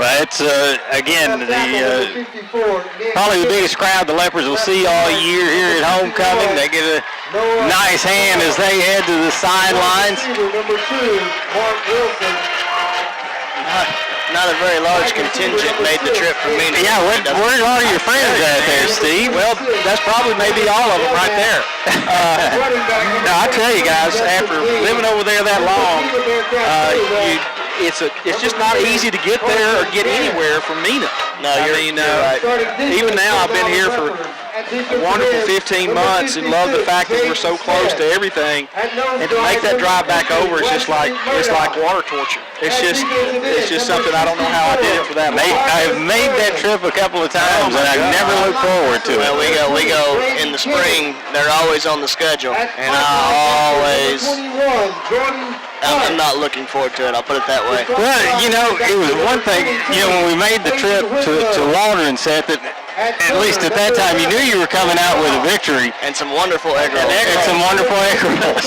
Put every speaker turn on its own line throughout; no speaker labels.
But it's, again, probably the biggest crowd the Leopards will see all year here at homecoming. They get a nice hand as they head to the sidelines.
Number 2, Mark Wilson.
Not a very large contingent made the trip from Mena.
Yeah, where are your friends at there, Steve?
Well, that's probably maybe all of them right there. Now, I tell you guys, after living over there that long, it's just not easy to get there or get anywhere from Mena.
No, you're right.
Even now, I've been here for a wonderful 15 months and love the fact that we're so close to everything. And to make that drive back over is just like water torture. It's just something I don't know how I did it for that long.
I've made that trip a couple of times, and I never look forward to it.
Well, we go in the spring. They're always on the schedule, and I'm not looking forward to it. I'll put it that way.
Well, you know, it was one thing, when we made the trip to Waldron, Seth, that at least at that time, you knew you were coming out with a victory.
And some wonderful egg rolls.
And some wonderful egg rolls.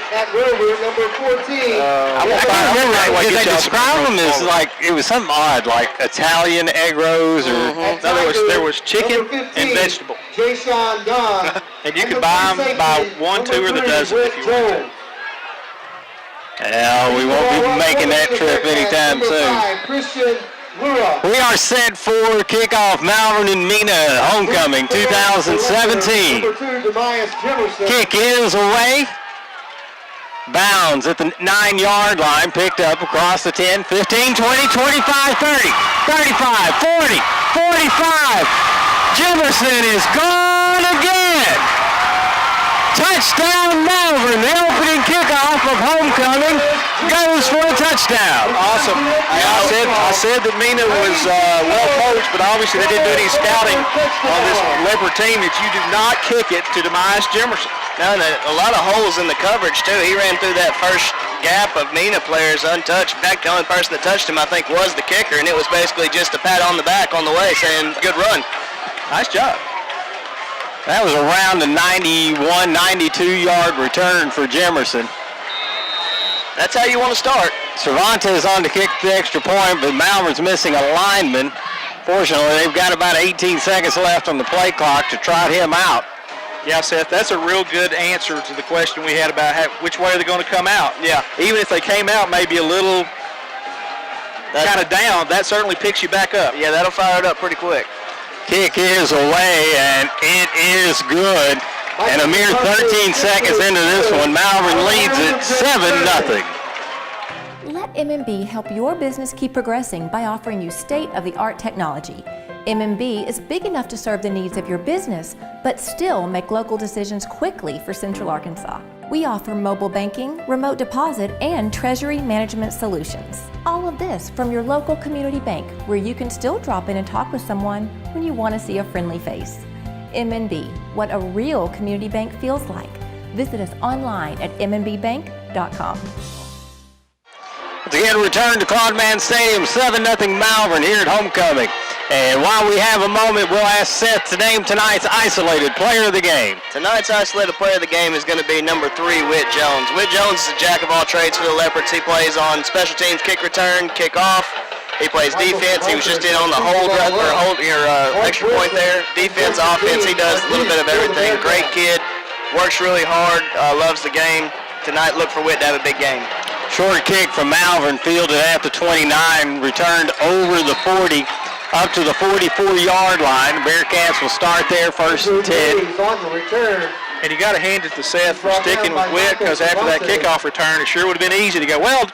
At Rover, number 14.
I can't remember. Did they describe them as like, it was something odd, like Italian egg rolls? Or
No, there was chicken
15,
and vegetable.
Jason Don.
And you could buy them by one, two, or the dozen if you wanted to.
Yeah, we won't be making that trip anytime soon.
Christian Lura.
We are set for kickoff Malvern and Mena homecoming 2017.
Number 2, Demias Jimerson.
Kick is away. Bounds at the 9-yard line, picked up across the 10, 15, 20, 25, 30, 35, 40, 45. Jimerson is gone again. Touchdown Malvern. The opening kickoff of homecoming goes for a touchdown.
Awesome. I said that Mena was well coached, but obviously they didn't do any scouting on this Leopard team that you do not kick it to Demias Jimerson.
No, a lot of holes in the coverage, too. He ran through that first gap of Mena players untouched. In fact, the only person that touched him, I think, was the kicker, and it was basically just a pat on the back on the way saying, good run.
Nice job.
That was around a 91, 92-yard return for Jimerson.
That's how you want to start.
Cervantes on to kick the extra point, but Malvern's missing a lineman. Fortunately, they've got about 18 seconds left on the play clock to trot him out.
Yeah, Seth, that's a real good answer to the question we had about which way are they going to come out.
Yeah.
Even if they came out maybe a little kind of down, that certainly picks you back up.
Yeah, that'll fire it up pretty quick.
Kick is away, and it is good. And a mere 13 seconds into this one, Malvern leads it 7-0.
Let MMB help your business keep progressing by offering you state-of-the-art technology. MMB is big enough to serve the needs of your business, but still make local decisions quickly for Central Arkansas. We offer mobile banking, remote deposit, and treasury management solutions. All of this from your local community bank, where you can still drop in and talk with someone when you want to see a friendly face. MNB, what a real community bank feels like. Visit us online at mnbbank.com.
Once again, return to Claude Mann Stadium, 7-0 Malvern here at homecoming. And while we have a moment, we'll ask Seth to name tonight's isolated player of the game.
Tonight's isolated player of the game is going to be number 3, Whit Jones. Whit Jones is a jack of all trades for the Leopards. He plays on special teams, kick return, kick off. He plays defense. He was just in on the extra point there. Defense, offense, he does a little bit of everything. Great kid, works really hard, loves the game. Tonight, look for Whit to have a big game.
Short kick from Malvern, fielded at the 29, returned over the 40, up to the 44-yard line. Bearcats will start there, first and 10.
And you got to hand it to Seth for sticking with Whit, because after that kickoff return, it sure would have been easy to go, well,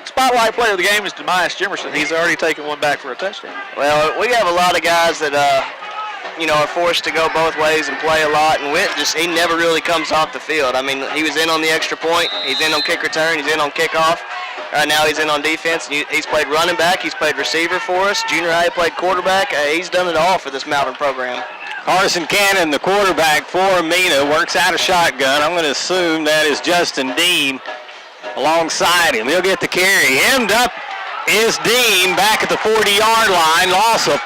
spotlight player of the game is Demias Jimerson. He's already taken one back for a touchdown.
Well, we have a lot of guys that, are forced to go both ways and play a lot, and Whit he never really comes off the field. I mean, he was in on the extra point, he's in on kick return, he's in on kickoff. Right now he's in on defense. He's played running back, he's played receiver for us. Junior high, he played quarterback. He's done it all for this Malvern program.
Carson Cannon, the quarterback for Mena, works out a shotgun. I'm going to assume that is Justin Dean alongside him. He'll get the carry. Hemmed up is Dean back at the 40-yard line. Loss of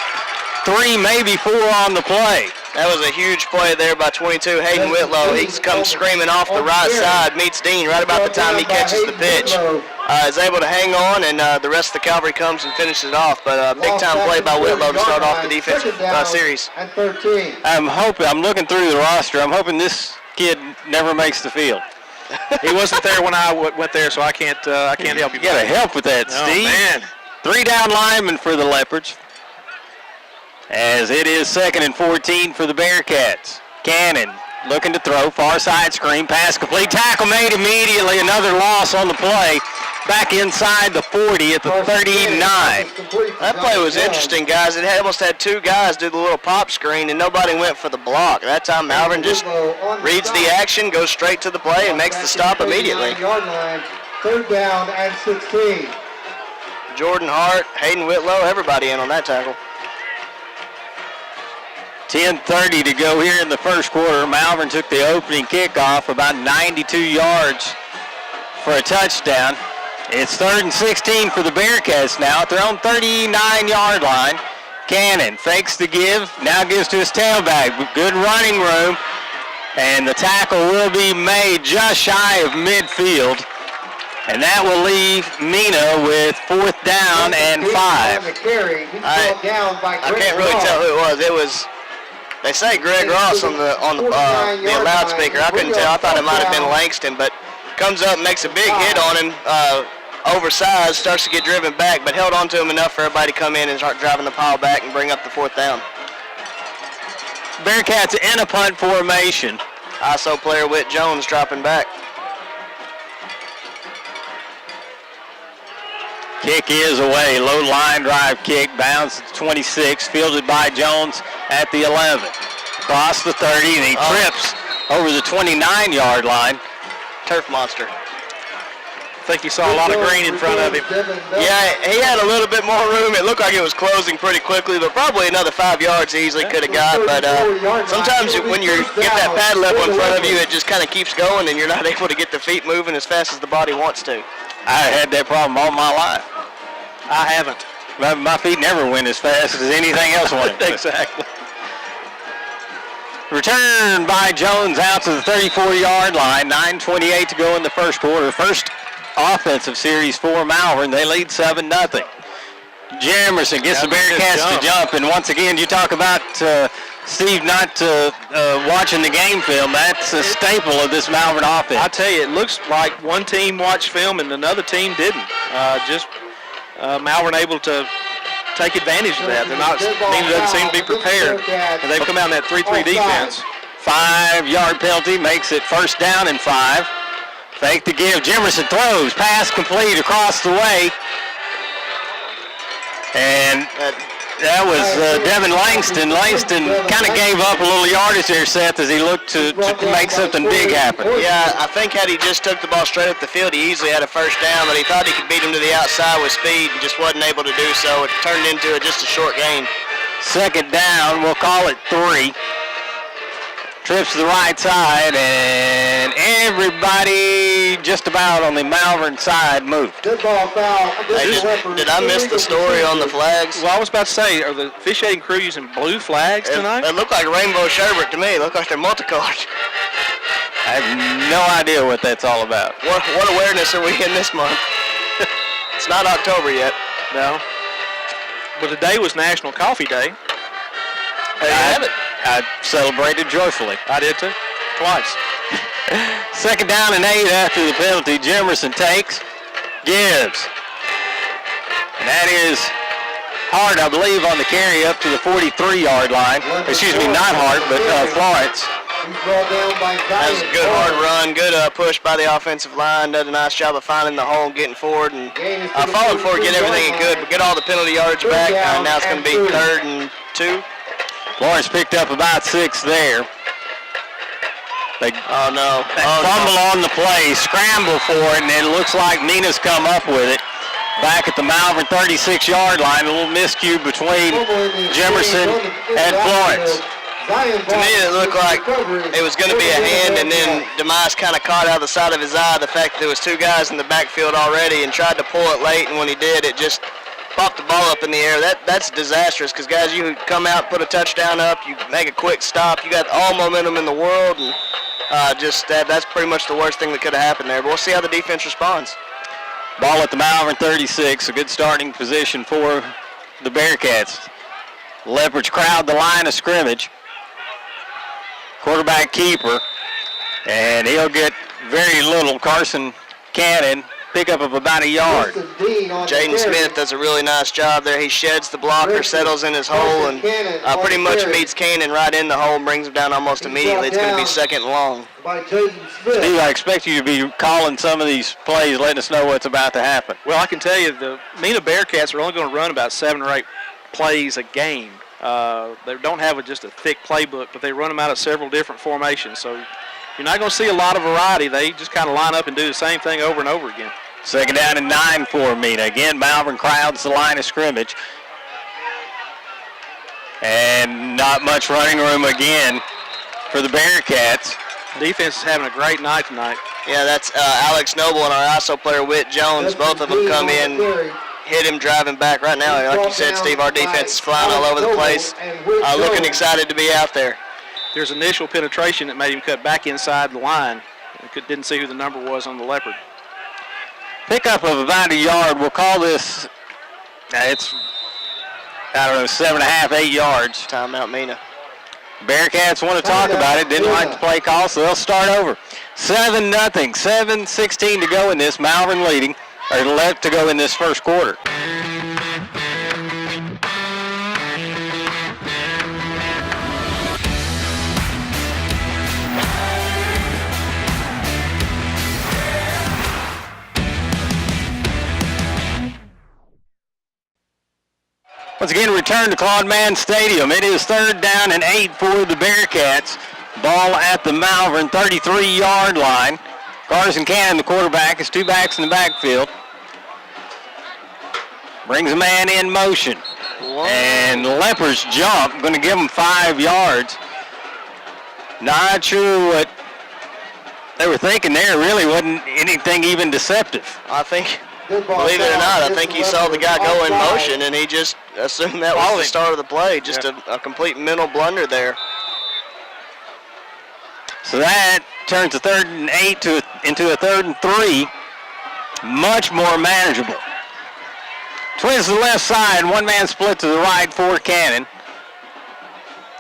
3, maybe 4 on the play.
That was a huge play there by 22, Hayden Whitlow. He comes screaming off the right side, meets Dean right about the time he catches the pitch. Is able to hang on, and the rest of the cavalry comes and finishes it off. But a big-time play by Whitlow to start off the defensive series.
I'm looking through the roster. I'm hoping this kid never makes the field.
He wasn't there when I went there, so I can't help you.
You got to help with that, Steve.
Man.
3 down linemen for the Leopards. As it is 2nd and 14 for the Bearcats. Cannon looking to throw, far side screen, pass complete, tackle made immediately, another loss on the play. Back inside the 40 at the 39.
That play was interesting, guys. It almost had 2 guys do the little pop screen, and nobody went for the block. That time Malvern just reads the action, goes straight to the play, and makes the stop immediately.
3rd down and 16.
Jordan Hart, Hayden Whitlow, everybody in on that tackle.
10:30 to go here in the first quarter. Malvern took the opening kickoff about 92 yards for a touchdown. It's 3rd and 16 for the Bearcats now at their own 39-yard line. Cannon fakes the give, now gives to his tailback. Good running room, and the tackle will be made just shy of midfield. And that will leave Mena with 4th down and 5.
I can't really tell who it was. They say Greg Ross on the loudspeaker. I couldn't tell. I thought it might have been Langston, but comes up, makes a big hit on him, oversized, starts to get driven back, but held on to him enough for everybody to come in and start driving the pile back and bring up the 4th down.
Bearcats in a punt formation.
ISO player Whit Jones dropping back.
Kick is away. Low line drive kick. Bounds at 26. Fielded by Jones at the 11. Across the 30, and he trips over the 29-yard line.
Turf monster.
I think he saw a lot of green in front of him.
Yeah, he had a little bit more room. It looked like it was closing pretty quickly, but probably another 5 yards he easily could have got. But sometimes when you get that pad level in front of you, it just kind of keeps going, and you're not able to get the feet moving as fast as the body wants to.
I had that problem all my life.
I haven't.
My feet never went as fast as anything else went.
Exactly.
Return by Jones out to the 34-yard line. 9:28 to go in the first quarter. First offensive series for Malvern. They lead 7-0. Jamerson gets the Bearcats to jump. And once again, you talk about Steve not watching the game film. That's a staple of this Malvern offense.
I tell you, it looks like one team watched film and another team didn't. Malvern able to take advantage of that. Mena doesn't seem to be prepared, and they've come out in that 3-3 defense.
5-yard penalty makes it 1st down and 5. Fake the give. Jimerson throws. Pass complete across the way. And that was Devin Langston. Langston kind of gave up a little yardage there, Seth, as he looked to make something big happen.
Yeah, I think had he just took the ball straight up the field, he easily had a 1st down, but he thought he could beat him to the outside with speed and just wasn't able to do so. It turned into just a short gain.
2nd down, we'll call it 3. Trips to the right side, and everybody just about on the Malvern side moved.
Did I miss the story on the flags?
Well, I was about to say, are the officiating crew using blue flags tonight?
It looked like rainbow sherbet to me. It looked like they're multicolored.
I have no idea what that's all about.
What awareness are we in this month? It's not October yet.
No. But today was National Coffee Day.
There you have it.
I celebrated joyfully.
I did too. Twice.
2nd down and 8 after the penalty. Jimerson takes, gives. And that is Hart, I believe, on the carry up to the 43-yard line. Excuse me, not Hart, but Florence.
That was a good hard run, good push by the offensive line. Does a nice job of finding the hole, getting forward, and following forward, get everything it could, but get all the penalty yardage back. Now it's going to be 3rd and 2.
Florence picked up about 6 there. They
fumble
on the play, scramble for it, and it looks like Mena's come up with it. Back at the Malvern 36-yard line, a little miscue between Jimerson and Florence.
To me, it looked like it was going to be a hand, and then Demise kind of caught out of the side of his eye the fact that there was 2 guys in the backfield already and tried to pull it late, and when he did, it just pop the ball up in the air, that's disastrous because, guys, you come out, put a touchdown up, you make a quick stop, you got all momentum in the world, and that's pretty much the worst thing that could have happened there. But we'll see how the defense responds.
Ball at the Malvern 36, a good starting position for the Bearcats. Leopards crowd the line of scrimmage. Quarterback keeper, and he'll get very little. Carson Cannon, pickup of about a yard.
Jaden Smith does a really nice job there. He sheds the blocker, settles in his hole, and pretty much meets Cannon right in the hole and brings him down almost immediately. It's going to be second and long.
Steve, I expect you to be calling some of these plays, letting us know what's about to happen.
Well, I can tell you the Mena Bearcats are only going to run about 7 or 8 plays a game. They don't have just a thick playbook, but they run them out of several different formations. So you're not going to see a lot of variety. They just kind of line up and do the same thing over and over again.
Second down and 9 for Mena. Again, Malvern crowds the line of scrimmage. And not much running room again for the Bearcats.
Defense is having a great night tonight.
Yeah, that's Alex Noble and our ISO player, Whit Jones. Both of them come in, hit him driving back right now. Like you said, Steve, our defense is flying all over the place. Looking excited to be out there.
There's initial penetration that made him cut back inside the line. Didn't see who the number was on the Leopard.
Pickup of about a yard. We'll call this, it's, 7.5, 8 yards.
Timeout, Mena.
Bearcats want to talk about it. Didn't like the play call, so they'll start over. 7-0, 7:16 to go in this. Malvern leading, or left to go in this first quarter. Once again, return to Claude Mann Stadium. It is 3rd down and 8 for the Bearcats. Ball at the Malvern 33-yard line. Carson Cannon, the quarterback, is 2 backs in the backfield. Brings a man in motion.
Whoa.
And Leopards jump, going to give them 5 yards. Not sure what they were thinking there. Really wasn't anything even deceptive.
I think, believe it or not, I think he saw the guy go in motion and he just assumed that was the start of the play. Just a complete mental blunder there.
So that turns a 3rd and 8 into a 3rd and 3. Much more manageable. Twins to the left side, one man split to the right for Cannon.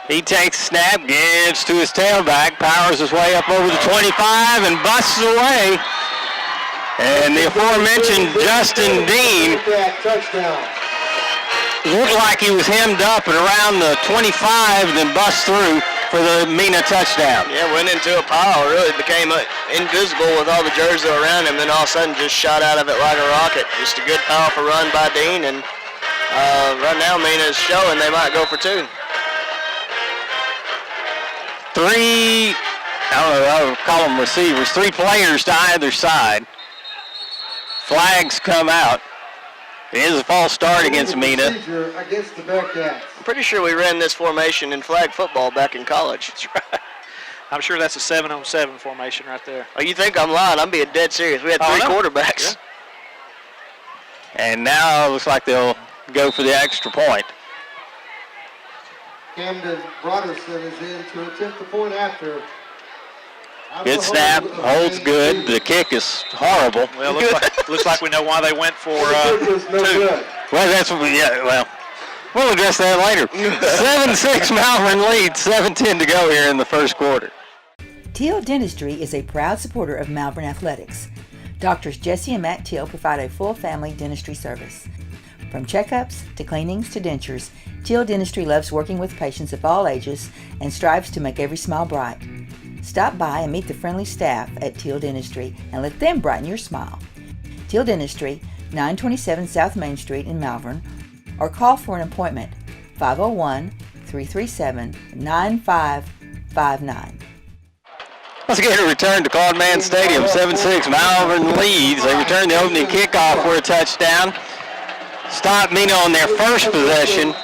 He takes a snap, gives to his tailback, powers his way up over the 25 and busts away. And the aforementioned Justin Dean looked like he was hemmed up and around the 25, then bust through for the Mena touchdown.
Yeah, went into a pile, really became invisible with all the jerseys around him, then all of a sudden just shot out of it like a rocket. Just a good, powerful run by Dean, and right now Mena is showing they might go for 2.
3, I would call them receivers, 3 players to either side. Flags come out. It is a false start against Mena.
Against the Bearcats.
I'm pretty sure we ran this formation in flag football back in college.
That's right. I'm sure that's a 7-on-7 formation right there.
Oh, you think I'm lying? I'm being dead serious. We had 3 quarterbacks.
Yeah. And now it looks like they'll go for the extra point.
Camden Broderson is in to attempt the point after.
Good snap, holds good. The kick is horrible.
Well, looks like we know why they went for 2.
Well, that's what we'll address that later. 7-6 Malvern leads, 7:10 to go here in the first quarter.
Teal Dentistry is a proud supporter of Malvern Athletics. Doctors Jesse and Matt Teal provide a full family dentistry service. From checkups to cleanings to dentures, Teal Dentistry loves working with patients of all ages and strives to make every smile bright. Stop by and meet the friendly staff at Teal Dentistry and let them brighten your smile. Teal Dentistry, 927 South Main Street in Malvern, or call for an appointment, 501-337-9559.
Once again, a return to Claude Mann Stadium, 7-6 Malvern leads. They return the opening kickoff for a touchdown. Stopped Mena on their first possession,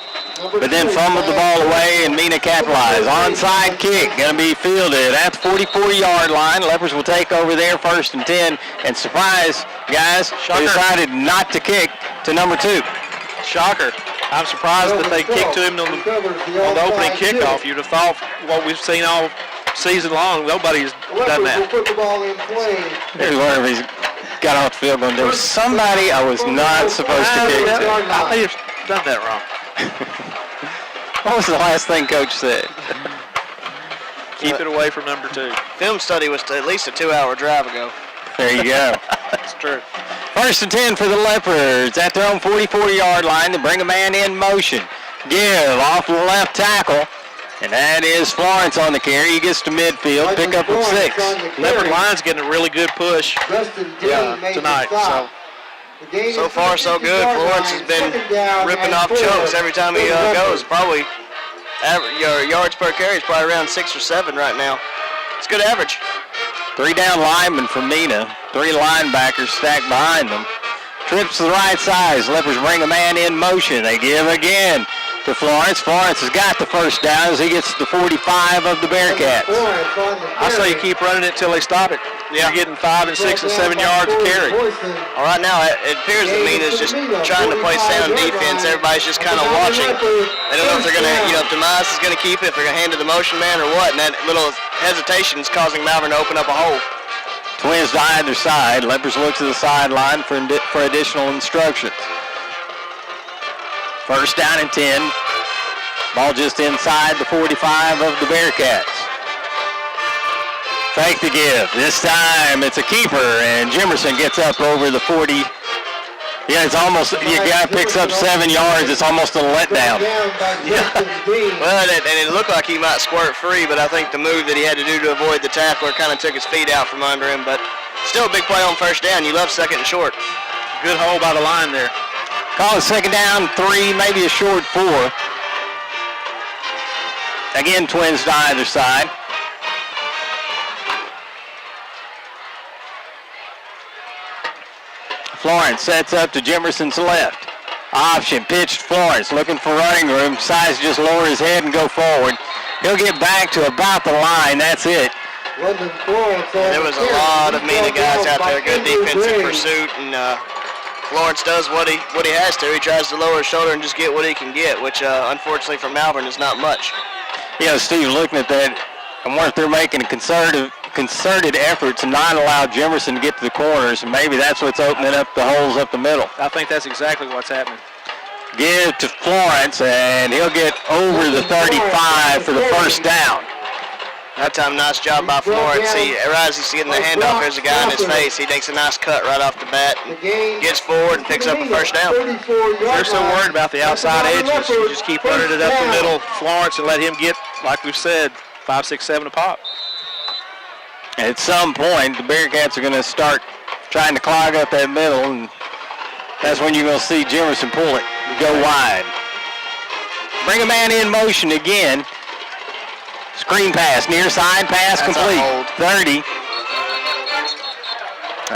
but then fumbled the ball away, and Mena capitalized. Onside kick going to be fielded at the 44-yard line. Leopards will take over there 1st and 10. And surprise, guys, they decided not to kick to number 2.
Shocker. I'm surprised that they kicked to him on the opening kickoff. You'd have thought what we've seen all season long, nobody's done that.
Here's one of he's got off the field going, there was somebody I was not supposed to kick to.
I may have done that wrong.
What was the last thing Coach said?
Keep it away from number 2.
Film study was at least a 2-hour drive ago.
There you go.
That's true.
1st and 10 for the Leopards at their own 44-yard line. They bring a man in motion. Give off the left tackle. And that is Florence on the carry. He gets to midfield, pick up at 6.
Leopard line's getting a really good push tonight.
So far, so good. Florence has been ripping off chunks every time he goes. Probably your yards per carry is probably around 6 or 7 right now. It's good average.
3 down linemen from Mena. 3 linebackers stacked behind them. Trips to the right side. Leopards bring a man in motion. They give again to Florence. Florence has got the first down as he gets to the 45 of the Bearcats.
I say you keep running it until they stop it.
Yeah.
You're getting 5 and 6 and 7 yards a carry.
All right, now it appears that Mena's just trying to play sound defense. Everybody's just kind of watching. They don't know if they're going to, if Demise is going to keep it, if they're going to hand to the motion man or what. And that little hesitation is causing Malvern to open up a hole.
Twins to either side. Leopards look to the sideline for additional instructions. 1st down and 10. Ball just inside the 45 of the Bearcats. Fake the give. This time it's a keeper, and Jimerson gets up over the 40. Yeah, it's almost, your guy picks up 7 yards. It's almost a letdown.
Yeah. Well, and it looked like he might squirt free, but I think the move that he had to do to avoid the tackler kind of took his feet out from under him. But still a big play on 1st down. You love 2nd and short.
Good hole by the line there.
Call it 2nd down, 3, maybe a short 4. Again, Twins to either side. Florence sets up to Jimerson's left. Option, pitched Florence, looking for running room. Decides to just lower his head and go forward. He'll get back to about the line. That's it.
There was a lot of Mena guys out there. Good defensive pursuit, and Florence does what he has to. He tries to lower his shoulder and just get what he can get, which unfortunately for Malvern is not much.
Steve, looking at that, I wonder if they're making a concerted effort to not allow Jimerson to get to the corners, and maybe that's what's opening up the holes up the middle.
I think that's exactly what's happening.
Give to Florence, and he'll get over the 35 for the 1st down.
That time, nice job by Florence. Right as he's getting the handoff, there's a guy in his face. He takes a nice cut right off the bat, and gets forward and picks up a 1st down.
They're so worried about the outside edges. You just keep running it up the middle, Florence, and let him get, like we've said, 5, 6, 7 a pop.
At some point, the Bearcats are going to start trying to clog up that middle, and that's when you're going to see Jimerson pull it, go wide. Bring a man in motion again. Screen pass, near side pass complete. 30.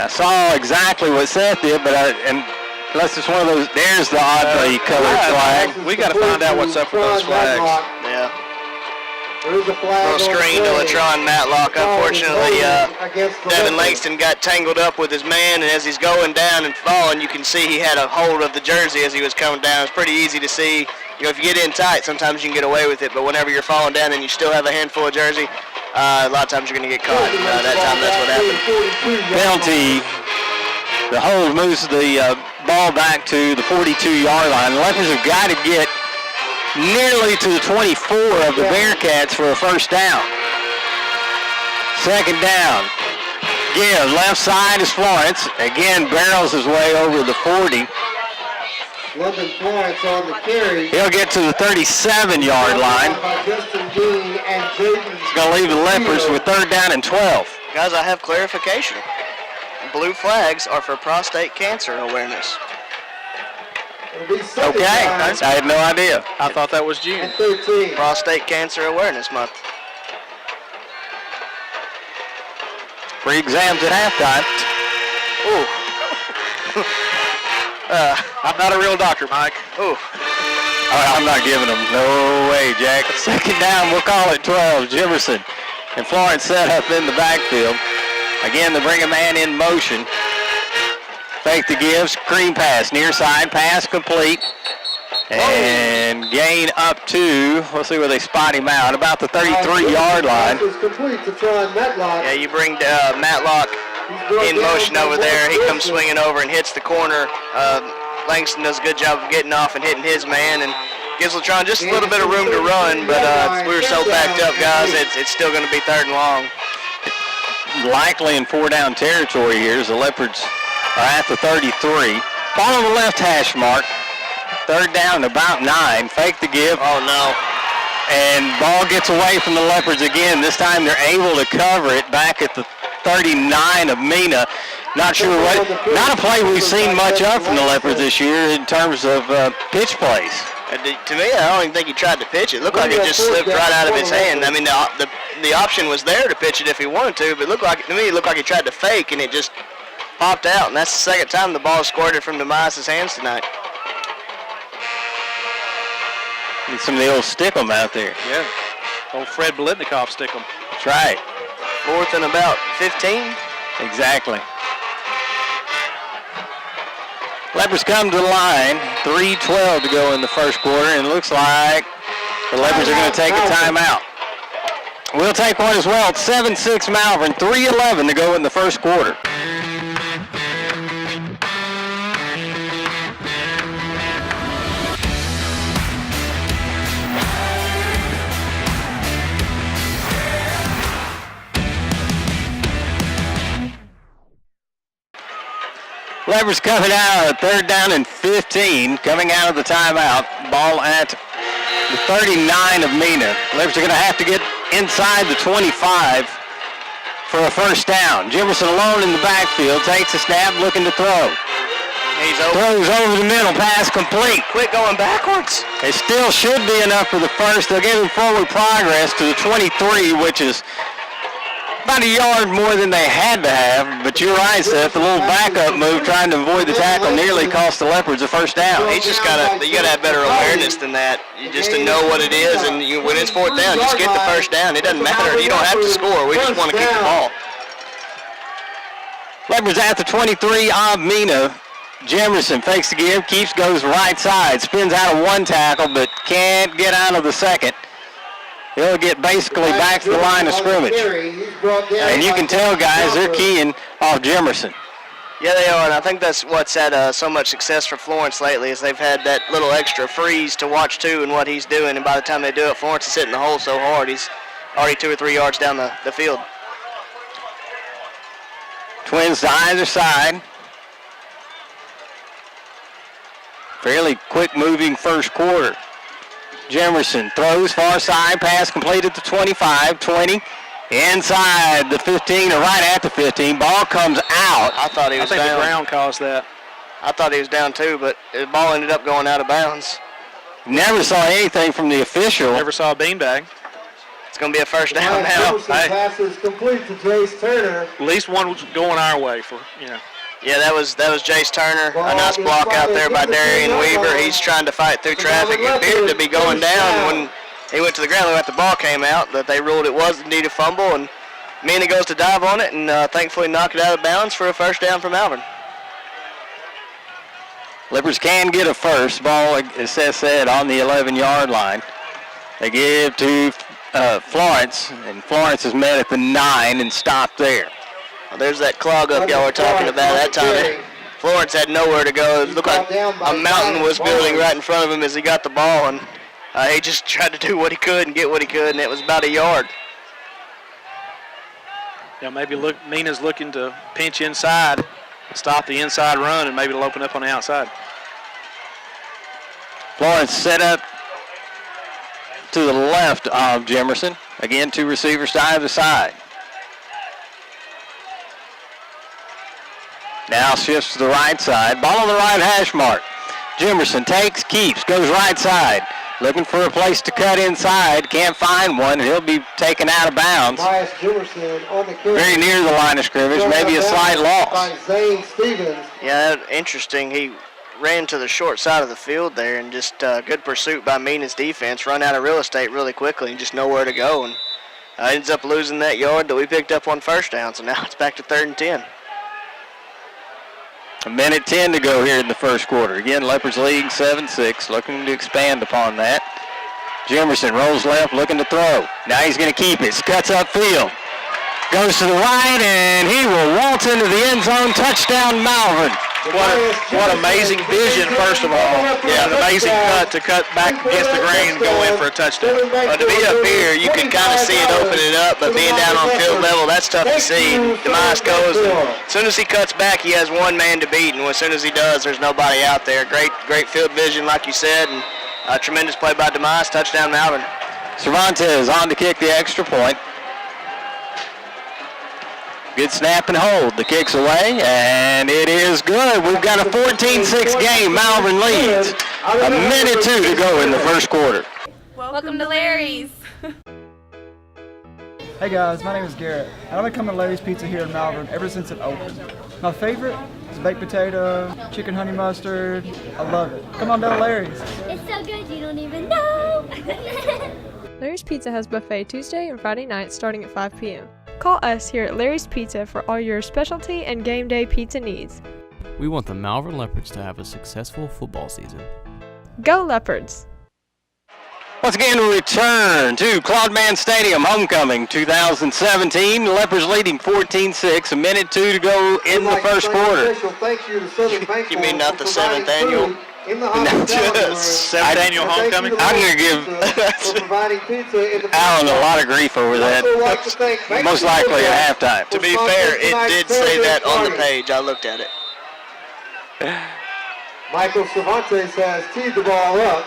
I saw exactly what Seth did, but unless it's one of those, there's the oddly colored flag.
We got to find out what's up with those flags.
Yeah. Little screen to Latron Matlock. Unfortunately, Devin Langston got tangled up with his man, and as he's going down and falling, you can see he had a hold of the jersey as he was coming down. It's pretty easy to see. If you get in tight, sometimes you can get away with it, but whenever you're falling down and you still have a handful of jersey, a lot of times you're going to get caught. That time, that's what happened.
Penalty. The hold moves the ball back to the 42-yard line. The Leopards have got to get nearly to the 24 of the Bearcats for a 1st down. 2nd down. Give. Left side is Florence. Again, barrels his way over the 40.
London Florence on the carry.
He'll get to the 37-yard line. He's going to leave the Leopards with 3rd down and 12.
Guys, I have clarification. Blue flags are for prostate cancer awareness.
Okay, I had no idea.
I thought that was June.
Prostate Cancer Awareness Month.
Free exams at halftime.
Ooh.
I'm not a real doctor, Mike.
Ooh.
I'm not giving them. No way, Jack. 2nd down, we'll call it 12. Jimerson and Florence set up in the backfield. Again, they bring a man in motion. Fake the give, screen pass, near side pass complete. And gain up to, let's see where they spot him out, about the 33-yard line.
Pass is complete to Tron Matlock.
Yeah, you bring Matlock in motion over there. He comes swinging over and hits the corner. Langston does a good job of getting off and hitting his man and gives Latron just a little bit of room to run, but we were so backed up, guys, it's still going to be 3rd and long.
Likely in 4-down territory here as the Leopards are at the 33. Ball on the left hash mark. 3rd down, about 9. Fake the give.
Oh, no.
And ball gets away from the Leopards again. This time they're able to cover it back at the 39 of Mena. Not sure what, not a play we've seen much of from the Leopards this year in terms of pitch plays.
To me, I don't even think he tried to pitch it. It looked like it just slipped right out of his hand. I mean, the option was there to pitch it if he wanted to, but to me, it looked like he tried to fake, and it just popped out. And that's the 2nd time the ball squirted from Demis's hands tonight.
Need some of the old stick 'em out there.
Yeah. Old Fred Bolitnikoff stick 'em.
That's right.
4th and about 15.
Exactly. Leopards come to the line. 3:12 to go in the first quarter, and it looks like the Leopards are going to take a timeout. We'll take one as well. It's 7-6 Malvern, 3:11 to go in the first quarter. Leopards coming out, 3rd down and 15, coming out of the timeout. Ball at the 39 of Mena. Leopards are going to have to get inside the 25 for a first down. Jimerson alone in the backfield, takes a snap, looking to throw.
He's over.
Throws over the middle, pass complete.
Quit going backwards.
It still should be enough for the first. They'll give him forward progress to the 23, which is about a yard more than they had to have, but you're right, Seth. The little backup move trying to avoid the tackle nearly cost the Leopards a first down.
You gotta have better awareness than that. You just to know what it is, and when it's 4th down, just get the first down. It doesn't matter. You don't have to score. We just want to keep the ball.
Leopards at the 23 of Mena. Jimerson fakes the give, goes right side, spins out of one tackle, but can't get out of the second. He'll get basically back to the line of scrimmage. And you can tell, guys, they're keying off Jimerson.
Yeah, they are, and I think that's what's had so much success for Florence lately is they've had that little extra freeze to watch, too, and what he's doing. And by the time they do it, Florence is hitting the hole so hard, he's already 2 or 3 yards down the field.
Twins to either side. Fairly quick-moving first quarter. Jimerson throws far side, pass completed to 25, 20, inside the 15 or right at the 15. Ball comes out.
I thought he was down.
I think the ground caused that.
I thought he was down too, but the ball ended up going out of bounds.
Never saw anything from the official.
Never saw a beanbag.
It's going to be a first down now.
Pass is complete to Jace Turner.
At least one was going our way for, you know.
Yeah, that was Jace Turner. A nice block out there by Darian Weaver. He's trying to fight through traffic. It appeared to be going down when he went to the ground. When the ball came out, that they ruled it was indeed a fumble, and Mena goes to dive on it and thankfully knock it out of bounds for a first down for Malvern.
Leopards can get a first. Ball, as Seth said, on the 11-yard line. They give to Florence, and Florence is met at the 9 and stopped there.
Well, there's that clog up y'all were talking about. That time Florence had nowhere to go. It looked like a mountain was building right in front of him as he got the ball, and he just tried to do what he could and get what he could, and it was about a yard.
Yeah, maybe Mena's looking to pinch inside, stop the inside run, and maybe it'll open up on the outside.
Florence set up to the left of Jimerson. Again, 2 receivers to either side. Now shifts to the right side. Ball on the right hash mark. Jimerson takes, keeps, goes right side. Looking for a place to cut inside. Can't find one, and he'll be taken out of bounds. Very near the line of scrimmage. Maybe a slight loss.
Yeah, interesting. He ran to the short side of the field there, and just good pursuit by Mena's defense. Run out of real estate really quickly and just nowhere to go. And ends up losing that yard that we picked up on first down. So now it's back to 3rd and 10.
A minute 10 to go here in the first quarter. Again, Leopards leading 7-6, looking to expand upon that. Jimerson rolls left, looking to throw. Now he's going to keep it. Cuts upfield. Goes to the right, and he will waltz into the end zone. Touchdown, Malvern.
What amazing vision, first of all. Yeah, an amazing cut to cut back against the grain and go in for a touchdown.
But to be up here, you can kind of see it opening up, but being down on field level, that's tough to see. Demise goes, and as soon as he cuts back, he has one man to beat, and as soon as he does, there's nobody out there. Great field vision, like you said, and a tremendous play by Demise. Touchdown, Malvern.
Cervantes on to kick the extra point. Good snap and hold. The kick's away, and it is good. We've got a 14-6 game. Malvern leads. A minute 2 to go in the first quarter.
Welcome to Larry's.
Hey guys, my name is Garrett, and I've been coming to Larry's Pizza here in Malvern ever since it opened. My favorite is baked potato, chicken honey mustard. I love it. Come on down to Larry's.
It's so good you don't even know.
Larry's Pizza has buffet Tuesday and Friday nights starting at 5 p.m. Call us here at Larry's Pizza for all your specialty and game day pizza needs.
We want the Malvern Leopards to have a successful football season.
Go Leopards!
Once again, we return to Claude Mann Stadium, homecoming 2017. The Leopards leading 14-6, a minute 2 to go in the first quarter.
You mean not the 7th annual?
Seventh annual homecoming?
I'm going to give Alan a lot of grief over that, most likely at halftime.
To be fair, it did say that on the page. I looked at it.
Michael Cervantes has teed the ball up.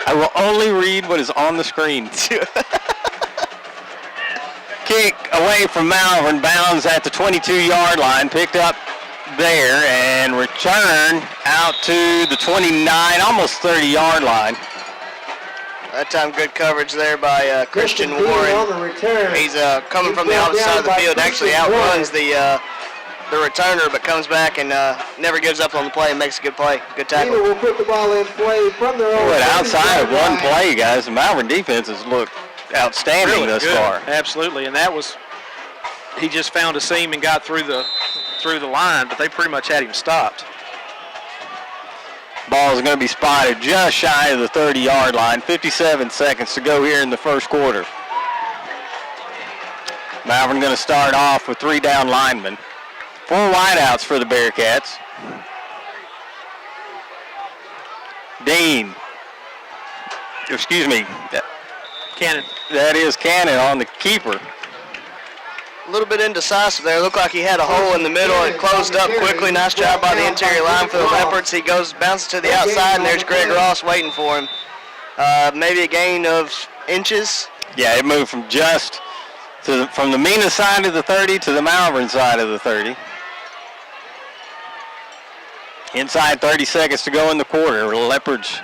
I will only read what is on the screen. Kick away from Malvern, bounds at the 22-yard line, picked up there, and return out to the 29, almost 30-yard line.
That time good coverage there by Christian Warren. He's coming from the opposite side of the field, actually outruns the returner, but comes back and never gives up on the play and makes a good play. Good tackle.
Will put the ball in play from their own.
But outside of one play, guys, the Malvern defense has looked outstanding
Really
thus
good.
far.
Absolutely, and that was, he just found a seam and got through the line, but they pretty much had him stopped.
Ball is going to be spotted just shy of the 30-yard line. 57 seconds to go here in the first quarter. Malvern going to start off with 3 down linemen. 4 wideouts for the Bearcats. Dean. Excuse me.
Cannon.
That is Cannon on the keeper.
A little bit indecisive there. Looked like he had a hole in the middle. It closed up quickly. Nice job by the interior line for the Leopards. He bounces to the outside, and there's Greg Ross waiting for him. Maybe a gain of inches.
Yeah, it moved from from the Mena side of the 30 to the Malvern side of the 30. Inside 30 seconds to go in the quarter. Leopards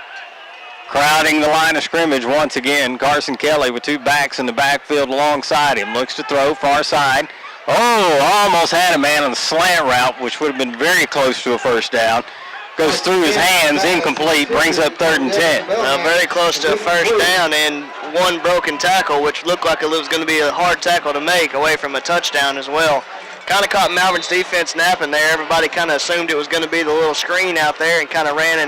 crowding the line of scrimmage once again. Carson Kelly with 2 backs in the backfield alongside him. Looks to throw far side. Oh, almost had a man on the slant route, which would have been very close to a first down. Goes through his hands, incomplete, brings up 3rd and 10.
Well, very close to a first down and one broken tackle, which looked like it was going to be a hard tackle to make away from a touchdown as well. Kind of caught Malvern's defense napping there. Everybody kind of assumed it was going to be the little screen out there and kind of ran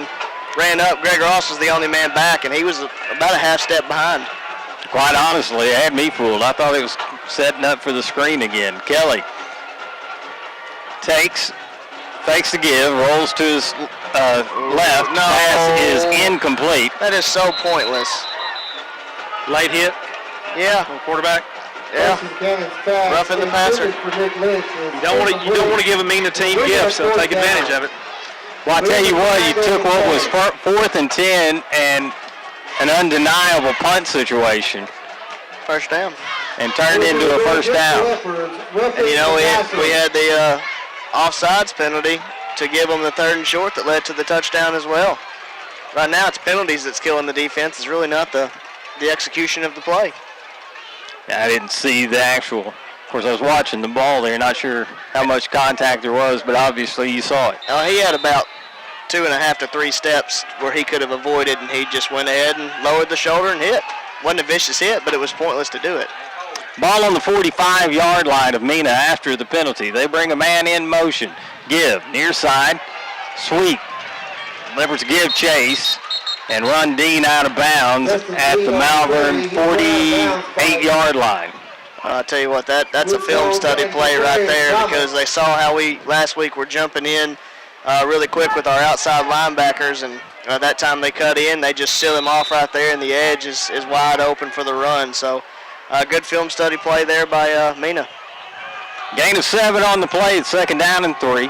up. Greg Ross was the only man back, and he was about a half step behind.
Quite honestly, it had me fooled. I thought it was setting up for the screen again. Kelly fakes the give, rolls to his left.
No.
Pass is incomplete.
That is so pointless.
Late hit.
Yeah.
Quarterback.
Yeah. Roughing the passer.
You don't want to give a Mena team gifts, so take advantage of it.
Well, I tell you what, you took what was 4th and 10 and an undeniable punt situation
First down.
and turned into a first down.
And you know, we had the offsides penalty to give them the 3rd and short that led to the touchdown as well. Right now, it's penalties that's killing the defense. It's really not the execution of the play.
I didn't see the actual. Of course, I was watching the ball there. Not sure how much contact there was, but obviously you saw it.
He had about 2.5 to 3 steps where he could have avoided, and he just went ahead and lowered the shoulder and hit. Wasn't a vicious hit, but it was pointless to do it.
Ball on the 45-yard line of Mena after the penalty. They bring a man in motion. Give, near side, sweep. Leopards give chase and run Dean out of bounds at the Malvern 48-yard line.
I'll tell you what, that's a film study play right there, because they saw how we last week were jumping in really quick with our outside linebackers, and that time they cut in, they just seal him off right there, and the edge is wide open for the run. So good film study play there by Mena.
Gain of 7 on the play. It's 2nd down and 3.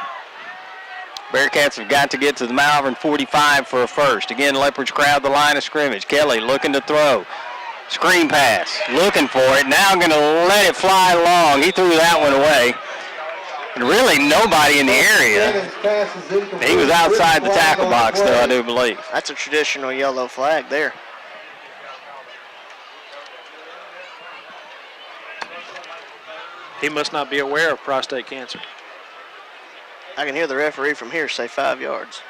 Bearcats have got to get to the Malvern 45 for a first. Again, Leopards crowd the line of scrimmage. Kelly looking to throw. Screen pass, looking for it. Now going to let it fly long. He threw that one away. And really nobody in the area. He was outside the tackle box, though, I do believe.
That's a traditional yellow flag there.
He must not be aware of prostate cancer.
I can hear the referee from here say 5 yards.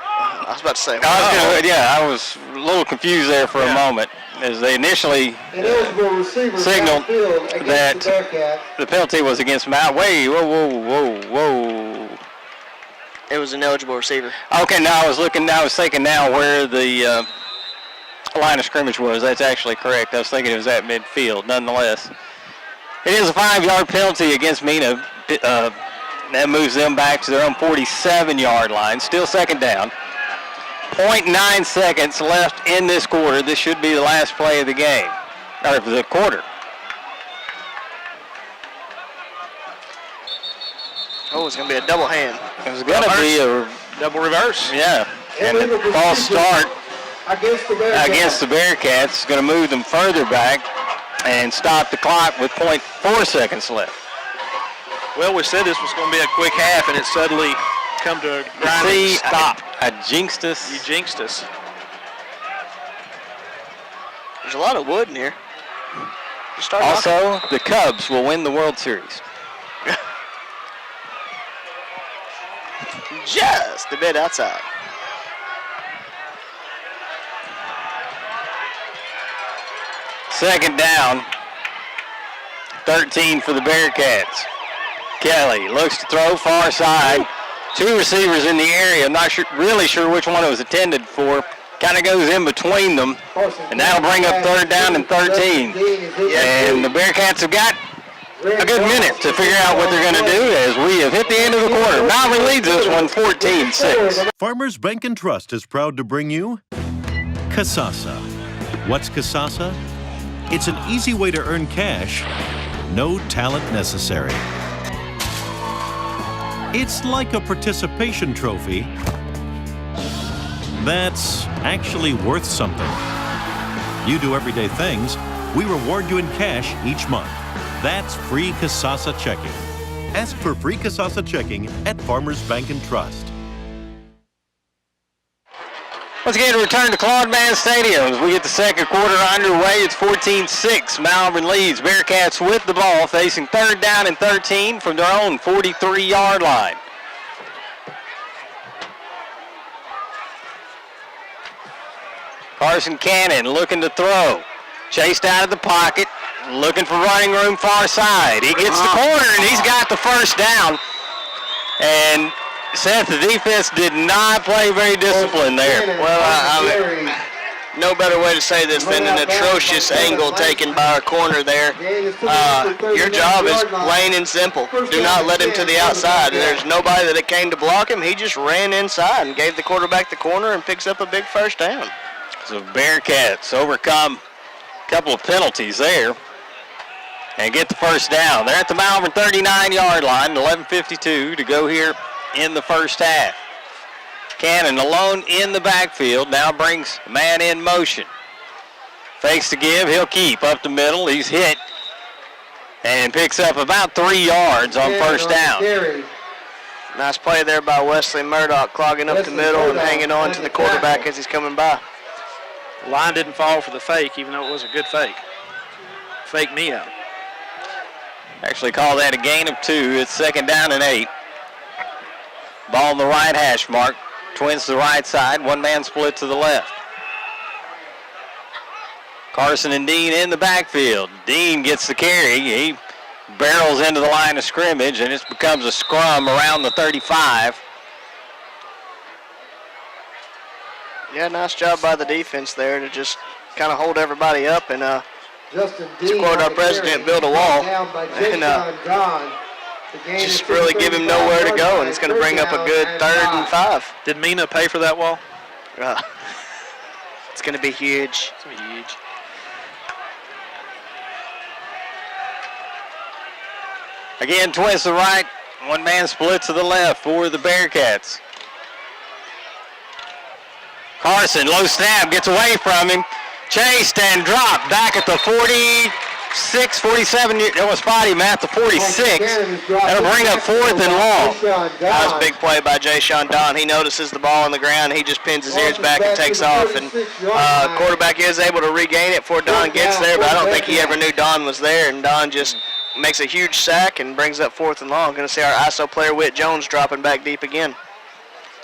I was about to say,
I was a little confused there for a moment as they initially signaled that the penalty was against Matt. Wait, whoa.
It was an eligible receiver.
Okay, now I was thinking now where the line of scrimmage was. That's actually correct. I was thinking it was at midfield. Nonetheless, it is a 5-yard penalty against Mena. That moves them back to their own 47-yard line. Still 2nd down. 0.9 seconds left in this quarter. This should be the last play of the game, or the quarter.
Oh, it's going to be a double hand.
It was going to be a
double reverse.
Yeah, and a false start against the Bearcats is going to move them further back and stop the clock with 0.4 seconds left.
Well, we said this was going to be a quick half, and it suddenly come to a grinding stop.
I jinxed us.
You jinxed us.
There's a lot of wood in here.
Also, the Cubs will win the World Series.
Just a bit outside.
Second down. 13 for the Bearcats. Kelly looks to throw far side. 2 receivers in the area. I'm not really sure which one it was intended for. Kind of goes in between them. And that'll bring up 3rd down and 13. And the Bearcats have got a good minute to figure out what they're going to do as we have hit the end of the quarter. Malvern leads this one 14-6.
Farmers Bank and Trust is proud to bring you Kasasa. What's Kasasa? It's an easy way to earn cash, no talent necessary. It's like a participation trophy that's actually worth something. You do everyday things, we reward you in cash each month. That's free Kasasa checking. Ask for free Kasasa checking at Farmers Bank and Trust.
Once again, return to Claude Mann Stadium as we get the second quarter underway. It's 14-6. Malvern leads. Bearcats with the ball, facing 3rd down and 13 from their own 43-yard line. Carson Cannon looking to throw. Chased out of the pocket, looking for running room far side. He gets the corner, and he's got the first down. And Seth, the defense did not play very disciplined there.
Well, I mean, no better way to say this than an atrocious angle taken by our corner there. Your job is plain and simple. Do not let him to the outside. There's nobody that came to block him. He just ran inside and gave the quarterback the corner and picks up a big first down.
So Bearcats overcome a couple of penalties there and get the first down. They're at the Malvern 39-yard line, 11:52 to go here in the first half. Cannon alone in the backfield, now brings Mann in motion. Fakes to give, he'll keep up the middle. He's hit and picks up about 3 yards on first down.
Nice play there by Wesley Murdoch, clogging up the middle and hanging on to the quarterback as he's coming by.
The line didn't fall for the fake, even though it was a good fake. Fake me out.
Actually call that a gain of 2. It's 2nd down and 8. Ball on the right hash mark. Twins to the right side. One man split to the left. Carson and Dean in the backfield. Dean gets the carry. He barrels into the line of scrimmage, and it becomes a scrum around the 35.
Yeah, nice job by the defense there to just kind of hold everybody up and
Justin
to quote our president, build a wall, and just really give him nowhere to go, and it's going to bring up a good 3rd and 5.
Did Mena pay for that wall?
It's going to be huge.
It's going to be huge.
Again, twist to the right, one man split to the left for the Bearcats. Carson, low snap, gets away from him, chased and dropped back at the 46, 47, it was spot him at the 46. That'll bring up 4th and long.
That was a big play by Jay-Sean Don. He notices the ball on the ground, he just pins his ears back and takes off, and quarterback is able to regain it before Don gets there, but I don't think he ever knew Don was there, and Don just makes a huge sack and brings up 4th and long. Going to see our ISO player, Whit Jones, dropping back deep again.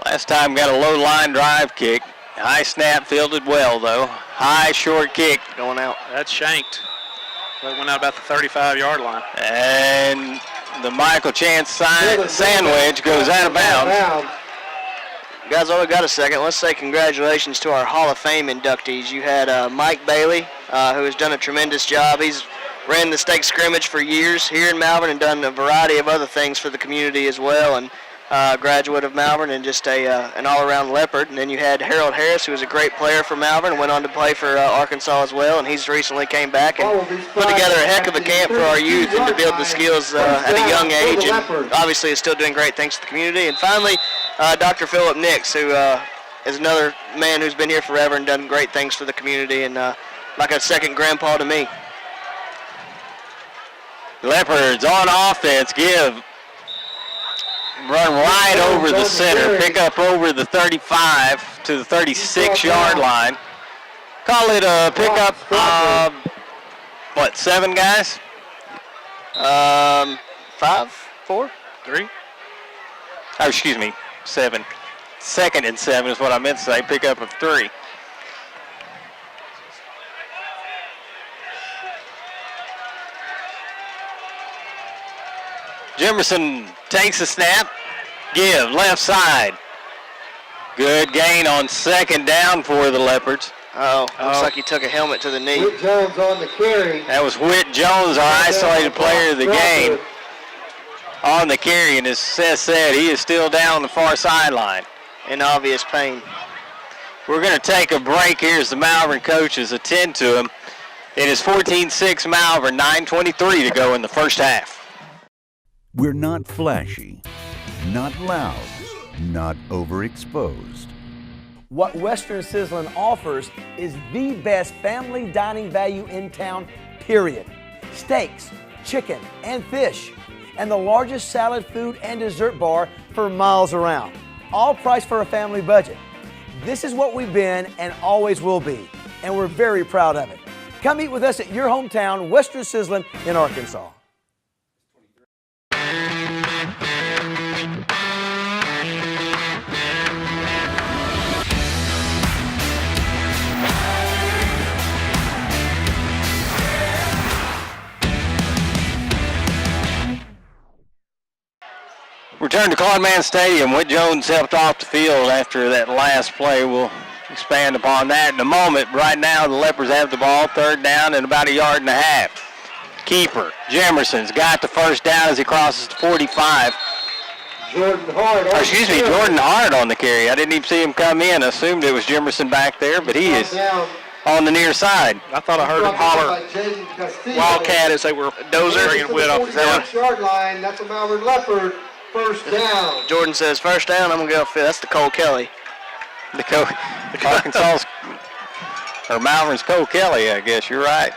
Last time got a low line drive kick. High snap, fielded well though. High short kick.
Going out.
That's shanked. That went out about the 35-yard line.
And the Michael Chance sandwich goes out of bounds.
Guys, while we got a second, let's say congratulations to our Hall of Fame inductees. You had Mike Bailey, who has done a tremendous job. He's ran the stake scrimmage for years here in Malvern and done a variety of other things for the community as well, and graduate of Malvern and just an all-around Leopard. And then you had Harold Harris, who was a great player for Malvern and went on to play for Arkansas as well, and he's recently came back and put together a heck of a camp for our youth and to build the skills at a young age, and obviously is still doing great things to the community. And finally, Dr. Philip Nix, who is another man who's been here forever and done great things for the community, and like a second grandpa to me.
Leopards on offense, run right over the center, pick up over the 35 to the 36-yard line. Call it a pickup of, 7 guys?
5, 4,
3.
Oh, excuse me, 7. 2nd and 7 is what I meant to say, pickup of 3. Jimerson takes a snap, left side. Good gain on 2nd down for the Leopards.
Looks like he took a helmet to the knee.
Whit Jones on the carry.
That was Whit Jones, our isolated player of the game, on the carry, and as Seth said, he is still down on the far sideline.
In obvious pain.
We're going to take a break here as the Malvern coaches attend to him. It is 14-6 Malvern, 9:23 to go in the first half.
We're not flashy, not loud, not overexposed.
What Western Sizzlin offers is the best family dining value in town, period. Steaks, chicken, and fish, and the largest salad, food, and dessert bar for miles around. All priced for a family budget. This is what we've been and always will be, and we're very proud of it. Come eat with us at your hometown, Western Sizzlin in Arkansas.
Return to Claude Mann Stadium. Whit Jones helped off the field after that last play. We'll expand upon that in a moment. Right now, the Leopards have the ball, 3rd down and about 1.5 yards. Keeper, Jimerson's got the first down as he crosses the 45.
Jordan
Hart on the carry. I didn't even see him come in. I assumed it was Jimerson back there, but he is on the near side.
I thought I heard him holler Wildcat as they were bringing Whit off the field.
Yard line. That's a Malvern Leopard. First down.
Jordan says, first down, I'm going to go field. That's the Cole Kelly.
Arkansas's, or Malvern's Cole Kelly, I guess. You're right.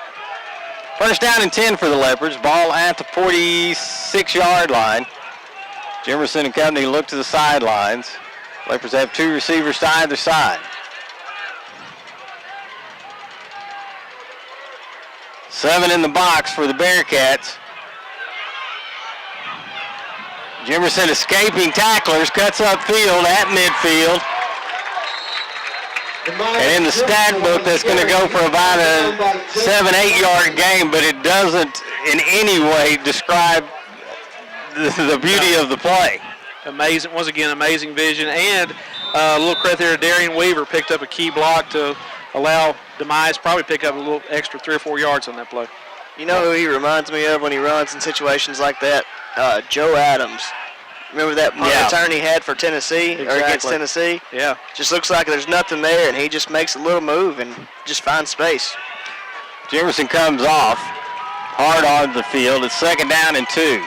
First down and 10 for the Leopards. Ball at the 46-yard line. Jimerson and company look to the sidelines. Leopards have 2 receivers to either side. 7 in the box for the Bearcats. Jimerson escaping tacklers, cuts upfield at midfield. And in the stat book, that's going to go for about a 7-8 yard gain, but it doesn't in any way describe the beauty of the play.
Amazing, once again, amazing vision. And a little credit there to Darian Weaver, picked up a key block to allow Demise probably pick up a little extra 3 or 4 yards on that play.
You know who he reminds me of when he runs in situations like that? Joe Adams. Remember that punt return he had for Tennessee, or against Tennessee?
Yeah.
Just looks like there's nothing there, and he just makes a little move and just finds space.
Jefferson comes off, hard on the field. It's 2nd down and 2.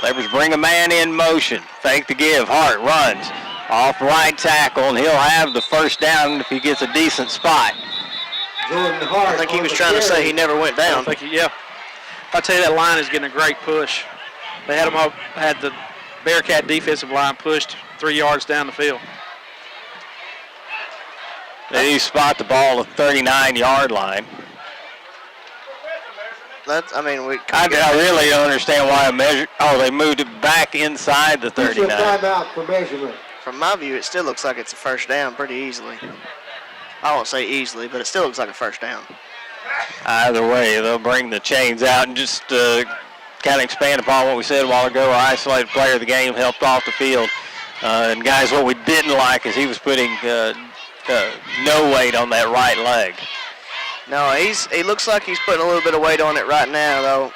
Leopards bring a man in motion. Fake to give. Hart runs off right tackle, and he'll have the 1st down if he gets a decent spot.
Jordan Hart.
I think he was trying to say he never went down.
I tell you, that line is getting a great push. They had the Bearcat defensive line pushed 3 yards down the field.
They spot the ball at the 39-yard line.
I
really don't understand why a measure. Oh, they moved it back inside the 39.
Timeout for measurement.
From my view, it still looks like it's a 1st down pretty easily. I won't say easily, but it still looks like a 1st down.
Either way, they'll bring the chains out and just kind of expand upon what we said a while ago. Our isolated player of the game helped off the field. And guys, what we didn't like is he was putting no weight on that right leg.
No, he looks like he's putting a little bit of weight on it right now, though.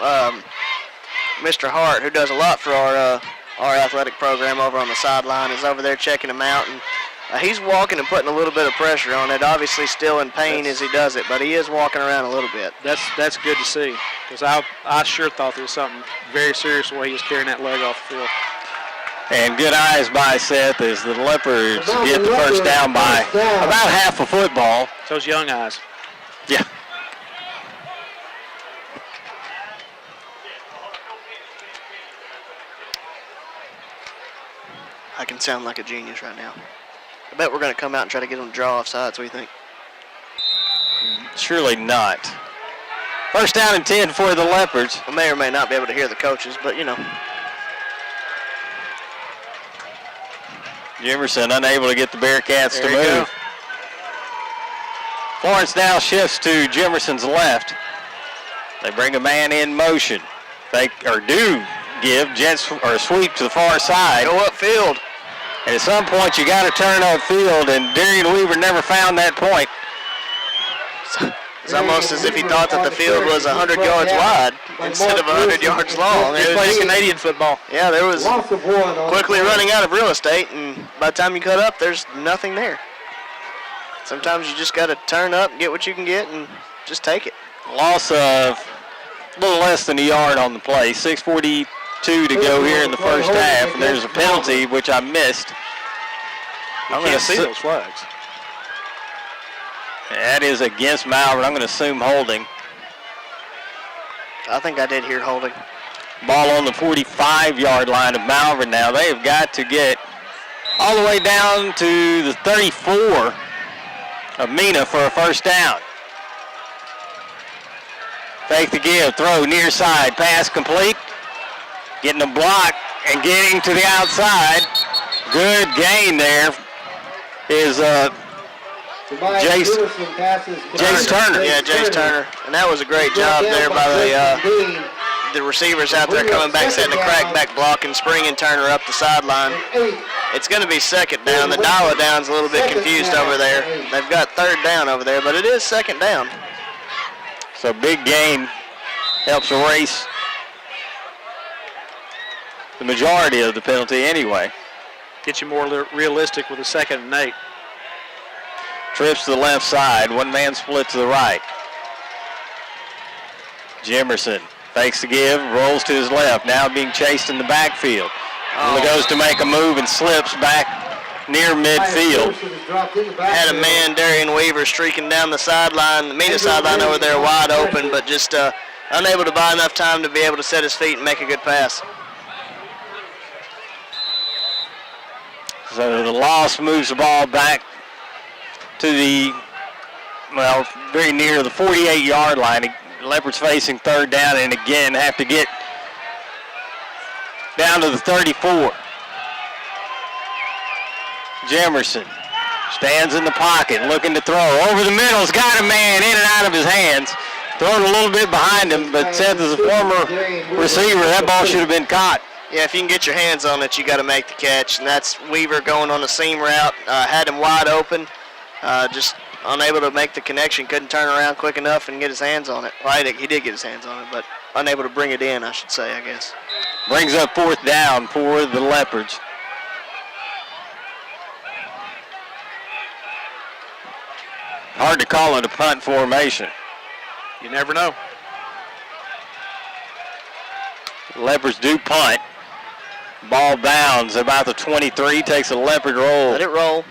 Mr. Hart, who does a lot for our athletic program over on the sideline, is over there checking him out, and he's walking and putting a little bit of pressure on it. Obviously, still in pain as he does it, but he is walking around a little bit.
That's good to see, because I sure thought there was something very serious the way he was carrying that leg off the field.
And good eyes by Seth as the Leopards get the 1st down by about half a football.
Those young eyes.
Yeah.
I can sound like a genius right now. I bet we're going to come out and try to get them to draw off sides. What do you think?
Surely not. 1st down and 10 for the Leopards.
I may or may not be able to hear the coaches, but you know.
Jefferson unable to get the Bearcats to move. Florence now shifts to Jefferson's left. They bring a man in motion. They do give a sweep to the far side.
Go upfield.
And at some point you got to turn upfield, and Darian Weaver never found that point.
It's almost as if he thought that the field was 100 yards wide instead of 100 yards long.
They played Canadian football.
Yeah, there was quickly running out of real estate, and by the time you cut up, there's nothing there. Sometimes you just got to turn up, get what you can get, and just take it.
Loss of a little less than a yard on the play. 6:42 to go here in the 1st half, and there's a penalty, which I missed.
I'm going to see those flags.
That is against Malvern. I'm going to assume holding.
I think I did hear holding.
Ball on the 45-yard line of Malvern now. They have got to get all the way down to the 34 of Mena for a 1st down. Fake the give, throw near side, pass complete. Getting a block and getting to the outside. Good gain there is Jace Turner.
Yeah, Jace Turner. And that was a great job there by the receivers out there coming back, setting a crackback block and springing Turner up the sideline. It's going to be 2nd down. The dial down's a little bit confused over there. They've got 3rd down over there, but it is 2nd down.
So big gain helps erase the majority of the penalty anyway.
Get you more realistic with a 2nd and 8.
Trips to the left side. One man split to the right. Jimerson fakes the give, rolls to his left. Now being chased in the backfield. Goes to make a move and slips back near midfield.
Had a man, Darian Weaver, streaking down the sideline, the Mena sideline over there wide open, but just unable to buy enough time to be able to set his feet and make a good pass.
So the loss moves the ball back to the, very near the 48-yard line. Leopards facing 3rd down, and again have to get down to the 34. Jemerson stands in the pocket, looking to throw. Over the middle, has got a man in and out of his hands. thrown a little bit behind him, but Seth is a former receiver. That ball should have been caught.
Yeah, if you can get your hands on it, you got to make the catch, and that's Weaver going on the seam route. Had him wide open, just unable to make the connection. Couldn't turn around quick enough and get his hands on it. Well, he did get his hands on it, but unable to bring it in, I should say, I guess.
Brings up 4th down for the Leopards. Hard to call it a punt formation.
You never know.
Leopards do punt. Ball bounds about the 23, takes a Leopard roll.
Let it roll.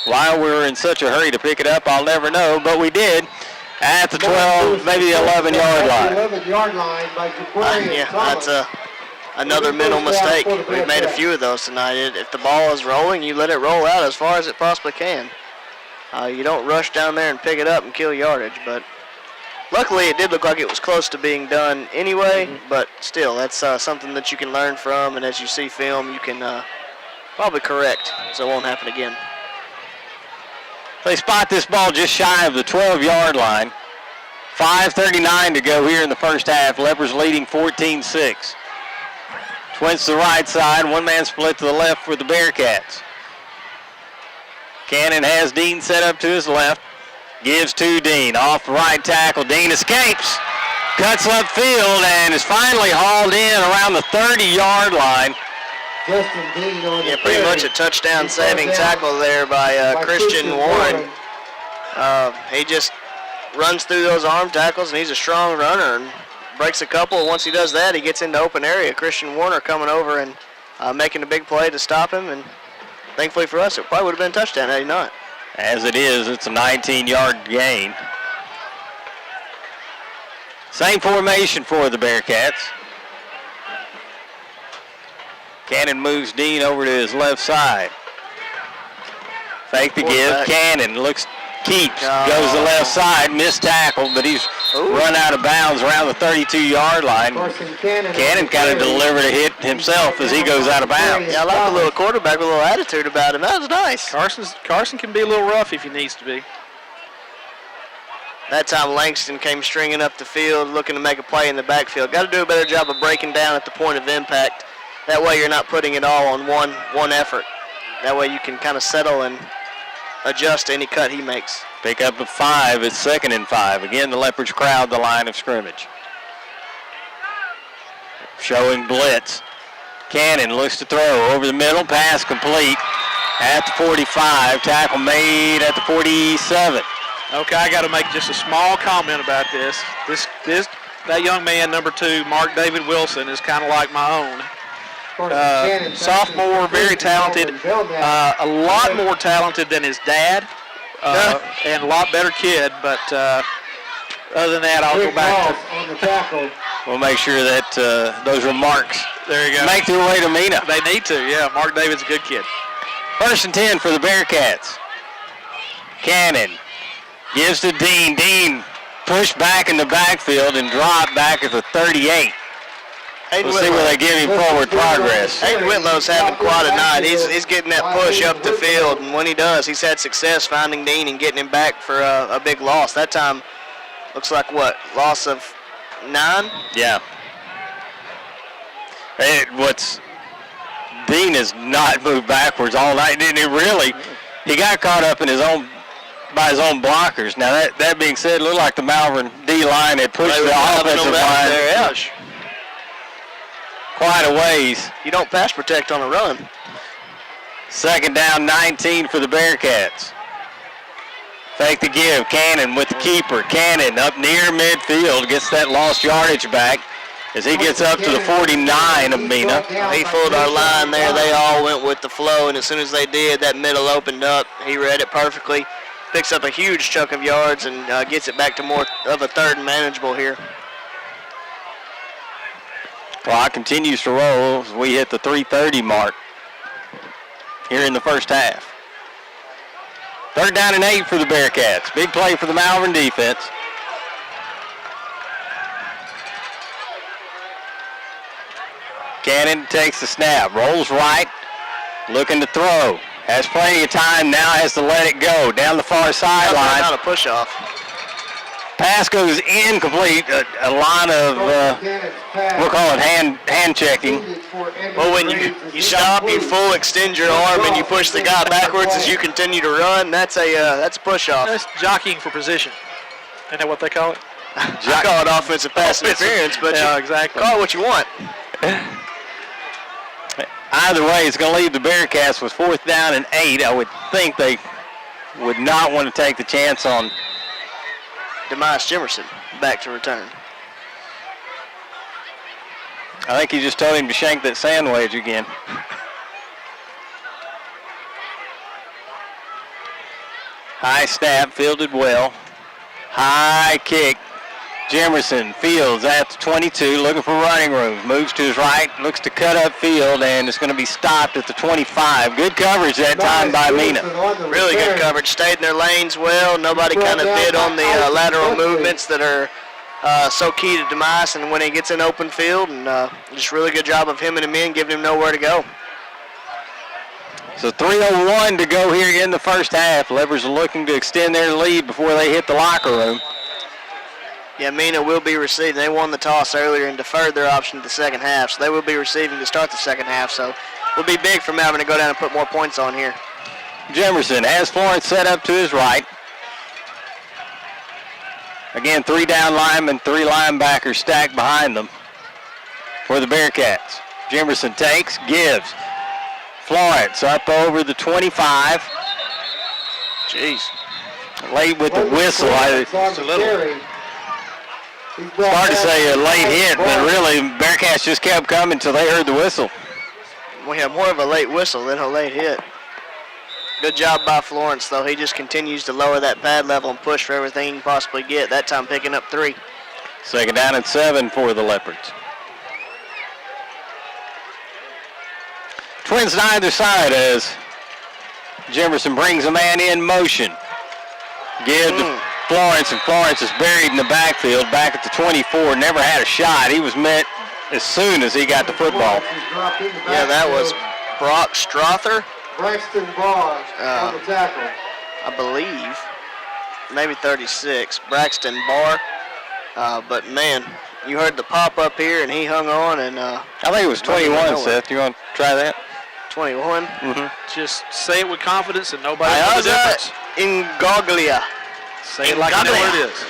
Why we were in such a hurry to pick it up, I'll never know, but we did at the 12, maybe the 11-yard line.
11-yard line by Jaquarius
Yeah,
Thomas.
that's another mental mistake. We've made a few of those tonight. If the ball is rolling, you let it roll out as far as it possibly can. You don't rush down there and pick it up and kill yardage, but luckily it did look like it was close to being done anyway, but still, that's something that you can learn from, and as you see film, you can probably correct so it won't happen again.
They spot this ball just shy of the 12-yard line. 5:39 to go here in the first half. Leopards leading 14-6. Twins to the right side, one-man split to the left for the Bearcats. Cannon has Dean set up to his left. Gives to Dean. Off the right tackle. Dean escapes. Cuts upfield and is finally hauled in around the 30-yard line.
Justin Dean on
Yeah, pretty much a touchdown-saving tackle there by Christian Warren. He just runs through those arm tackles, and he's a strong runner and breaks a couple. Once he does that, he gets into open area. Christian Warner coming over and making a big play to stop him, and thankfully for us, it probably would have been a touchdown had he not.
As it is, it's a 19-yard gain. Same formation for the Bearcats. Cannon moves Dean over to his left side. Fake the give. Cannon keeps, goes to the left side, missed tackle, but he's run out of bounds around the 32-yard line. Cannon kind of delivered a hit himself as he goes out of bounds.
Yeah, I like the little quarterback with a little attitude about him. That was nice.
Carson can be a little rough if he needs to be.
That time Langston came stringing up the field, looking to make a play in the backfield. Got to do a better job of breaking down at the point of impact. That way you're not putting it all on one effort. That way you can kind of settle and adjust to any cut he makes.
Pick up a 5. It's 2nd and 5. Again, the Leopards crowd the line of scrimmage. Showing blitz. Cannon looks to throw over the middle. Pass complete at the 45. Tackle made at the 47.
Okay, I got to make just a small comment about this. That young man, number 2, Mark David Wilson, is kind of like my own. Sophomore, very talented, a lot more talented than his dad, and a lot better kid, but other than that, I'll go back to...
We'll make sure that those remarks make their way to Mena.
They need to, yeah. Mark David's a good kid.
1st and 10 for the Bearcats. Cannon gives to Dean. Dean pushed back in the backfield and dropped back at the 38. We'll see where they give him forward progress.
Hayden Whitlow's having quite a night. He's getting that push up the field, and when he does, he's had success finding Dean and getting him back for a big loss. That time looks like what? Loss of 9?
Yeah. Dean has not moved backwards all night, didn't he? Really, he got caught up in by his own blockers. Now that being said, it looked like the Malvern D line had pushed the offensive line
there,
quite a ways.
You don't pass protect on a run.
2nd down, 19 for the Bearcats. Fake the give. Cannon with the keeper. Cannon up near midfield gets that lost yardage back as he gets up to the 49 of Mena.
He fooled our line there. They all went with the flow, and as soon as they did, that middle opened up. He read it perfectly. Picks up a huge chunk of yards and gets it back to more of a 3rd and manageable here.
Clock continues to roll as we hit the 3:30 mark here in the first half. 3rd down and 8 for the Bearcats. Big play for the Malvern defense. Cannon takes the snap, rolls right, looking to throw. Has plenty of time, now has to let it go down the far sideline.
Not a push off.
Pass goes incomplete. A line of, we'll call it hand checking.
Well, when you stop, you full extend your arm, and you push the guy backwards as you continue to run, that's a push-off.
That's jockeying for position. Isn't that what they call it?
I call it offensive pass interference, but
yeah, exactly.
Call it what you want.
Either way, it's going to leave the Bearcats with 4th down and 8. I would think they would not want to take the chance on
Demise Jimerson back to return.
I think he just told him to shank that sandwich again. High snap, fielded well. High kick. Jimerson fields at the 22, looking for running room. Moves to his right, looks to cut up field, and it's going to be stopped at the 25. Good coverage that time by Mena.
Really good coverage. Stayed in their lanes well. Nobody kind of bid on the lateral movements that are so key to Demise, and when he gets in open field, and just really good job of him and the men giving him nowhere to go.
So 3:01 to go here in the first half. Leopards are looking to extend their lead before they hit the locker room.
Yeah, Mena will be receiving. They won the toss earlier and deferred their option to the second half, so they will be receiving to start the second half. So it will be big for Malvern to go down and put more points on here.
Jimerson has Florence set up to his right. Again, 3 down linemen, 3 linebackers stacked behind them for the Bearcats. Jimerson takes, gives. Florence up over the 25.
Jeez.
Late with the whistle. It's a little. It's hard to say a late hit, but really, Bearcats just kept coming until they heard the whistle.
We have more of a late whistle than a late hit. Good job by Florence, though. He just continues to lower that pad level and push for everything he can possibly get. That time picking up 3.
2nd down and 7 for the Leopards. Twins to either side as Jimerson brings a man in motion. Give to Florence, and Florence is buried in the backfield, back at the 24. Never had a shot. He was met as soon as he got the football.
Yeah, that was Brock Strother.
Braxton Barr on the tackle.
I believe. Maybe 36. Braxton Barr. But, man, you heard the pop up here, and he hung on. And
I think it was 21, Seth. You want to try that?
21?
Mm-hmm.
Just say it with confidence and nobody knows the difference.
Ingoglia.
Say it like you know what it is.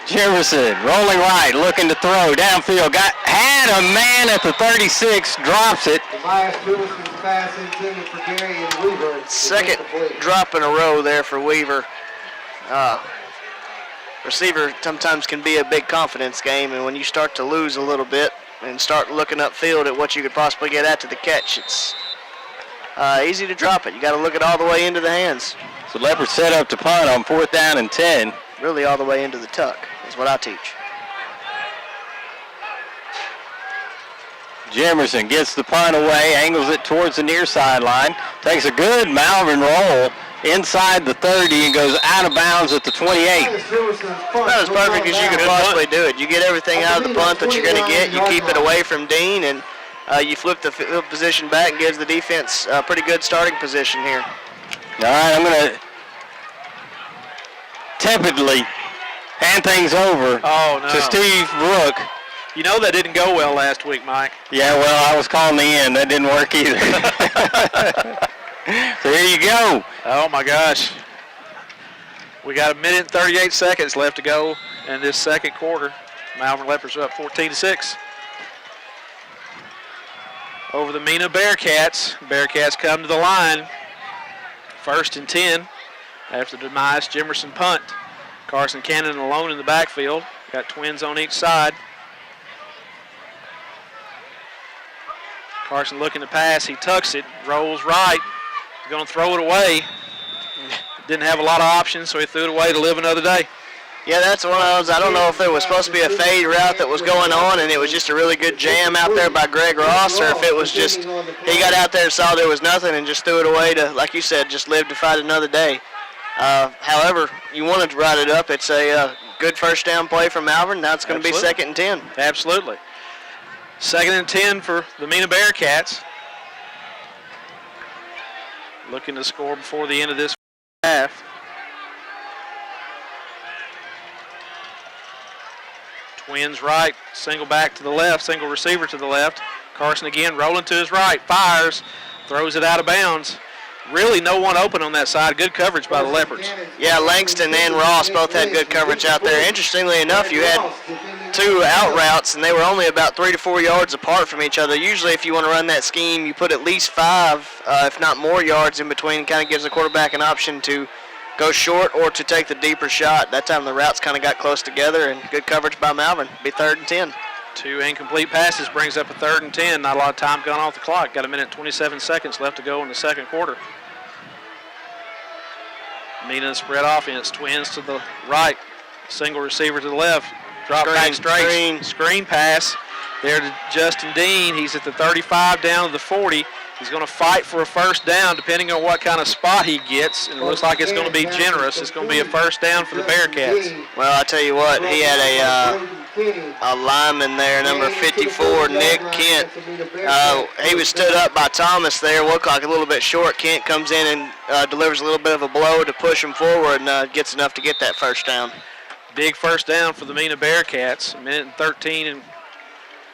Jimerson rolling right, looking to throw downfield. Had a man at the 36, drops it.
Second drop in a row there for Weaver. Receiver sometimes can be a big confidence game, and when you start to lose a little bit and start looking upfield at what you could possibly get at to the catch, it's easy to drop it. You got to look it all the way into the hands.
So Leopard set up to punt on 4th down and 10.
Really all the way into the tuck is what I teach.
Jimerson gets the punt away, angles it towards the near sideline, takes a good Malvern roll inside the 30 and goes out of bounds at the 28.
Not as perfect as you could possibly do it. You get everything out of the punt that you're going to get. You keep it away from Dean, and you flip the field position back and gives the defense a pretty good starting position here.
All right, I'm going to tepidly hand things over to Steve Rook.
You know that didn't go well last week, Mike.
Yeah, well, I was calling the end. That didn't work either. So here you go.
Oh, my gosh. We got 1 minute and 38 seconds left to go in this second quarter. Malvern Leopards are up 14-6. Over the Mena Bearcats. Bearcats come to the line. 1st and 10 after the Demise Jimerson punt. Carson Cannon alone in the backfield. Got twins on each side. Carson looking to pass. He tucks it, rolls right. He's going to throw it away. Didn't have a lot of options, so he threw it away to live another day.
Yeah, that's one of those. I don't know if there was supposed to be a fade route that was going on and it was just a really good jam out there by Greg Ross, or if it was just he got out there and saw there was nothing and just threw it away to, like you said, just live to fight another day. However, you wanted to ride it up. It's a good first down play from Malvern. Now it's going to be 2nd and 10.
Absolutely. 2nd and 10 for the Mena Bearcats. Looking to score before the end of this half. Twins right, single back to the left, single receiver to the left. Carson again rolling to his right, fires, throws it out of bounds. Really no one open on that side. Good coverage by the Leopards.
Yeah, Langston and Ross both had good coverage out there. Interestingly enough, you had two out routes, and they were only about 3 to 4 yards apart from each other. Usually if you want to run that scheme, you put at least 5, if not more yards in between. Kind of gives the quarterback an option to go short or to take the deeper shot. That time the routes kind of got close together, and good coverage by Malvern. Be 3rd and 10.
2 incomplete passes brings up a 3rd and 10. Not a lot of time gone off the clock. Got a minute and 27 seconds left to go in the second quarter. Mena spread offense. Twins to the right. Single receiver to the left. Drop back straight. Screen pass there to Justin Dean. He's at the 35 down to the 40. He's going to fight for a first down depending on what kind of spot he gets. And it looks like it's going to be generous. It's going to be a first down for the Bearcats.
Well, I tell you what, he had a lineman there, number 54, Nick Kent. He was stood up by Thomas there, looked like a little bit short. Kent comes in and delivers a little bit of a blow to push him forward and gets enough to get that first down.
Big first down for the Mena Bearcats. A minute and 13 and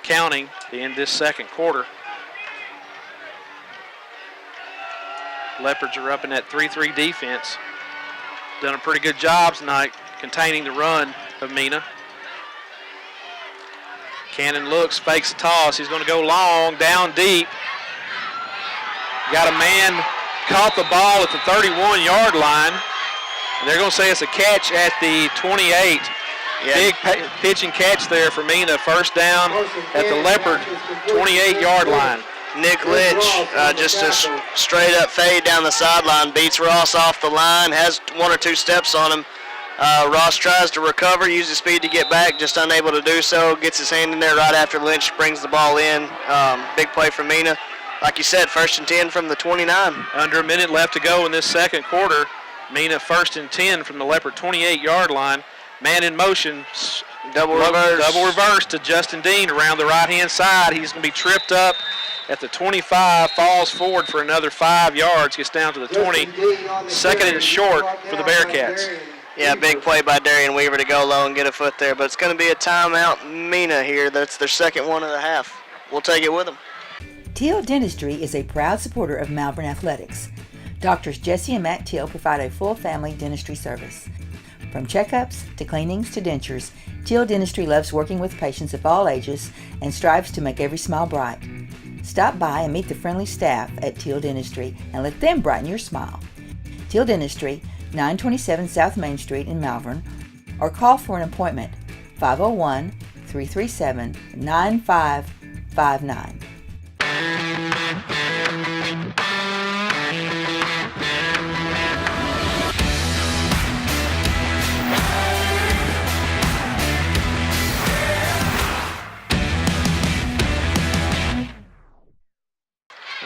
counting to end this second quarter. Leopards are up in that 3-3 defense. Done a pretty good job tonight containing the run of Mena. Cannon looks, fakes a toss. He's going to go long, down deep. Got a man, caught the ball at the 31-yard line. And they're going to say it's a catch at the 28. Yeah. Big pitch and catch there for Mena. First down at the Leopard 28-yard line.
Nick Lynch, just a straight-up fade down the sideline, beats Ross off the line, has 1 or 2 steps on him. Ross tries to recover, uses speed to get back, just unable to do so. Gets his hand in there right after Lynch brings the ball in. Big play for Mena. Like you said, 1st and 10 from the 29.
Under a minute left to go in this second quarter. Mena 1st and 10 from the Leopard 28-yard line. Man in motion.
Double reverse
to Justin Dean around the right-hand side. He's going to be tripped up at the 25, falls forward for another 5 yards, gets down to the 20. 2nd and short for the Bearcats.
Yeah, big play by Darian Weaver to go low and get a foot there, but it's going to be a timeout Mena here. That's their second one of the half. We'll take it with them.
Teal Dentistry is a proud supporter of Malvern Athletics. Doctors Jesse and Matt Teal provide a full family dentistry service. From checkups to cleanings to dentures, Teal Dentistry loves working with patients of all ages and strives to make every smile bright. Stop by and meet the friendly staff at Teal Dentistry and let them brighten your smile. Teal Dentistry, 927 South Main Street in Malvern, or call for an appointment, 501-337-9559.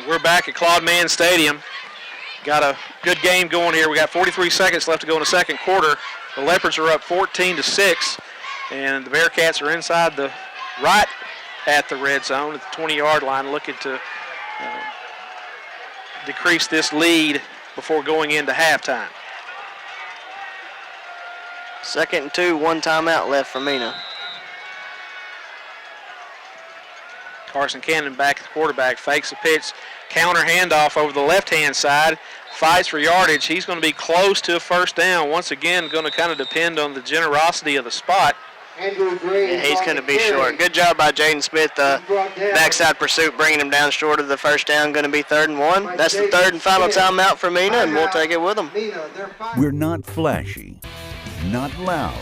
We're back at Claude Mann Stadium. Got a good game going here. We got 43 seconds left to go in the second quarter. The Leopards are up 14-6, and the Bearcats are inside the right at the red zone at the 20-yard line, looking to decrease this lead before going into halftime.
2nd and 2, 1 timeout left for Mena.
Carson Cannon back at the quarterback, fakes a pitch, counter handoff over the left-hand side, fights for yardage. He's going to be close to a first down. Once again, going to kind of depend on the generosity of the spot.
Yeah, he's going to be short. Good job by Jaden Smith. Backside pursuit, bringing him down short of the first down. Going to be 3rd and 1. That's the 3rd and final timeout for Mena, and we'll take it with them.
We're not flashy, not loud,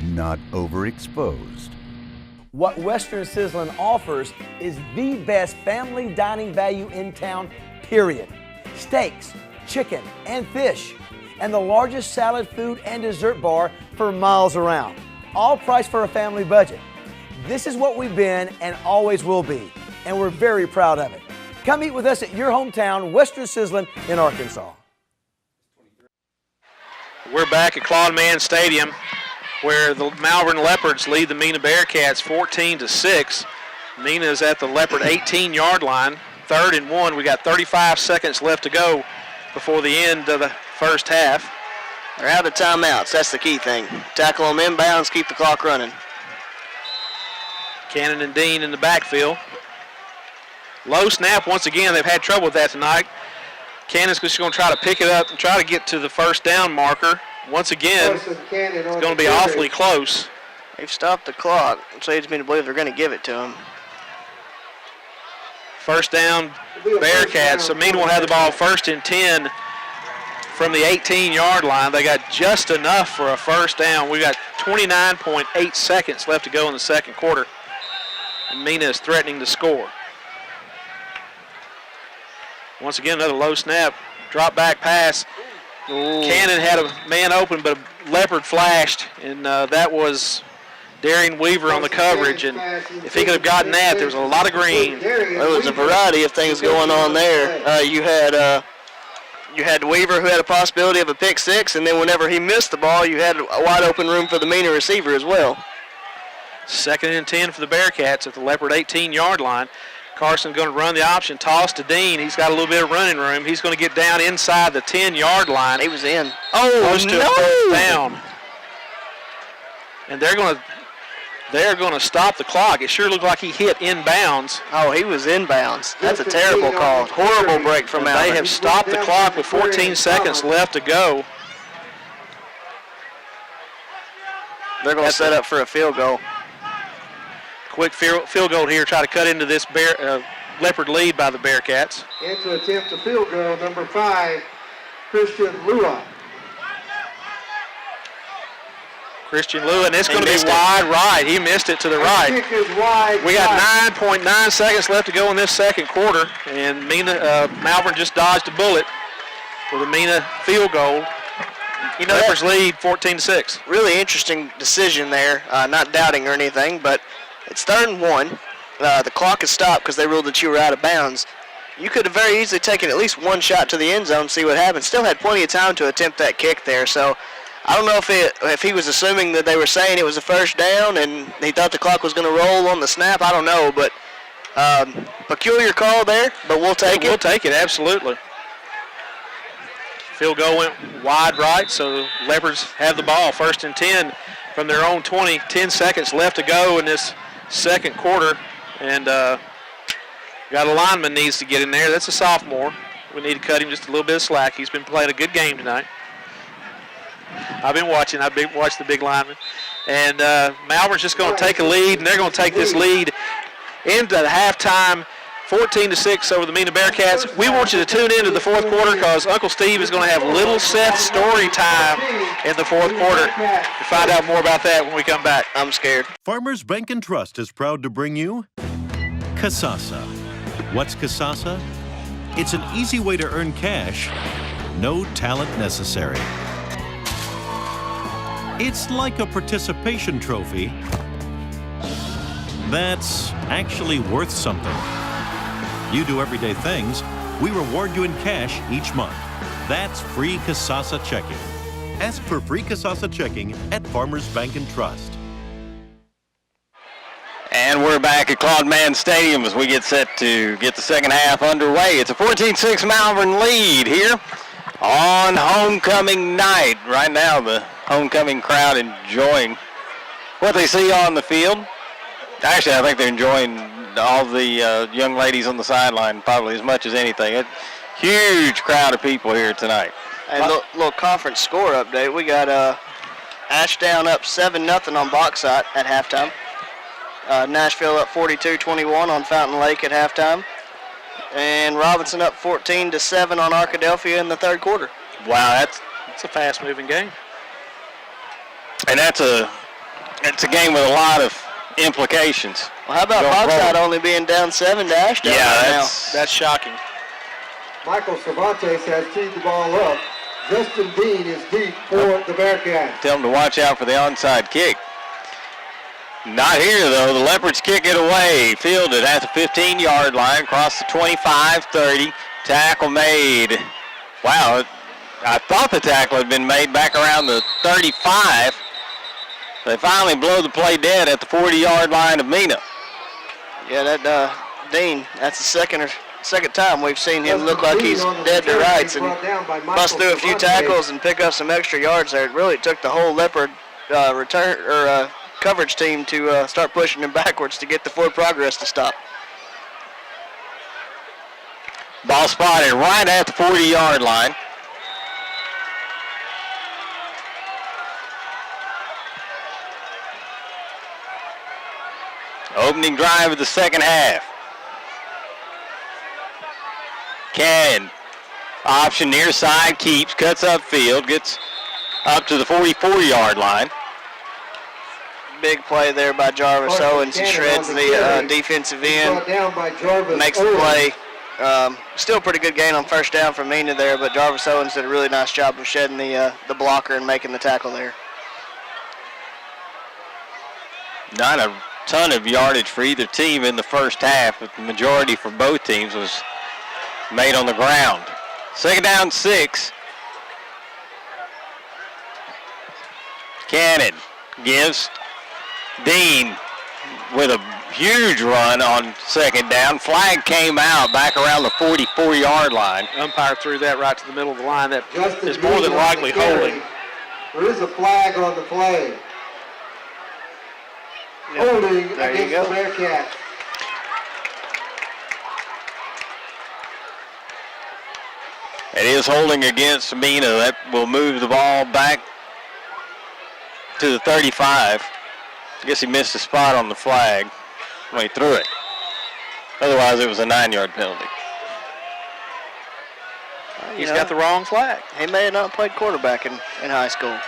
not overexposed.
What Western Sizzlin offers is the best family dining value in town, period. Steaks, chicken, and fish, and the largest salad, food, and dessert bar for miles around. All priced for a family budget. This is what we've been and always will be, and we're very proud of it. Come eat with us at your hometown, Western Sizzlin in Arkansas.
We're back at Claude Mann Stadium, where the Malvern Leopards lead the Mena Bearcats 14-6. Mena is at the Leopard 18-yard line, 3rd and 1. We got 35 seconds left to go before the end of the first half.
They're out of timeouts. That's the key thing. Tackle them inbounds, keep the clock running.
Cannon and Dean in the backfield. Low snap once again. They've had trouble with that tonight. Cannon's just going to try to pick it up and try to get to the first down marker. Once again, it's going to be awfully close.
They've stopped the clock, which leads me to believe they're going to give it to him.
First down, Bearcats. So Mena will have the ball 1st and 10 from the 18-yard line. They got just enough for a first down. We got 29.8 seconds left to go in the second quarter. And Mena is threatening to score. Once again, another low snap. Drop back pass. Ooh. Cannon had a man open, but a Leopard flashed, and that was Darian Weaver on the coverage. And if he could have gotten that, there was a lot of green.
There was a variety of things going on there. You had Weaver, who had a possibility of a pick six, and then whenever he missed the ball, you had a wide open room for the Mena receiver as well.
2nd and 10 for the Bearcats at the Leopard 18-yard line. Carson's going to run the option, toss to Dean. He's got a little bit of running room. He's going to get down inside the 10-yard line.
He was in.
Oh, close to a first down. And they're going to stop the clock. It sure looked like he hit inbounds.
Oh, he was inbounds. That's a terrible call. Horrible break from Malvern.
They have stopped the clock with 14 seconds left to go.
They're going to set up for a field goal.
Quick field goal here, try to cut into this Leopard lead by the Bearcats.
And to attempt a field goal, number 5, Christian Lua.
Christian Lua, and it's going to be wide right. He missed it to the right.
Kick is wide.
We got 9.9 seconds left to go in this second quarter, and Malvern just dodged a bullet with a Mena field goal. Leopards lead 14-6.
Really interesting decision there. Not doubting or anything, but it's 3rd and 1. The clock is stopped because they ruled that you were out of bounds. You could have very easily taken at least one shot to the end zone, see what happened. Still had plenty of time to attempt that kick there. So I don't know if he was assuming that they were saying it was a first down and he thought the clock was going to roll on the snap. I don't know, but peculiar call there, but we'll take it.
We'll take it, absolutely. Field goal went wide right, so the Leopards have the ball. 1st and 10 from their own 20. 10 seconds left to go in this second quarter, and got a lineman needs to get in there. That's a sophomore. We need to cut him just a little bit of slack. He's been playing a good game tonight. I've been watching. Watched the big lineman. And Malvern's just going to take a lead, and they're going to take this lead into the halftime, 14-6 over the Mena Bearcats. We want you to tune into the fourth quarter because Uncle Steve is going to have Little Seth story time in the fourth quarter. We'll find out more about that when we come back.
I'm scared.
Farmers Bank and Trust is proud to bring you Kasasa. What's Kasasa? It's an easy way to earn cash, no talent necessary. It's like a participation trophy that's actually worth something. You do everyday things, we reward you in cash each month. That's free Kasasa checking. Ask for free Kasasa checking at Farmers Bank and Trust.
And we're back at Claude Mann Stadium as we get set to get the second half underway. It's a 14-6 Malvern lead here on homecoming night. Right now, the homecoming crowd enjoying what they see on the field. Actually, I think they're enjoying all the young ladies on the sideline probably as much as anything. A huge crowd of people here tonight.
And little conference score update. We got Ashdown up 7-0 on Bauxite at halftime. Nashville up 42-21 on Fountain Lake at halftime. And Robinson up 14-7 on Arkadelphia in the third quarter.
Wow, that's a fast-moving game.
And it's a game with a lot of implications.
Well, how about Bauxite only being down 7 to Ashdown
that's shocking.
Michael Cervantes has teed the ball up. Justin Dean is deep for the Bearcats.
Tell them to watch out for the onside kick. Not here, though. The Leopards kick it away. Fielded at the 15-yard line, across the 25-30. Tackle made. Wow, I thought the tackle had been made back around the 35. They finally blow the play dead at the 40-yard line of Mena.
Yeah, that Dean, that's the second time we've seen him look like he's dead to rights and bust through a few tackles and pick up some extra yards there. It really took the whole Leopard coverage team to start pushing him backwards to get the forward progress to stop.
Ball spotted right at the 40-yard line. Opening drive of the second half. Cannon, option near side, keeps, cuts upfield, gets up to the 44-yard line.
Big play there by Jarvis Owens. He shreds the defensive end, makes the play. Still a pretty good gain on first down from Mena there, but Jarvis Owens did a really nice job of shedding the blocker and making the tackle there.
Not a ton of yardage for either team in the first half, but the majority for both teams was made on the ground. Second down, 6. Cannon gives Dean with a huge run on second down. Flag came out back around the 44-yard line.
Umpire threw that right to the middle of the line. That is more than likely holding.
There is a flag on the play. Holding against the Bearcats.
It is holding against Mena. That will move the ball back to the 35. I guess he missed a spot on the flag when he threw it. Otherwise, it was a 9-yard penalty.
He's got the wrong flag.
He may have not played quarterback in high school.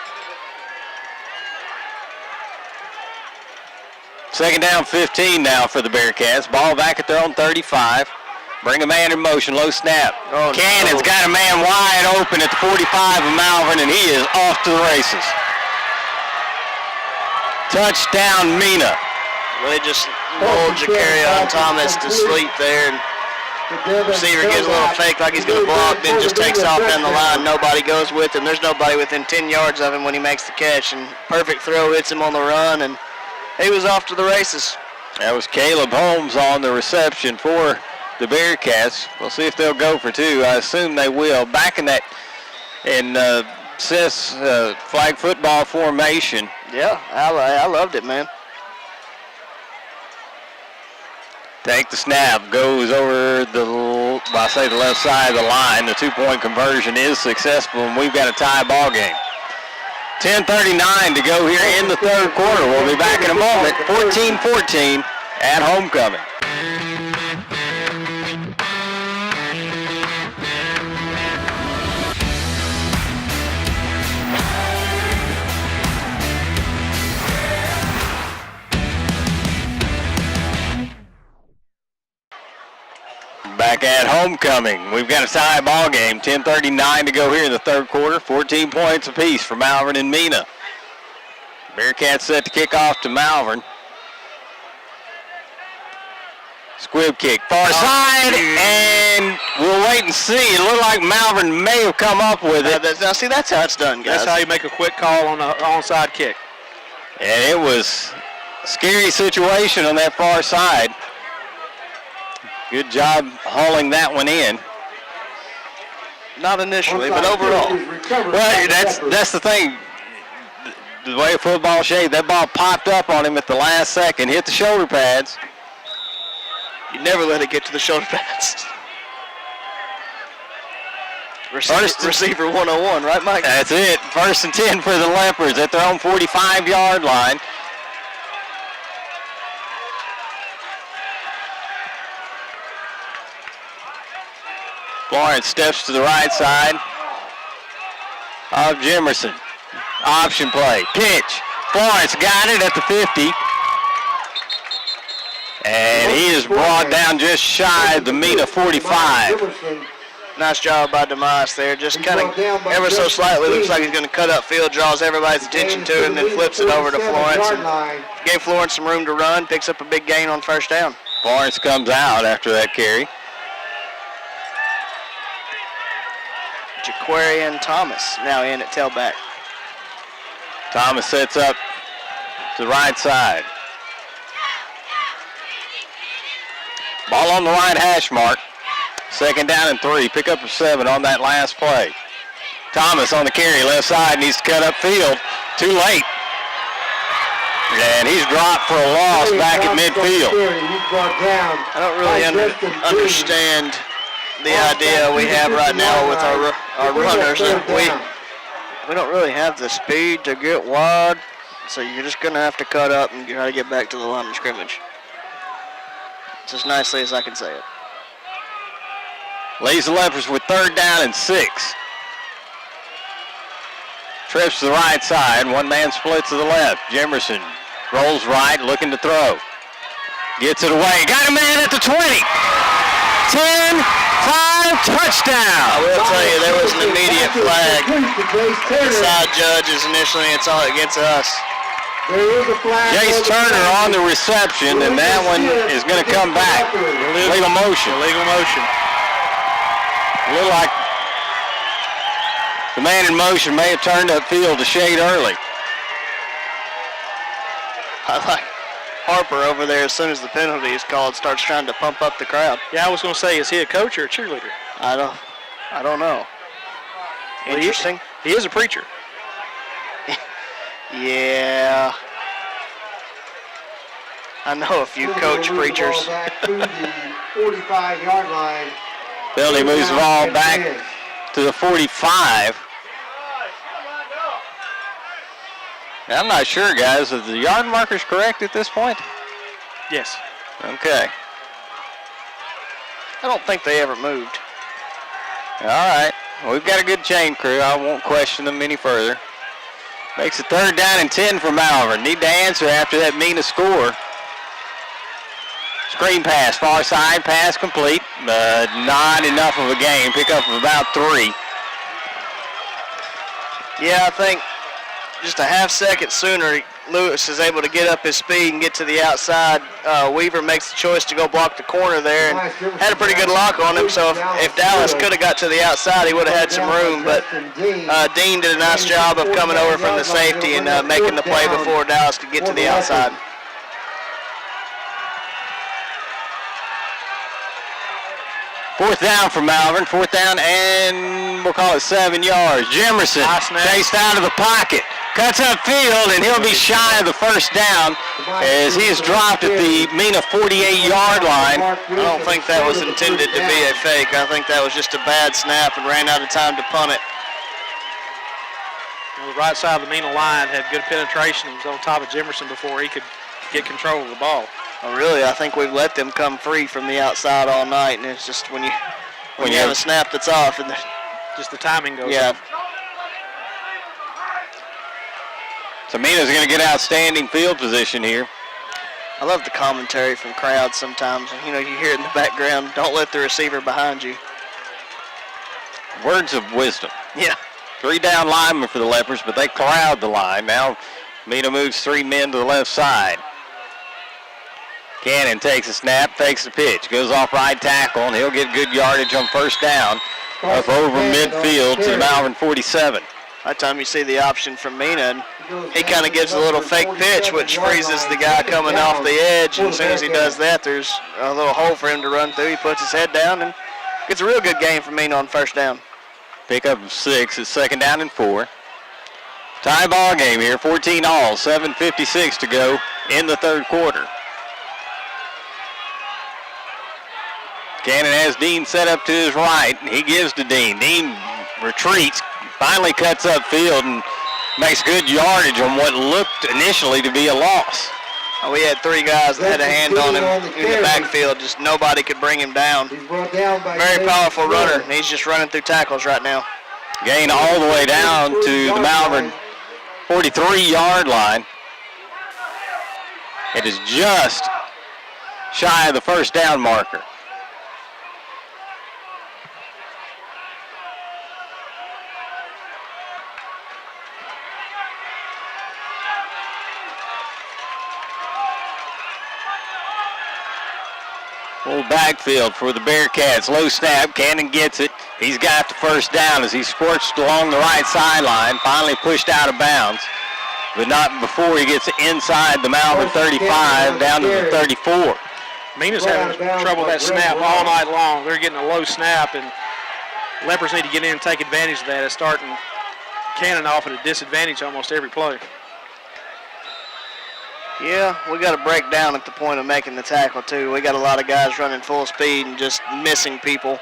Second down, 15 now for the Bearcats. Ball back at their own 35. Bring a man in motion, low snap.
Oh,
Cannon's got a man wide open at the 45 of Malvern, and he is off to the races. Touchdown, Mena.
Well, they just lulled Ja'Carrion Thomas to sleep there. And receiver gives a little fake like he's going to block, then just takes off down the line. Nobody goes with him. There's nobody within 10 yards of him when he makes the catch. And perfect throw hits him on the run, and he was off to the races.
That was Caleb Holmes on the reception for the Bearcats. We'll see if they'll go for 2. I assume they will. Back in that flag football formation.
Yeah, I loved it, man.
Take the snap, goes over the left side of the line. The 2-point conversion is successful, and we've got a tie ball game. 10:39 to go here in the third quarter. We'll be back in a moment. 14-14 at homecoming. Back at homecoming. We've got a tie ball game. 10:39 to go here in the third quarter. 14 points apiece for Malvern and Mena. Bearcats set to kick off to Malvern. Squib kick, far side, and we'll wait and see. It looked like Malvern may have come up with it.
Now, see, that's how it's done, guys.
That's how you make a quick call on an onside kick.
And it was a scary situation on that far side. Good job hauling that one in.
Not initially, but overall.
Well, that's the thing. The way football shaped, that ball popped up on him at the last second, hit the shoulder pads.
You never let it get to the shoulder pads. Receiver 101, right, Mike?
That's it. 1st and 10 for the Leopards at their own 45-yard line. Florence steps to the right side of Jimerson. Option play. Pitch. Florence got it at the 50. And he is brought down just shy of the Mena 45.
Nice job by DeMoss there. Just kind of ever so slightly looks like he's going to cut up field, draws everybody's attention to him, then flips it over to Florence. And gave Florence some room to run, picks up a big gain on first down.
Florence comes out after that carry.
Ja'Carrion Thomas now in at tailback.
Thomas sets up to the right side. Ball on the right hash mark. 2nd down and 3. Pick up a 7 on that last play. Thomas on the carry, left side, needs to cut up field. Too late. And he's dropped for a loss back at midfield.
He's brought down.
I don't really understand the idea we have right now with our runners. We don't really have the speed to get wide, so you're just going to have to cut up and try to get back to the line of scrimmage. It's as nicely as I can say it.
Leaves the Leopards with 3rd down and 6. Trips to the right side. One man splits to the left. Jimerson rolls right, looking to throw. Gets it away. Got a man at the 20. 10, 5, touchdown.
I will tell you, there was an immediate flag. The side judges initially, it's all against us.
Jace Turner on the reception, and that one is going to come back. Illegal motion.
Illegal motion.
A little like the man in motion may have turned upfield a shade early.
I like Harper over there as soon as the penalty is called starts trying to pump up the crowd.
Yeah, I was going to say, is he a coach or a cheerleader?
I don't know.
Well,
Interesting.
He is a preacher.
Yeah. I know a few coach preachers.
Back to the 45-yard line.
Penalty moves the ball back to the 45. I'm not sure, guys. Are the yard markers correct at this point?
Yes.
Okay.
I don't think they ever moved.
All right. Well, we've got a good chain crew. I won't question them any further. Makes it 3rd down and 10 for Malvern. Need to answer after that Mena score. Screen pass, far side, pass complete. Not enough of a game. Pick up of about 3.
Yeah, I think just a half second sooner, Lewis is able to get up his speed and get to the outside. Weaver makes the choice to go block the corner there and had a pretty good lock on him. So if Dallas could have got to the outside, he would have had some room. But Dean did a nice job of coming over from the safety and making the play before Dallas could get to the outside.
Fourth down for Malvern. 4th down and we'll call it 7 yards. Jimerson chased out of the pocket. Cuts upfield, and he'll be shy of the 1st down as he is dropped at the Mena 48-yard line.
I don't think that was intended to be a fake. I think that was just a bad snap and ran out of time to punt it.
The right side of the Mena line had good penetration. He was on top of Jimerson before he could get control of the ball.
Oh, really, I think we've let them come free from the outside all night, and it's just when you have a snap that's off, and
just the timing goes
yeah.
off.
So Mena's going to get outstanding field position here.
I love the commentary from crowds sometimes. You know, you hear it in the background, don't let the receiver behind you.
Words of wisdom.
Yeah.
3 down linemen for the Leopards, but they crowd the line. Now Mena moves 3 men to the left side. Cannon takes a snap, fakes the pitch, goes off right tackle, and he'll get good yardage on 1st down up over midfield to the Malvern 47.
By the time you see the option from Mena, he kind of gives a little fake pitch, which freezes the guy coming off the edge, and as soon as he does that, there's a little hole for him to run through. He puts his head down and gets a real good game from Mena on 1st down.
Pick up of 6 at 2nd down and 4. Tie ball game here, 14 all, 7:56 to go in the 3rd quarter. Cannon has Dean set up to his right. He gives to Dean. Dean retreats, finally cuts upfield and makes good yardage on what looked initially to be a loss.
We had 3 guys that had a hand on him in the backfield. Just nobody could bring him down. Very powerful runner, and he's just running through tackles right now.
Gain all the way down to the Malvern 43-yard line. It is just shy of the 1st down marker. Full backfield for the Bearcats. Low snap. Cannon gets it. He's got the 1st down as he scorched along the right sideline. Finally pushed out of bounds, but not before he gets inside the Malvern 35 down to the 34.
Mena's having trouble with that snap all night long. They're getting a low snap, and Leopards need to get in and take advantage of that. It's starting Cannon off at a disadvantage almost every play.
Yeah, we got to break down at the point of making the tackle, too. We got a lot of guys running full speed and just missing people.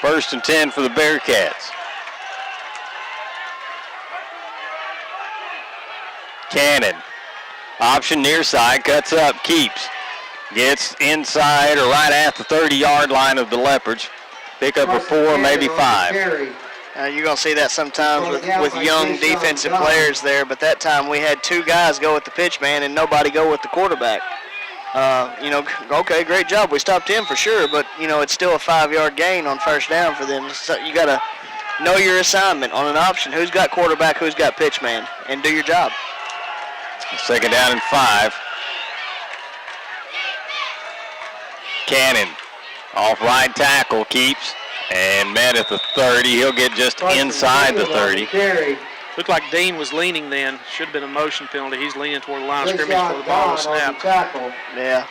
1st and 10 for the Bearcats. Cannon. Option near side, cuts up, keeps. Gets inside or right at the 30-yard line of the Leopards. Pick up a 4, maybe 5.
You're going to see that sometimes with young defensive players there, but that time we had 2 guys go with the pitch man and nobody go with the quarterback. Okay, great job. We stopped him for sure, but, it's still a 5-yard gain on 1st down for them. So you got to know your assignment on an option. Who's got quarterback, who's got pitch man, and do your job.
2nd down and 5. Cannon off right tackle, keeps, and met at the 30. He'll get just inside the 30.
Looked like Dean was leaning then. Should have been a motion penalty. He's leaning toward the line of scrimmage before the ball was snapped.
Yeah.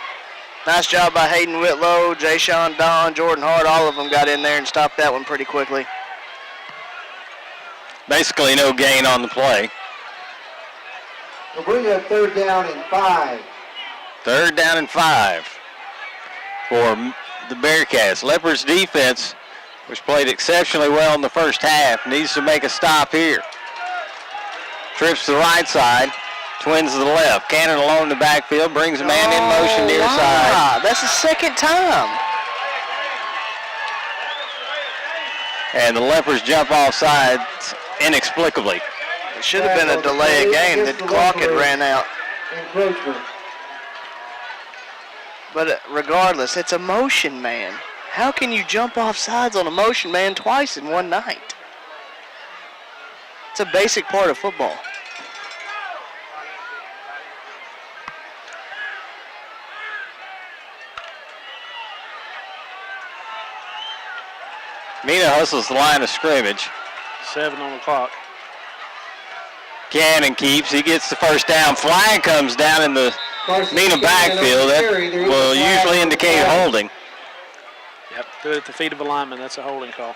Nice job by Hayden Whitlow, Jay-Sean Don, Jordan Hart. All of them got in there and stopped that one pretty quickly.
Basically no gain on the play.
We'll bring up 3rd down and 5.
3rd down and 5 for the Bearcats. Leopards defense, which played exceptionally well in the first half, needs to make a stop here. Trips to the right side, twins to the left. Cannon alone in the backfield, brings a man in motion near side.
That's the 2nd time.
And the Leopards jump off sides inexplicably.
It should have been a delay of game. The clock had ran out. But regardless, it's a motion man. How can you jump off sides on a motion man twice in one night? It's a basic part of football.
Mena hustles the line of scrimmage.
7 on the clock.
Cannon keeps. He gets the 1st down. Flag comes down in the Mena backfield. That will usually indicate holding.
Yep, threw it at the feet of a lineman. That's a holding call.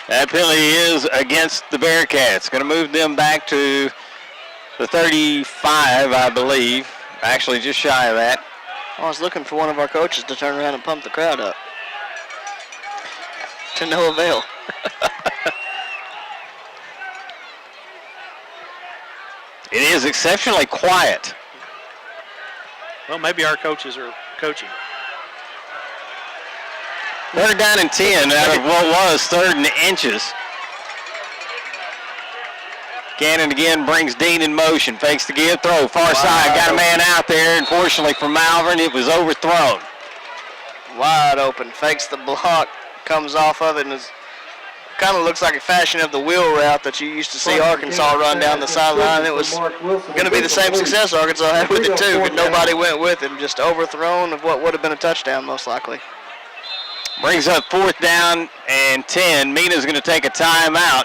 That penalty is against the Bearcats. Going to move them back to the 35, I believe. Actually, just shy of that.
I was looking for one of our coaches to turn around and pump the crowd up. To no avail.
It is exceptionally quiet.
Well, maybe our coaches are coaching.
3rd down and 10 out of what was 3rd and inches. Cannon again brings Dean in motion. Fakes the give, throw, far side. Got a man out there. Unfortunately for Malvern, it was overthrown.
Wide open. Fakes the block. Comes off of it and kind of looks like a fashion of the wheel route that you used to see Arkansas run down the sideline. It was going to be the same success Arkansas had with it too, but nobody went with him. Just overthrown of what would have been a touchdown most likely.
Brings up 4th down and 10. Mena's going to take a timeout.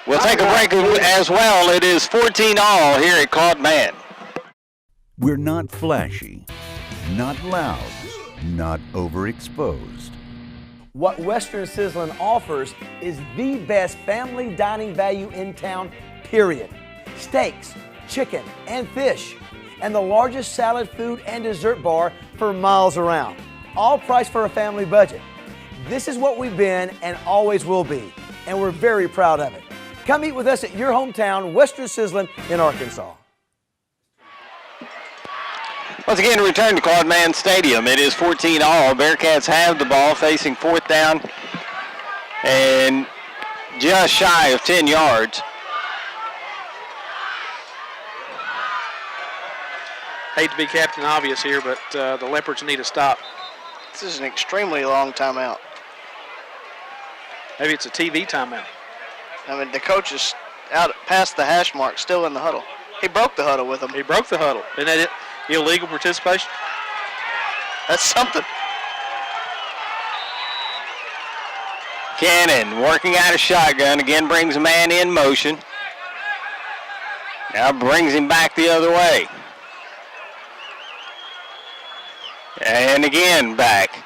We'll take a break as well. It is 14-all here at Claude Mann.
We're not flashy, not loud, not overexposed.
What Western Sizzlin offers is the best family dining value in town, period. Steaks, chicken, and fish, and the largest salad, food, and dessert bar for miles around. All priced for a family budget. This is what we've been and always will be, and we're very proud of it. Come eat with us at your hometown, Western Sizzlin in Arkansas.
Once again, return to Claude Mann Stadium. It is 14-all. Bearcats have the ball facing 4th down and just shy of 10 yards.
Hate to be Captain Obvious here, but the Leopards need a stop.
This is an extremely long timeout.
Maybe it's a TV timeout.
I mean, the coach is out past the hash mark, still in the huddle. He broke the huddle with him.
He broke the huddle. Isn't that it? Illegal participation?
That's something.
Cannon working out a shotgun. Again brings a man in motion. Now brings him back the other way. And again back.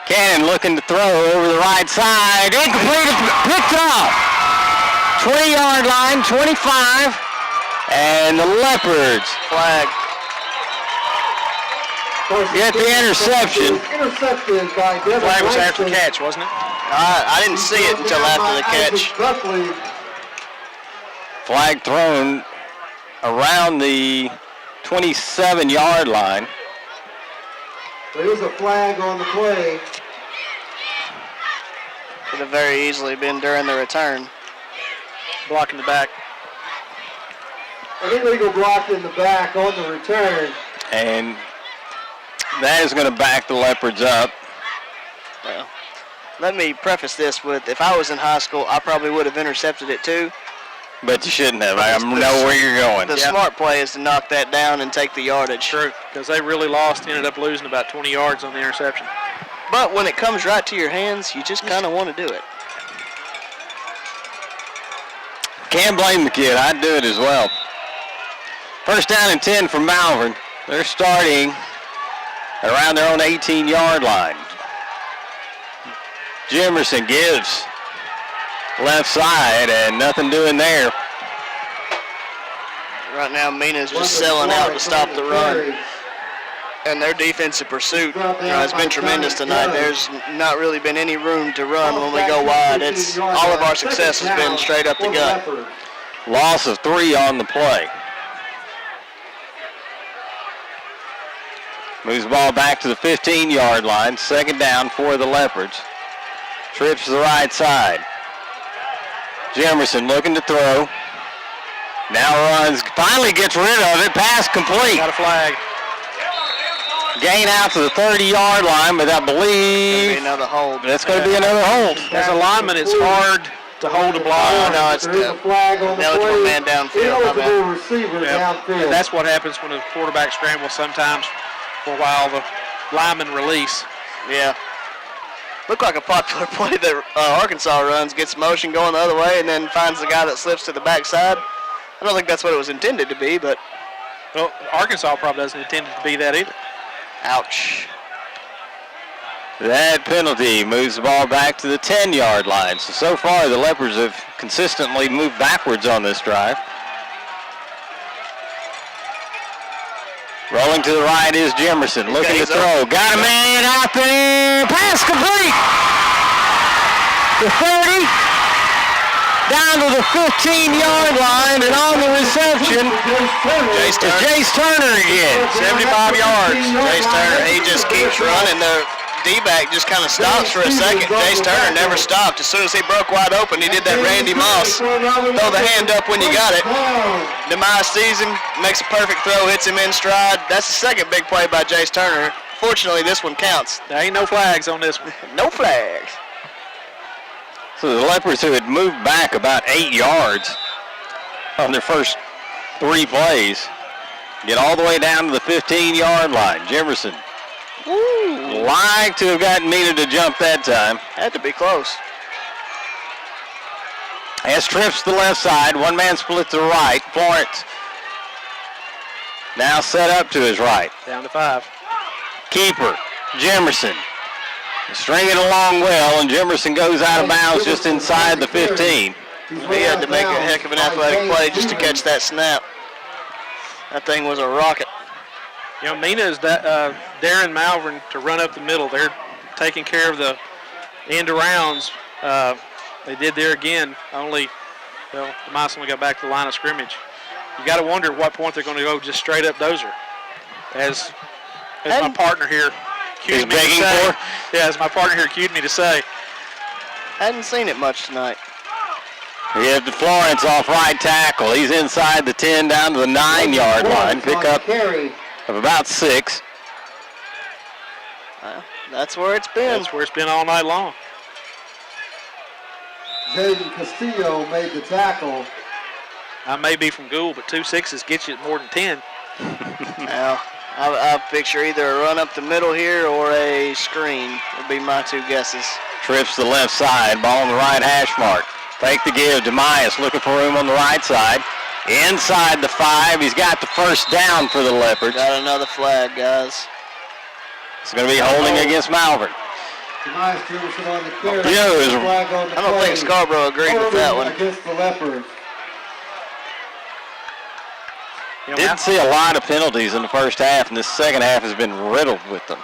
Cannon looking to throw over the right side. Incomplete, picked off. 20-yard line, 25. And the Leopards
Flag.
get the interception.
Intercepted by Devin
Flag was after
Langston.
catch, wasn't it?
I didn't see it until after the catch.
Buckley.
Flag thrown around the 27-yard line.
There is a flag on the play.
Could have very easily been during the return.
Blocking the back.
An illegal block in the back on the return.
And that is going to back the Leopards up.
Well, let me preface this with, if I was in high school, I probably would have intercepted it too.
But you shouldn't have. I know where you're going.
The smart play is to knock that down and take the yardage.
True, because they really lost, ended up losing about 20 yards on the interception.
But when it comes right to your hands, you just kind of want to do it.
Can't blame the kid. I'd do it as well. First down and 10 for Malvern. They're starting around their own 18-yard line. Jimerson gives left side and nothing doing there.
Right now, Mena's just selling out to stop the run. And their defensive pursuit has been tremendous tonight. There's not really been any room to run when we go wide. It's all of our success has been straight up the gut.
Loss of 3 on the play. Moves the ball back to the 15-yard line. Second down for the Leopards. Trips to the right side. Jimerson looking to throw. Now runs, finally gets rid of it. Pass complete.
Got a flag.
Gain out to the 30-yard line, but I believe
another hold.
That's going to be another hold.
As a lineman, it's hard to hold a block.
No, it's eligible man downfield.
And that's what happens when a quarterback scrambles sometimes for a while, the linemen release.
Yeah. Looked like a popular play that Arkansas runs, gets motion going the other way, and then finds the guy that slips to the backside. I don't think that's what it was intended to be, but...
Well, Arkansas probably doesn't intend it to be that either.
Ouch.
That penalty moves the ball back to the 10-yard line. So far, the Leopards have consistently moved backwards on this drive. Rolling to the right is Jimerson, looking to throw. Got a man out there. Pass complete. The 30, down to the 15-yard line, and on the reception is Jace Turner again.
75 yards. Jace Turner, he just keeps running. The D-back just kind of stops for a second. Jace Turner never stopped. As soon as he broke wide open, he did that Randy Moss. Throw the hand up when you got it. Demise season, makes a perfect throw, hits him in stride. That's the second big play by Jace Turner. Fortunately, this one counts.
There ain't no flags on this one.
No flags.
So the Leopards, who had moved back about 8 yards on their first 3 plays, get all the way down to the 15-yard line. Jimerson like to have gotten Mena to jump that time.
Had to be close.
Has trips to the left side. One man split to the right. Florence now set up to his right.
Down to 5.
Keeper, Jimerson. String it along well, and Jimerson goes out of bounds just inside the 15.
He had to make a heck of an athletic play just to catch that snap. That thing was a rocket.
You know, Mena is daring Malvern to run up the middle. They're taking care of the end arounds. They did there again. The Mice only got back to the line of scrimmage. You got to wonder at what point they're going to go just straight up dozer. As my partner here accused me to say. Yeah, as my partner here accused me to say.
Hadn't seen it much tonight.
We have Florence off right tackle. He's inside the 10 down to the 9-yard line. Pick up of about 6.
That's where it's been.
That's where it's been all night long.
Jaden Castillo made the tackle.
I may be from Gould, but 2 6s get you more than 10.
Now, I picture either a run up the middle here or a screen would be my 2 guesses.
Trips to the left side, ball on the right hash mark. Fake the give, Demias looking for room on the right side. Inside the 5, he's got the first down for the Leopards.
Got another flag, guys.
It's going to be holding against Malvern.
Tobias Jefferson on the carry.
I don't think Scarborough agreed with that one.
Against the Leopards.
Didn't see a lot of penalties in the first half, and the second half has been riddled with them.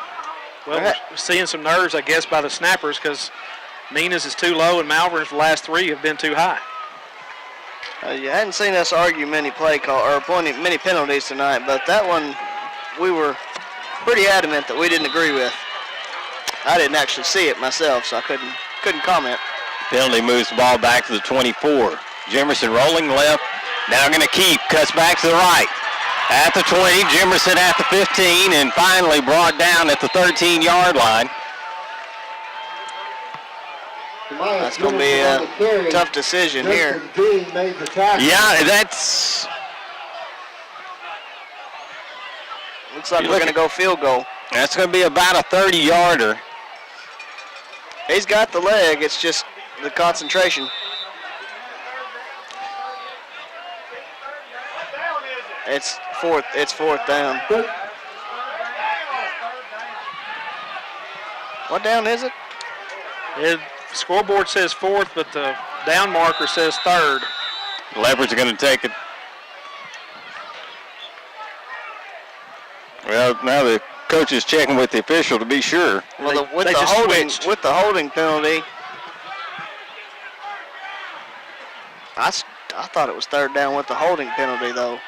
Well, we're seeing some nerves, I guess, by the snappers because Mena's is too low and Malvern's last three have been too high.
You hadn't seen us argue many many penalties tonight, but that one we were pretty adamant that we didn't agree with. I didn't actually see it myself, so I couldn't comment.
Penalty moves the ball back to the 24. Jimerson rolling left, now going to keep, cuts back to the right. At the 20, Jimerson at the 15, and finally brought down at the 13-yard line.
That's going to be a tough decision here.
Yeah, that's...
Looks like we're going to go field goal.
That's going to be about a 30-yarder.
He's got the leg, it's just the concentration. It's fourth down. What down is it?
The scoreboard says fourth, but the down marker says third.
The Leopards are going to take it. Well, now the coach is checking with the official to be sure.
Well, with the holding penalty, I thought it was third down with the holding penalty, though.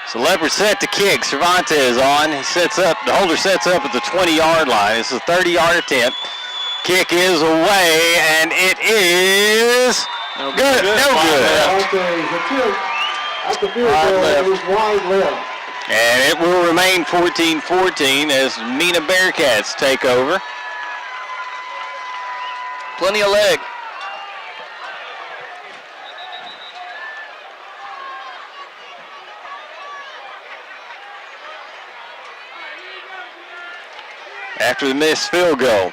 So Leopard set to kick. Cervantes on. He sets up. The holder sets up at the 20-yard line. This is a 30-yard attempt. Kick is away, and it is good. No good.
Wide left.
And it will remain 14-14 as Mena Bearcats take over.
Plenty of leg.
After the missed field goal.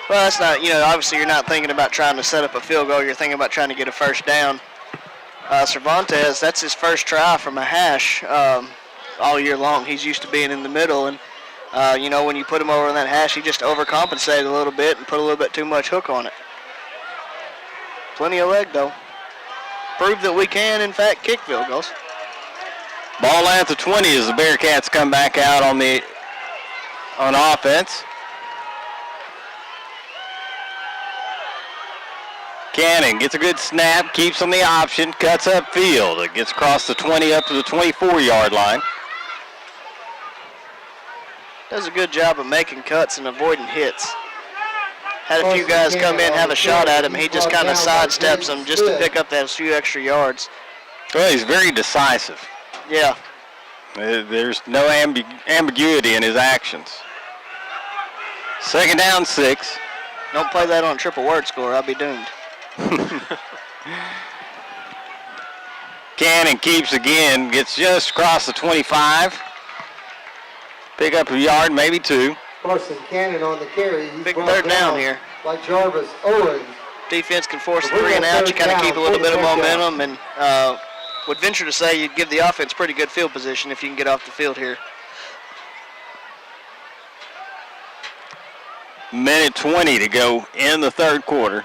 Well, that's not, obviously you're not thinking about trying to set up a field goal. You're thinking about trying to get a first down. Cervantes, that's his first try from a hash all year long. He's used to being in the middle, and, when you put him over in that hash, he just overcompensated a little bit and put a little bit too much hook on it. Plenty of leg, though. Prove that we can, in fact, kick field goals.
Ball at the 20 as the Bearcats come back out on offense. Cannon gets a good snap, keeps on the option, cuts upfield. It gets across the 20 up to the 24-yard line.
Does a good job of making cuts and avoiding hits. Had a few guys come in, have a shot at him. He just kind of sidesteps them just to pick up those few extra yards.
Well, he's very decisive.
Yeah.
There's no ambiguity in his actions. Second down, 6.
Don't play that on a triple word score. I'll be doomed.
Cannon keeps again, gets just across the 25. Pick up a yard, maybe 2.
Carson Cannon on the carry. He's
big third down here.
Like Jarvis Owens.
Defense can force a 3 and out. You kind of keep a little bit of momentum, and would venture to say you'd give the offense pretty good field position if you can get off the field here.
Minute 20 to go in the third quarter.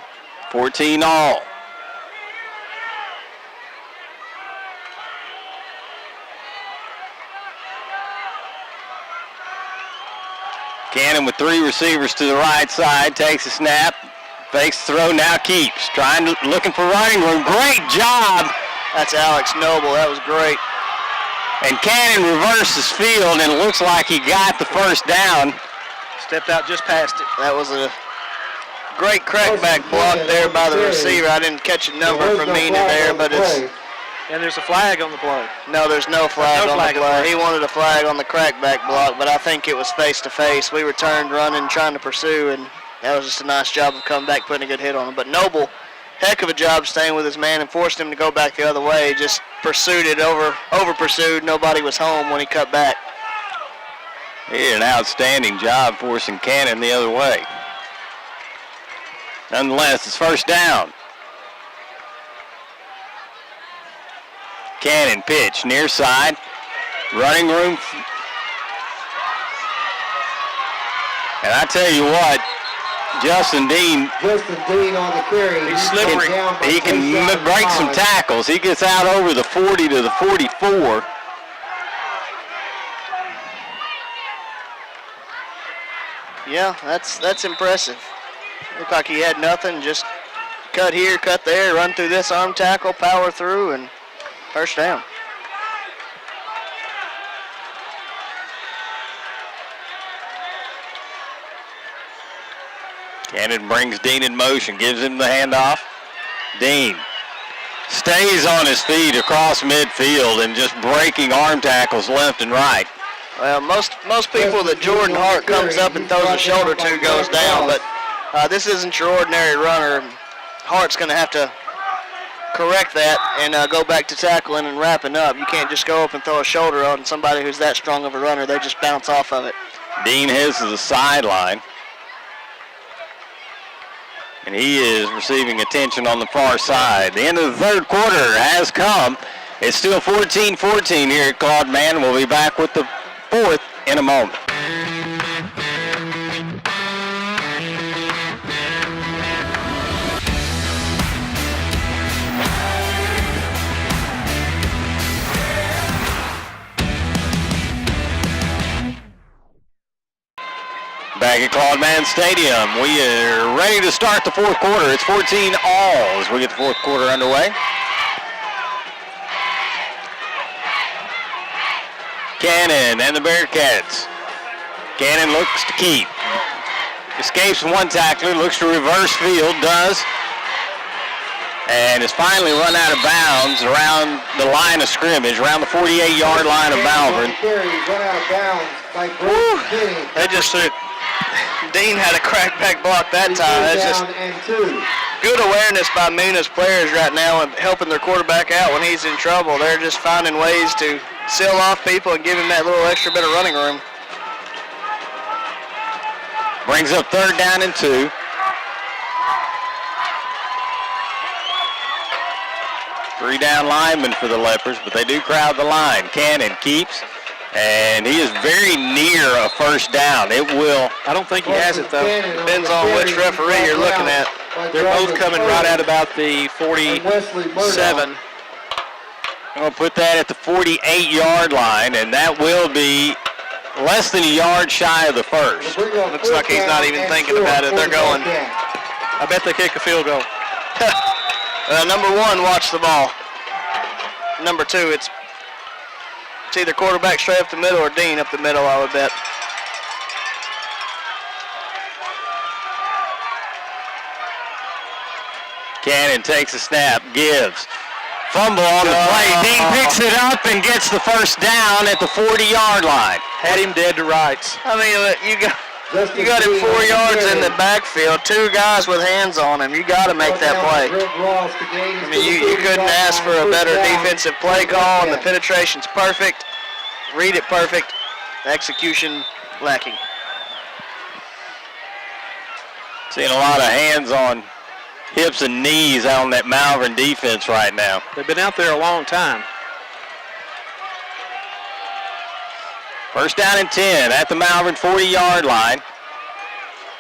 14 all. Cannon with 3 receivers to the right side, takes a snap, fakes the throw, now keeps. Looking for running room. Great job.
That's Alex Noble. That was great.
And Cannon reverses field, and it looks like he got the first down.
Stepped out just past it.
That was a great crackback block there by the receiver. I didn't catch a number from Mena there, but it's...
And there's a flag on the play.
No, there's no flag on the play. He wanted a flag on the crackback block, but I think it was face-to-face. We returned running, trying to pursue, and that was just a nice job of coming back, putting a good hit on him. But Noble, heck of a job staying with his man and forced him to go back the other way. Just pursued it, over-pursued. Nobody was home when he cut back.
He did an outstanding job forcing Cannon the other way. Nonetheless, it's first down. Cannon pitch, near side. Running room. And I tell you what, Justin Dean
on the carry.
He's slippery.
He can break some tackles. He gets out over the 40 to the 44.
Yeah, that's impressive. Looked like he had nothing, just cut here, cut there, run through this arm tackle, power through, and first down.
Cannon brings Dean in motion, gives him the handoff. Dean stays on his feet across midfield and just breaking arm tackles left and right.
Well, most people that Jordan Hart comes up and throws a shoulder to goes down, but this isn't your ordinary runner. Hart's going to have to correct that and go back to tackling and wrapping up. You can't just go up and throw a shoulder on somebody who's that strong of a runner. They just bounce off of it.
Dean heads to the sideline. And he is receiving attention on the far side. The end of the third quarter has come. It's still 14-14 here at Claude Mann. We'll be back with the fourth in a moment. Back at Claude Mann Stadium, we are ready to start the fourth quarter. It's 14 all as we get the fourth quarter underway. Cannon and the Bearcats. Cannon looks to keep. Escapes one tackler, looks to reverse field, does. And is finally run out of bounds around the line of scrimmage, around the 48-yard line of Malvern.
They just took. Dean had a crackback block that time. That's just good awareness by Mena's players right now and helping their quarterback out when he's in trouble. They're just finding ways to seal off people and give him that little extra bit of running room.
Brings up third down and 2. Three down linemen for the Leopards, but they do crowd the line. Cannon keeps. And he is very near a first down. It will.
I don't think he has it, though.
Depends on which referee you're looking at.
They're both coming right at about the 47.
I'm going to put that at the 48-yard line, and that will be less than a yard shy of the first.
Looks like he's not even thinking about it. They're going.
I bet they kick a field goal.
Number 1, watch the ball. Number 2, it's either quarterback straight up the middle or Dean up the middle, I would bet.
Cannon takes a snap, gives. Fumble on the play. Dean picks it up and gets the first down at the 40-yard line.
Had him dead to rights.
I mean, you got him 4 yards in the backfield, 2 guys with hands on him. You got to make that play. I mean, you couldn't ask for a better defensive play call, and the penetration's perfect. Read it perfect. Execution lacking.
Seeing a lot of hands on hips and knees on that Malvern defense right now.
They've been out there a long time.
First down and 10 at the Malvern 40-yard line.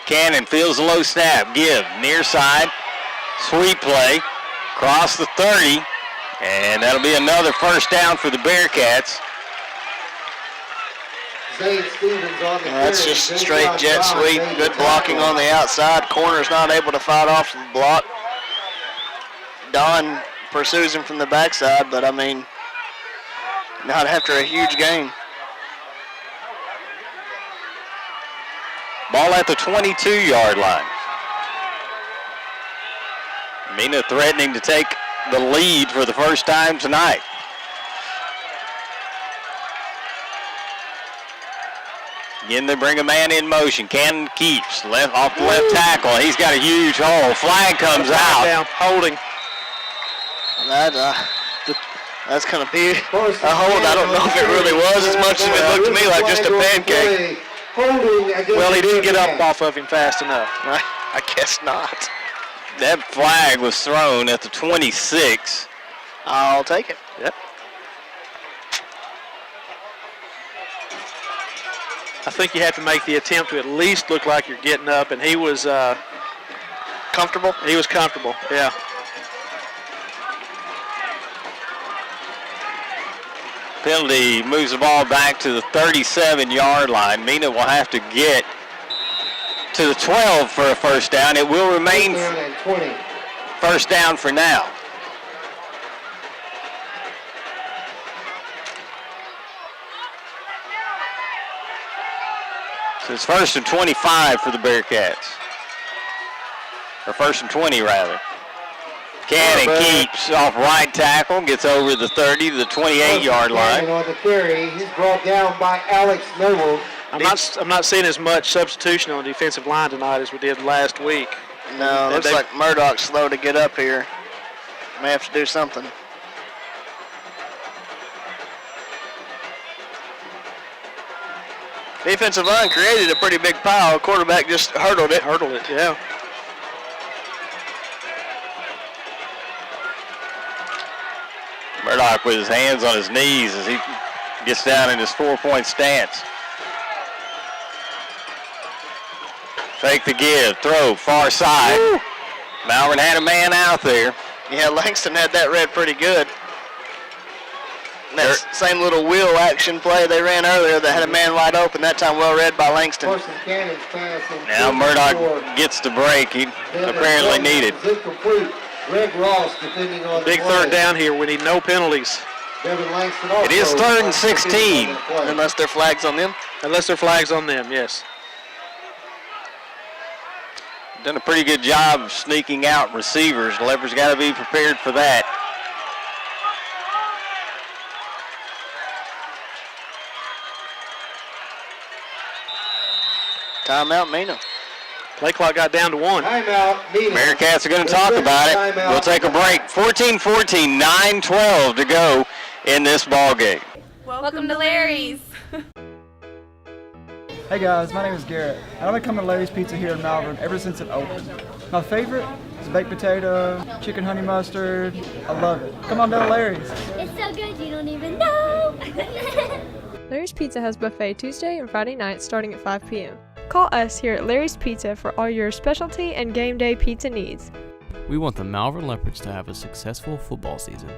Cannon feels a low snap. Give near side. Sweep play. Cross the 30. And that'll be another first down for the Bearcats.
That's just a straight jet sweep. Good blocking on the outside. Corner's not able to fight off the block. Don pursues him from the backside, but I mean, not after a huge gain.
Ball at the 22-yard line. Mena threatening to take the lead for the first time tonight. Again, they bring a man in motion. Cannon keeps left off the left tackle. He's got a huge hole. Flag comes out.
Down, holding.
That's going to be a hold. I don't know if it really was as much as it looked to me like just a pancake.
Well, he didn't get up off of him fast enough.
I guess not.
That flag was thrown at the 26.
I'll take it.
Yep. I think you have to make the attempt to at least look like you're getting up, and he was
comfortable.
He was comfortable, yeah.
Penalty moves the ball back to the 37-yard line. Mena will have to get to the 12 for a first down. It will remain first down for now. So it's first and 25 for the Bearcats. Or first and 20, rather. Cannon keeps off right tackle, gets over the 30 to the 28-yard line.
On the carry, he's brought down by Alex Noble.
I'm not seeing as much substitution on the defensive line tonight as we did last week.
No, looks like Murdoch's slow to get up here. May have to do something. Defensive line created a pretty big pile. Quarterback just hurdled it.
Yeah.
Murdoch with his hands on his knees as he gets down in his 4-point stance. Fake the give, throw, far side. Woo. Malvern had a man out there.
Yeah, Langston had that read pretty good. That same little wheel action play they ran earlier that had a man wide open, that time well read by Langston.
Now Murdoch gets the break he apparently needed.
Greg Ross defending on
Big third down here. We need no penalties.
It is third and 16.
Unless there are flags on them.
Unless there are flags on them, yes.
Done a pretty good job of sneaking out receivers. The Leopards got to be prepared for that.
Timeout, Mena.
Play clock got down to 1.
Timeout, Mena.
Bearcats are going to talk about it. We'll take a break. 14-14, 9-12 to go in this ball game.
Welcome to Larry's.
Hey guys, my name is Garrett, and I've been coming to Larry's Pizza here in Malvern ever since it opened. My favorite is baked potato, chicken honey mustard. I love it. Come on down to Larry's.
It's so good you don't even know.
Larry's Pizza has buffet Tuesday and Friday nights starting at 5 p.m. Call us here at Larry's Pizza for all your specialty and game day pizza needs.
We want the Malvern Leopards to have a successful football season.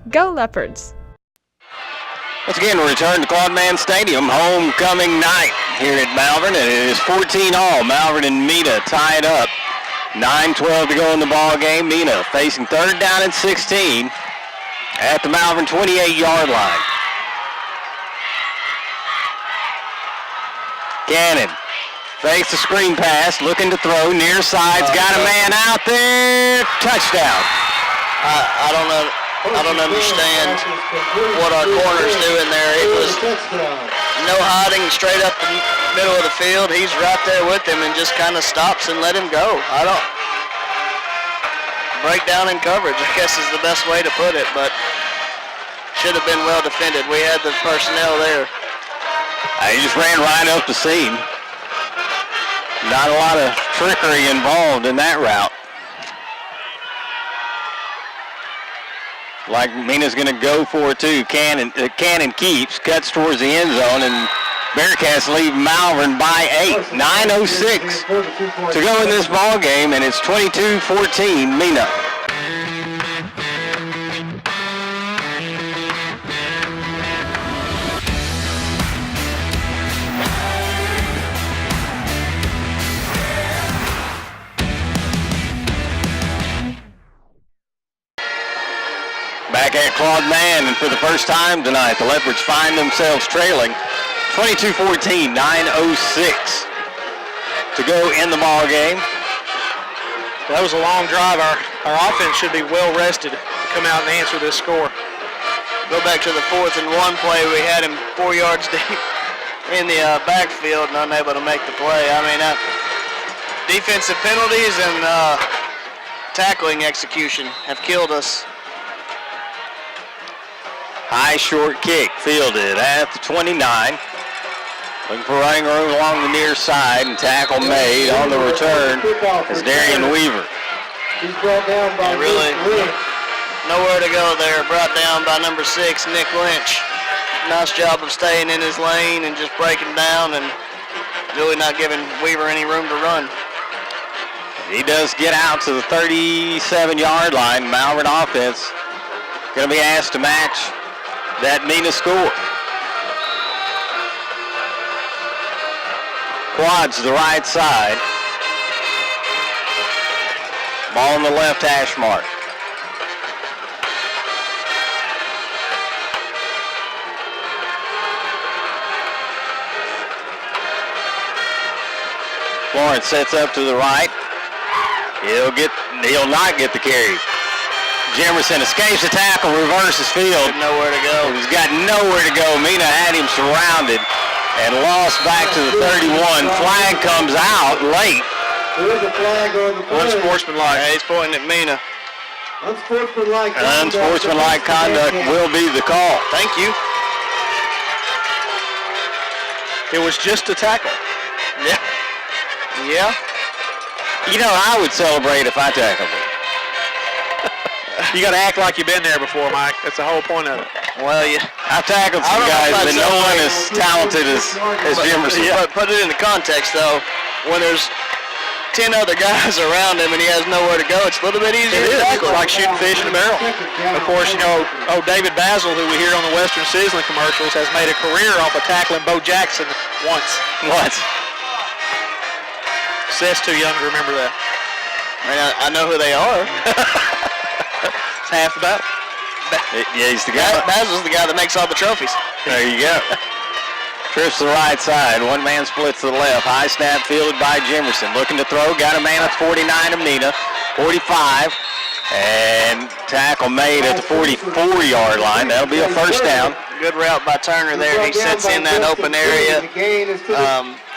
Go Leopards!
Once again, we return to Claude Mann Stadium, homecoming night here at Malvern, and it is 14-all. Malvern and Mena tied up. 9-12 to go in the ball game. Mena facing third down and 16 at the Malvern 28-yard line. Cannon fakes the screen pass, looking to throw, near side's got a man out there. Touchdown.
I don't understand what our corner's doing there. It was no hiding, straight up the middle of the field. He's right there with him and just kind of stops and let him go. Breakdown in coverage, I guess is the best way to put it, but should have been well defended. We had the personnel there.
He just ran right up the seam. Not a lot of trickery involved in that route. Like Mena's going to go for it too. Cannon keeps, cuts towards the end zone, and Bearcats leave Malvern by 8. 9:06 to go in this ball game, and it's 22-14 Mena. Back at Claude Mann, and for the first time tonight, the Leopards find themselves trailing 22-14, 9:06 to go in the ball game.
That was a long drive. Our offense should be well rested to come out and answer this score.
Go back to the 4th and 1 play. We had him 4 yards deep in the backfield and unable to make the play. I mean, defensive penalties and tackling execution have killed us.
High short kick fielded at the 29. Looking for running room along the near side, and tackle made on the return is Darian Weaver.
He's brought down by
really nowhere to go there. Brought down by number 6, Nick Lynch. nice job of staying in his lane and just breaking down and really not giving Weaver any room to run.
He does get out to the 37-yard line. Malvern offense going to be asked to match that Mena score. Quads to the right side. Ball on the left hash mark. Lawrence sets up to the right. He'll not get the carry. Jemerson escapes the tackle, reverses field.
Nowhere to go.
He's got nowhere to go. Mena had him surrounded and lost back to the 31. Flag comes out late.
There is a flag on the play.
Unsportsmanlike. Yeah, he's pointing at Mena.
Unsportsmanlike
conduct will be the call.
Thank you.
It was just a tackle.
Yeah. Yeah.
You know, I would celebrate if I tackled him.
You got to act like you've been there before, Mike. That's the whole point of it.
Well, yeah.
I've tackled some guys, but no one as talented as Jemerson.
But put it into context, though. When there's 10 other guys around him and he has nowhere to go, it's a little bit easier to tackle.
It's like shooting fish in a barrel. Of course, you know, David Basil, who we hear on the Western Sizzling commercials, has made a career off of tackling Bo Jackson once. Seth's too young to remember that.
I know who they are.
It's half the battle.
Yeah, he's the guy.
Basil's the guy that makes all the trophies.
There you go. Trips to the right side. One man splits to the left. High snap fielded by Jemerson. Looking to throw. Got a man at 49 of Mena. 45. And tackle made at the 44-yard line. That'll be a first down.
Good route by Turner there. He sits in that open area.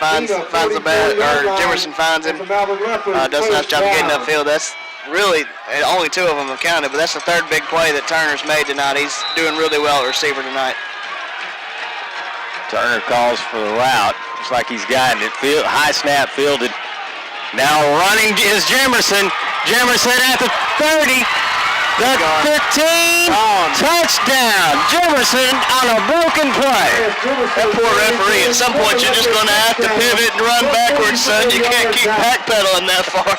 Finds the bat, or Jemerson finds him. Does a nice job of getting upfield. That's really, only two of them have counted, but that's the third big play that Turner's made tonight. He's doing really well at receiver tonight.
Turner calls for the route. Looks like he's gotten it. High snap fielded. Now running is Jemerson. Jemerson at the 30. The 15. Touchdown. Jemerson on a broken play.
That poor referee. At some point, you're just going to have to pivot and run backwards, son. You can't keep backpedaling that far.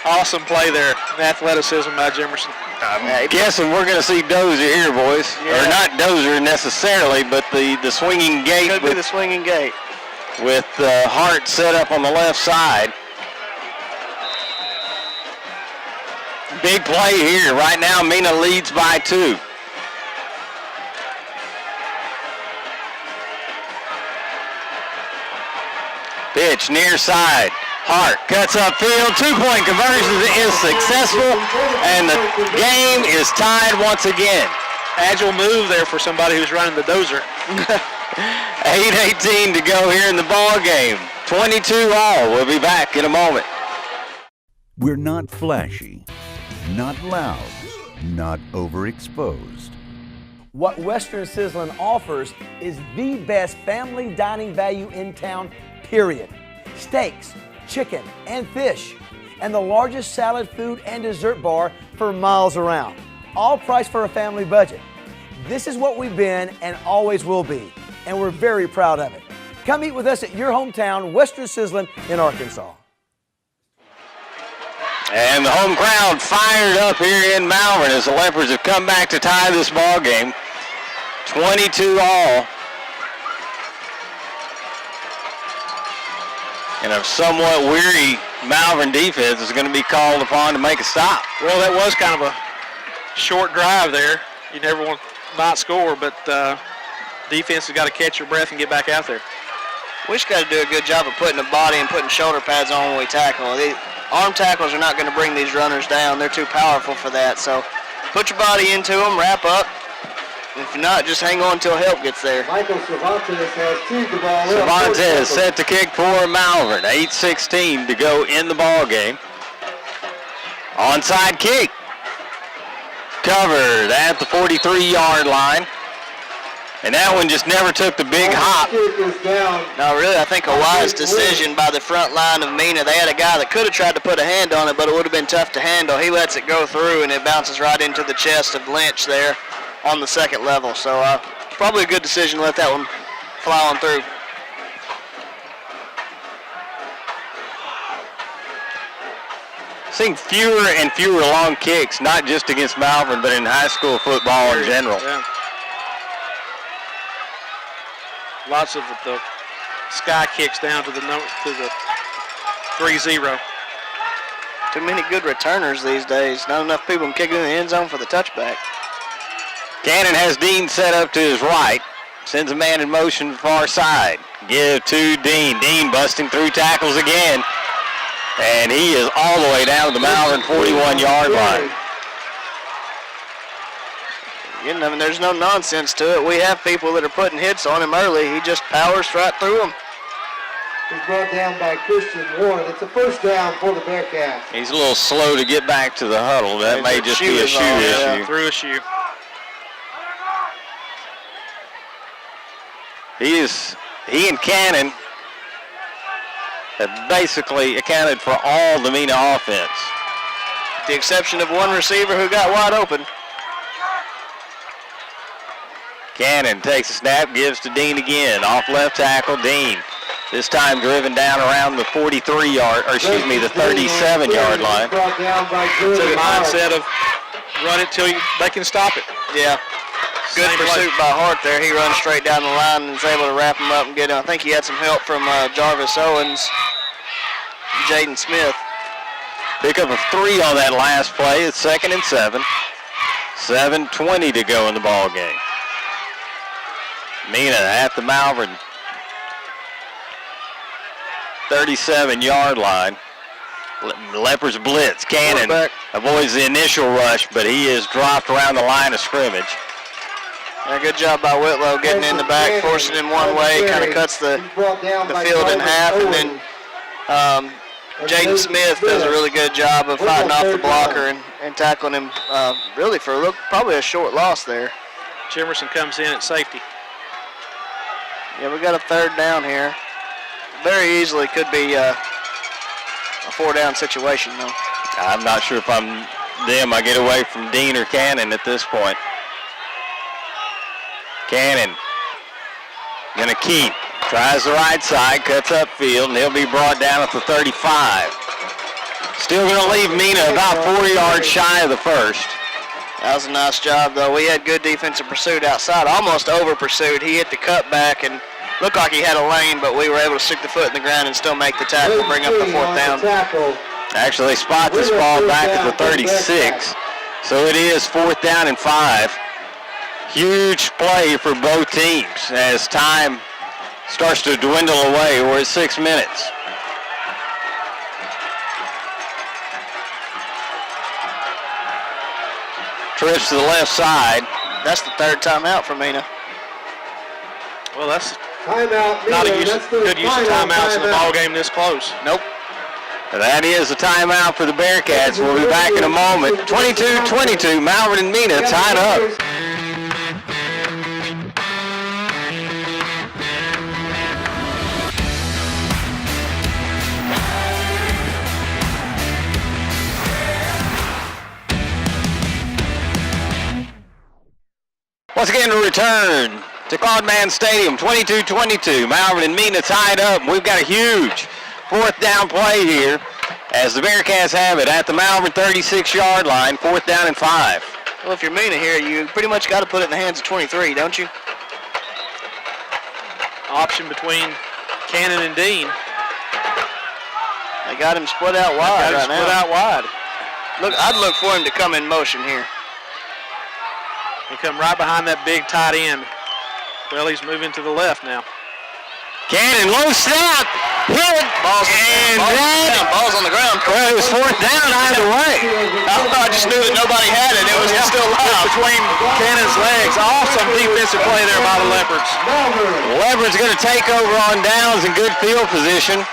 Awesome play there. Athleticism by Jemerson.
I'm guessing we're going to see Dozer here, boys. Yeah. Or not Dozer necessarily, but the swinging gate.
Could be the swinging gate.
With Hart set up on the left side. Big play here. Right now, Mena leads by 2. Pitch near side. Hart cuts upfield. 2-point conversion is successful, and the game is tied once again.
Agile move there for somebody who's running the dozer.
8:18 to go here in the ball game. 22-all. We'll be back in a moment.
We're not flashy, not loud, not overexposed.
What Western Sizzling offers is the best family dining value in town, period. Steaks, chicken, and fish, and the largest salad, food, and dessert bar for miles around. All priced for a family budget. This is what we've been and always will be, and we're very proud of it. Come eat with us at your hometown, Western Sizzling in Arkansas.
And the home crowd fired up here in Malvern as the Leopards have come back to tie this ball game. 22-all. And a somewhat weary Malvern defense is going to be called upon to make a stop.
Well, that was kind of a short drive there. You never want to not score, but defense has got to catch your breath and get back out there.
We just got to do a good job of putting the body and putting shoulder pads on when we tackle. Arm tackles are not going to bring these runners down. They're too powerful for that. So put your body into them, wrap up. If not, just hang on until help gets there.
Michael Cervantes has teed the ball up.
Cervantes set to kick for Malvern. 8:16 to go in the ball game. Onside kick. Covered at the 43-yard line. And that one just never took the big hop.
No, really, I think a wise decision by the front line of Mena. They had a guy that could have tried to put a hand on it, but it would have been tough to handle. He lets it go through, and it bounces right into the chest of Lynch there on the second level. So probably a good decision to let that one fly on through.
Seeing fewer and fewer long kicks, not just against Malvern, but in high school football in general.
Yeah. Lots of the sky kicks down to the 3-0.
Too many good returners these days. Not enough people kicking in the end zone for the touchback.
Cannon has Dean set up to his right. Sends a man in motion to the far side. Give to Dean. Dean busting through tackles again. And he is all the way down to the Malvern 41-yard line.
I mean, there's no nonsense to it. We have people that are putting hits on him early. He just powers right through them.
He's brought down by Christian Warren. It's a first down for the Bearcats.
He's a little slow to get back to the huddle. That may just be a shoe issue.
Through a shoe.
He and Cannon have basically accounted for all the Mena offense.
With the exception of one receiver who got wide open.
Cannon takes a snap, gives to Dean again. Off left tackle, Dean. This time driven down around the 37-yard line.
It's a mindset of run it till they can stop it.
Yeah. Good pursuit by Hart there. He runs straight down the line and is able to wrap him up and get him. I think he had some help from Jarvis Owens, Jaden Smith.
Pick up a 3 on that last play. It's 2nd and 7. 7:20 to go in the ball game. Mena at the Malvern 37-yard line. Leopards blitz. Cannon avoids the initial rush, but he is dropped around the line of scrimmage.
Yeah, good job by Whitlow getting in the back, forcing him one way, kind of cuts the field in half, and then Jaden Smith does a really good job of fighting off the blocker and tackling him really for probably a short loss there.
Jimerson comes in at safety.
Yeah, we got a 3rd down here. Very easily could be a 4-down situation, though.
I'm not sure if I'm them. I get away from Dean or Cannon at this point. Cannon gonna keep. Tries the right side, cuts upfield, and he'll be brought down at the 35. Still gonna leave Mena about 4 yards shy of the first.
That was a nice job, though. We had good defensive pursuit outside, almost over pursuit. He hit the cutback and looked like he had a lane, but we were able to stick the foot in the ground and still make the tackle, bring up the 4th down.
Actually, they spot this ball back at the 36, so it is 4th down and 5. Huge play for both teams as time starts to dwindle away. We're at 6 minutes. Trips to the left side.
That's the 3rd timeout for Mena.
Well, that's
timeout,
not a good use of timeouts in a ball game this close.
Nope.
That is a timeout for the Bearcats. We'll be back in a moment. 22-22, Malvern and Mena tied up. Once again, to return to Claude Mann Stadium, 22-22. Malvern and Mena tied up. We've got a huge 4th down play here as the Bearcats have it at the Malvern 36-yard line, 4th down and 5.
Well, if you're Mena here, you pretty much got to put it in the hands of 23, don't you?
Option between Cannon and Dean.
They got him split out wide right now.
Split out wide.
Look, I'd look for him to come in motion here.
He come right behind that big tight end. Well, he's moving to the left now.
Cannon, low snap, hit,
Ball's on the ground.
Well, it was 4th down either way.
I just knew that nobody had it. It was still live.
Between Cannon's legs. Awesome defensive play there by the Leopards.
Leopards going to take over on downs in good field position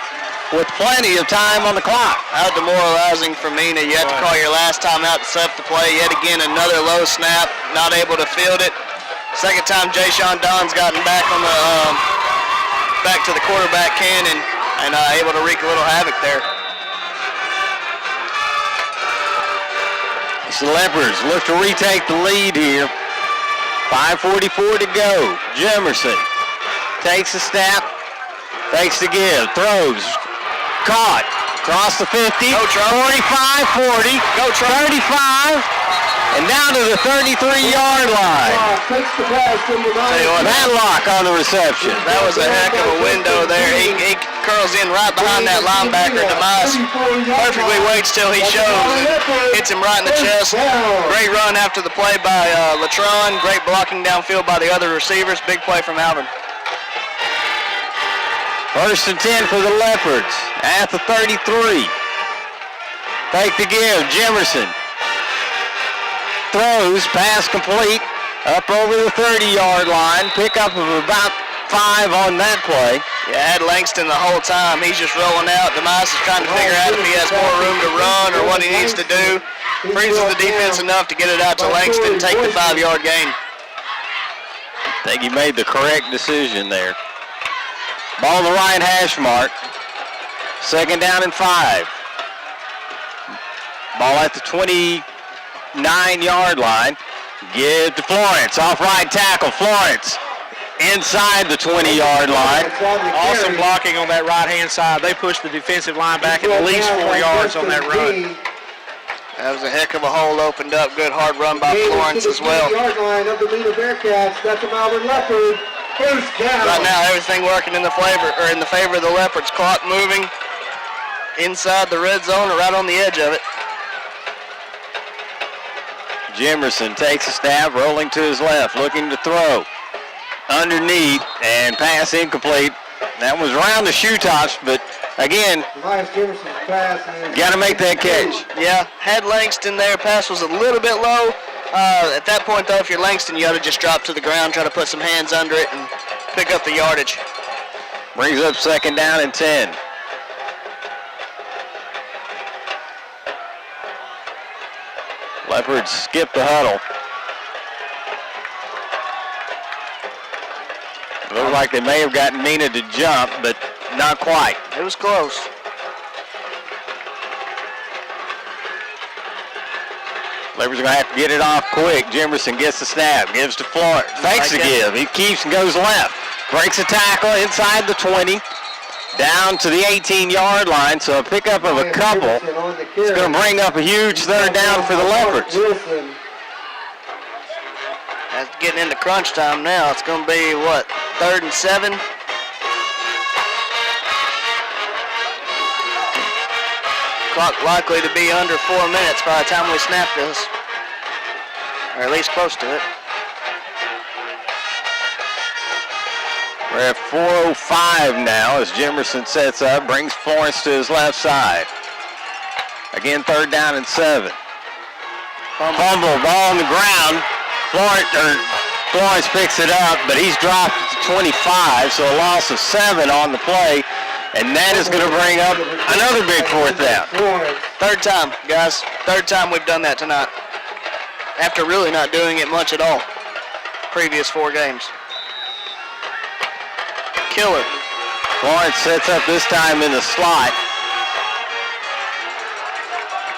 with plenty of time on the clock.
How demoralizing for Mena. You had to call your last time out to set up the play. Yet again, another low snap, not able to field it. Second time Jay-Sean Don's gotten back on the back to the quarterback Cannon and able to wreak a little havoc there.
The Leopards look to retake the lead here 5:44 to go. Jemerson takes a snap, fakes to give, throws, caught, across the 50, 45, 40, 35, and down to the 33-yard line. Matlock on the reception.
That was a heck of a window there. He curls in right behind that linebacker. Demise perfectly waits till he shows and hits him right in the chest. Great run after the play by Latron. Great blocking downfield by the other receivers. Big play from Malvern.
1st and 10 for the Leopards at the 33. Fake to give, Jemerson. Throws, pass complete, up over the 30-yard line. Pickup of about 5 on that play.
Yeah, had Langston the whole time. He's just rolling out. Demise is trying to figure out if he has more room to run or what he needs to do. Freezes the defense enough to get it out to Langston, take the 5-yard gain.
I think he made the correct decision there. Ball the right hash mark. 2nd down and 5. Ball at the 29-yard line. Give to Florence. Off right tackle. Florence inside the 20-yard line.
Awesome blocking on that right-hand side. They pushed the defensive line back at least 4 yards on that run.
That was a heck of a hole opened up. Good hard run by Florence as well.
Yard line of the Mena Bearcats. That's the Malvern Leopard. First down.
Right now, everything working in the favor of the Leopards. Clock moving inside the red zone or right on the edge of it.
Jemerson takes a snap, rolling to his left, looking to throw. Underneath, and pass incomplete. That was around the shoe tops, but again, got to make that catch.
Yeah, had Langston there. Pass was a little bit low. At that point, though, if you're Langston, you ought to just drop to the ground, try to put some hands under it, and pick up the yardage.
Brings up 2nd down and 10. Leopards skip the huddle. Looked like they may have gotten Mena to jump, but not quite.
It was close.
Leopards are going to have to get it off quick. Jemerson gets the snap, gives to Florence, fakes the give. He keeps and goes left. Breaks a tackle inside the 20, down to the 18-yard line, so a pickup of a couple. It's going to bring up a huge 3rd down for the Leopards.
That's getting into crunch time now. It's going to be, what, 3rd and 7? Clock likely to be under 4 minutes by the time we snap this, or at least close to it.
We're at 4:05 now as Jemerson sets up, brings Florence to his left side. Again, 3rd down and 7. Fumble, ball on the ground. Florence picks it up, but he's dropped to 25, so a loss of 7 on the play. And that is going to bring up another big 4th down.
3rd time, guys. 3rd time we've done that tonight. After really not doing it much at all. Previous 4 games. Killer.
Florence sets up this time in the slot.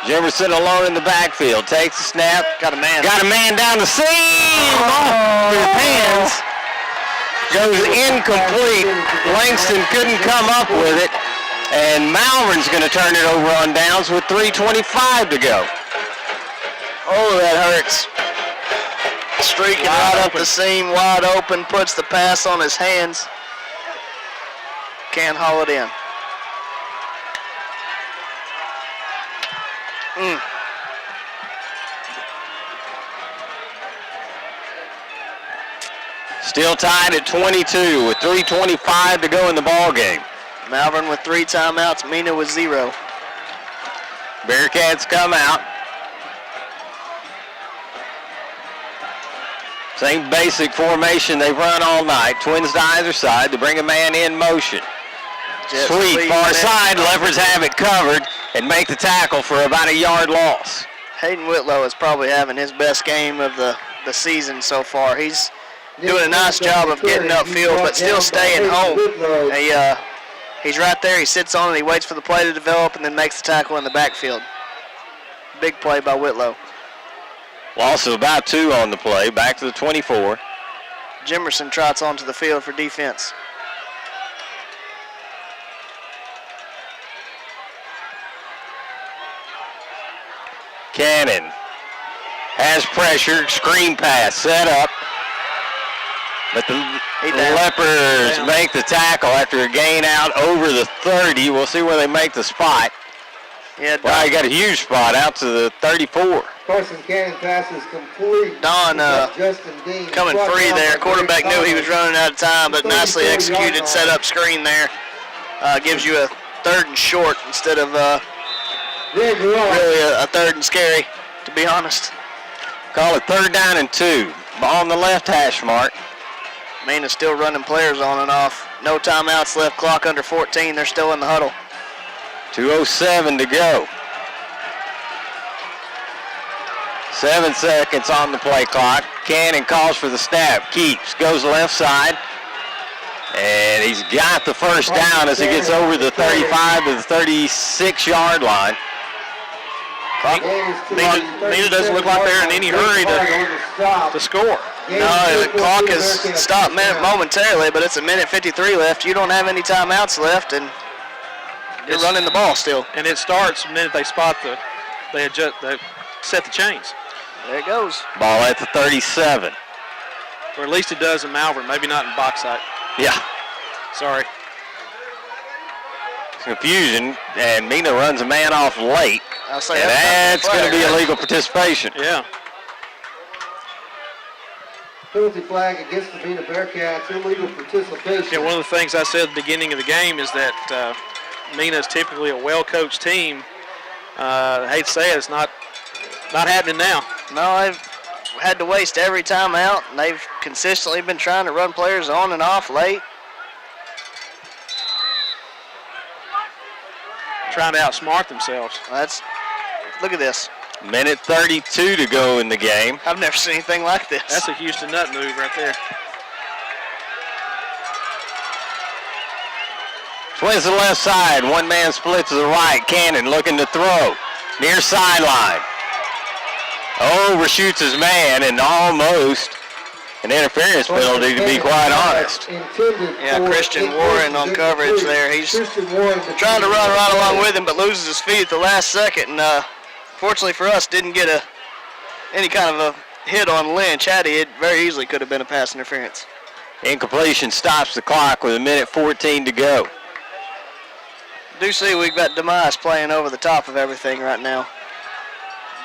Jemerson alone in the backfield. Takes the snap.
Got a man.
Got a man down the seam. Off his hands. Goes incomplete. Langston couldn't come up with it. And Malvern's going to turn it over on downs with 3:25 to go.
Oh, that hurts. Streaking right up the seam, wide open, puts the pass on his hands. Can't haul it in.
Still tied at 22 with 3:25 to go in the ball game.
Malvern with 3 timeouts, Mena with 0.
Bearcats come out. Same basic formation they've run all night. Twins to either side to bring a man in motion. Sweep, far side. Leopards have it covered and make the tackle for about a yard loss.
Hayden Whitlow is probably having his best game of the season so far. He's doing a nice job of getting upfield, but still staying home. He's right there. He sits on it. He waits for the play to develop and then makes the tackle in the backfield. Big play by Whitlow.
Loss of about 2 on the play. Back to the 24.
Jimerson trots onto the field for defense.
Cannon has pressure. Screen pass set up. But the Leopards make the tackle after a gain out over the 30. We'll see where they make the spot.
Yeah,
wow, you got a huge spot out to the 34.
Carson Cannon passes complete.
Don coming free there. Quarterback knew he was running out of time, but nicely executed set-up screen there. Gives you a 3rd and short instead of really a 3rd and scary, to be honest.
Call it 3rd down and 2. Ball on the left hash mark.
Mena's still running players on and off. No timeouts left, clock under 14. They're still in the huddle.
2:07 to go. 7 seconds on the play clock. Cannon calls for the snap. Keeps, goes left side. And he's got the first down as he gets over the 35 to the 36-yard line.
Mena doesn't look like they're in any hurry to score.
No, the clock has stopped momentarily, but it's 1:53 left. You don't have any timeouts left, and you're running the ball still.
And it starts the minute they spot they set the chains.
There it goes.
Ball at the 37.
Or at least it does in Malvern, maybe not in box site.
Yeah.
Sorry.
Confusion, and Mena runs a man off late.
I'll say
and that's going to be illegal participation.
Yeah.
Penalty flag against the Mena Bearcats, illegal participation.
Yeah, one of the things I said at the beginning of the game is that Mena is typically a well-coached team. I hate to say it, it's not happening now.
No, they've had to waste every timeout, and they've consistently been trying to run players on and off late.
Trying to outsmart themselves.
Look at this.
1:32 to go in the game.
I've never seen anything like this.
That's a Houston Nut move right there.
Swings to the left side. One man split to the right. Cannon looking to throw. Near sideline. Overshoots his man and almost an interference penalty, to be quite honest.
Yeah, Christian Warren on coverage there. He's trying to run right along with him, but loses his feet at the last second. And fortunately for us, didn't get any kind of a hit on Lynch. Had he, it very easily could have been a pass interference.
Incompletion stops the clock with 1:14 to go.
Do see we've got Demise playing over the top of everything right now.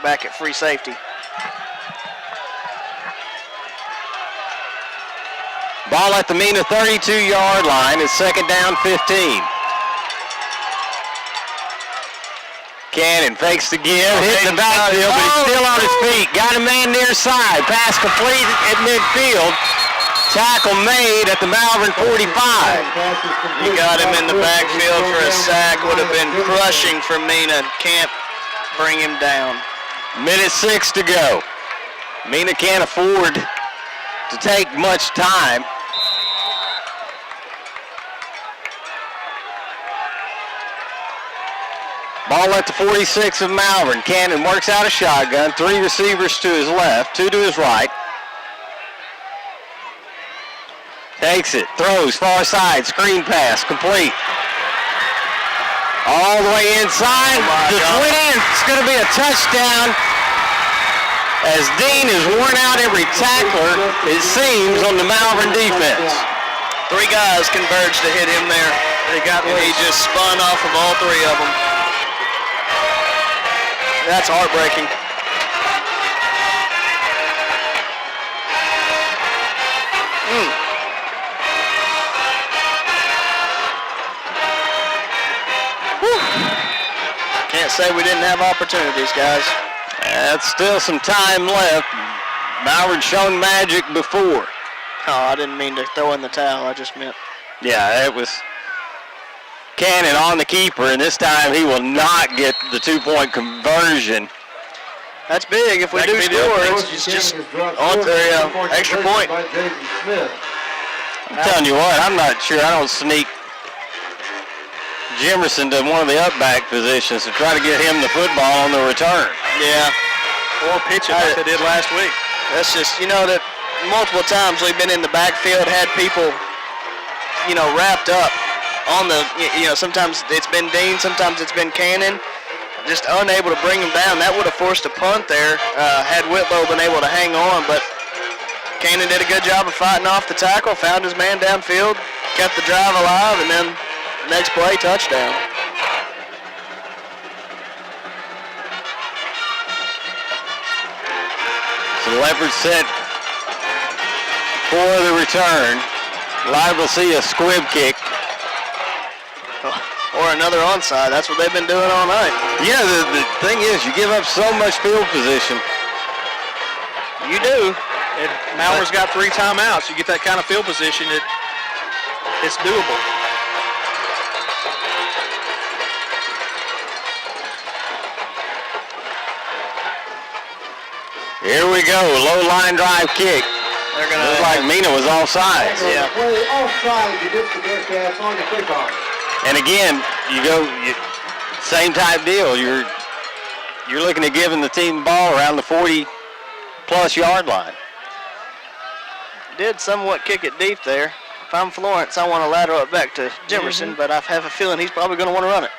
Back at free safety.
Ball at the Mena 32-yard line. It's 2nd down, 15. Cannon fakes the give, hits the backfield, but he's still on his feet. Got a man near side. Pass complete at midfield. Tackle made at the Malvern 45.
You got him in the backfield for a sack. Would have been crushing for Mena. Can't bring him down.
1:06 to go. Mena can't afford to take much time. Ball at the 46 of Malvern. Cannon works out a shotgun. 3 receivers to his left, 2 to his right. Takes it, throws far side, screen pass, complete. All the way inside, it's going to be a touchdown as Dean has worn out every tackler, it seems, on the Malvern defense.
3 guys converged to hit him there. And he just spun off of all 3 of them. That's heartbreaking. Can't say we didn't have opportunities, guys.
That's still some time left. Malvern shown magic before.
Oh, I didn't mean to throw in the towel. I just meant.
Yeah, it was Cannon on the keeper, and this time he will not get the 2-point conversion.
That's big. If we do score, it's just on the extra point.
I'm telling you what, I'm not sure. I don't sneak Jimerson to one of the up back positions to try to get him the football on the return.
Yeah.
Or pitch it like they did last week.
That's just, that multiple times we've been in the backfield, had people, wrapped up on the, sometimes it's been Dean, sometimes it's been Cannon, just unable to bring them down. That would have forced a punt there had Whitlow been able to hang on, but Cannon did a good job of fighting off the tackle, found his man downfield, kept the drive alive, and then next play, touchdown.
So the Leopards set for the return. Liable to see a squib kick.
Or another onside. That's what they've been doing all night.
Yeah, the thing is, you give up so much field position.
You do.
And Malvern's got 3 timeouts. You get that kind of field position, it's doable.
Here we go, low line drive kick.
They're gonna
looks like Mena was offsides.
Yeah.
Play offside against the Bearcats on the kickoff.
And again, same type deal. You're looking at giving the team the ball around the 40-plus yard line.
Did somewhat kick it deep there. If I'm Florence, I want to lateral it back to Jimerson, but I have a feeling he's probably going to want to run it.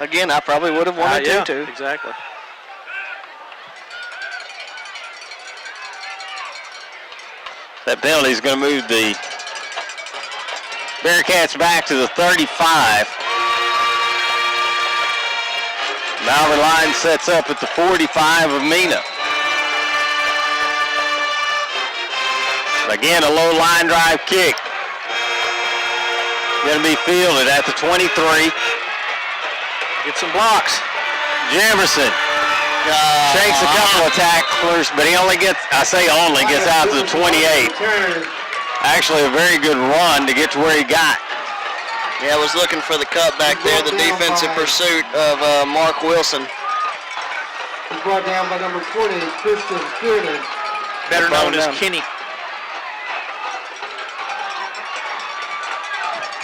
Again, I probably would have wanted
yeah,
to.
Exactly.
That penalty is going to move the Bearcats back to the 35. Malvern line sets up at the 45 of Mena. Again, a low line drive kick. Going to be fielded at the 23.
Get some blocks.
Jimerson shakes a couple of tacklers, but he only gets, gets out to the 28. Actually, a very good run to get to where he got.
Yeah, I was looking for the cut back there, the defensive pursuit of Mark Wilson.
He's brought down by number 20, Christian Kiernan.
Better known as Kenny.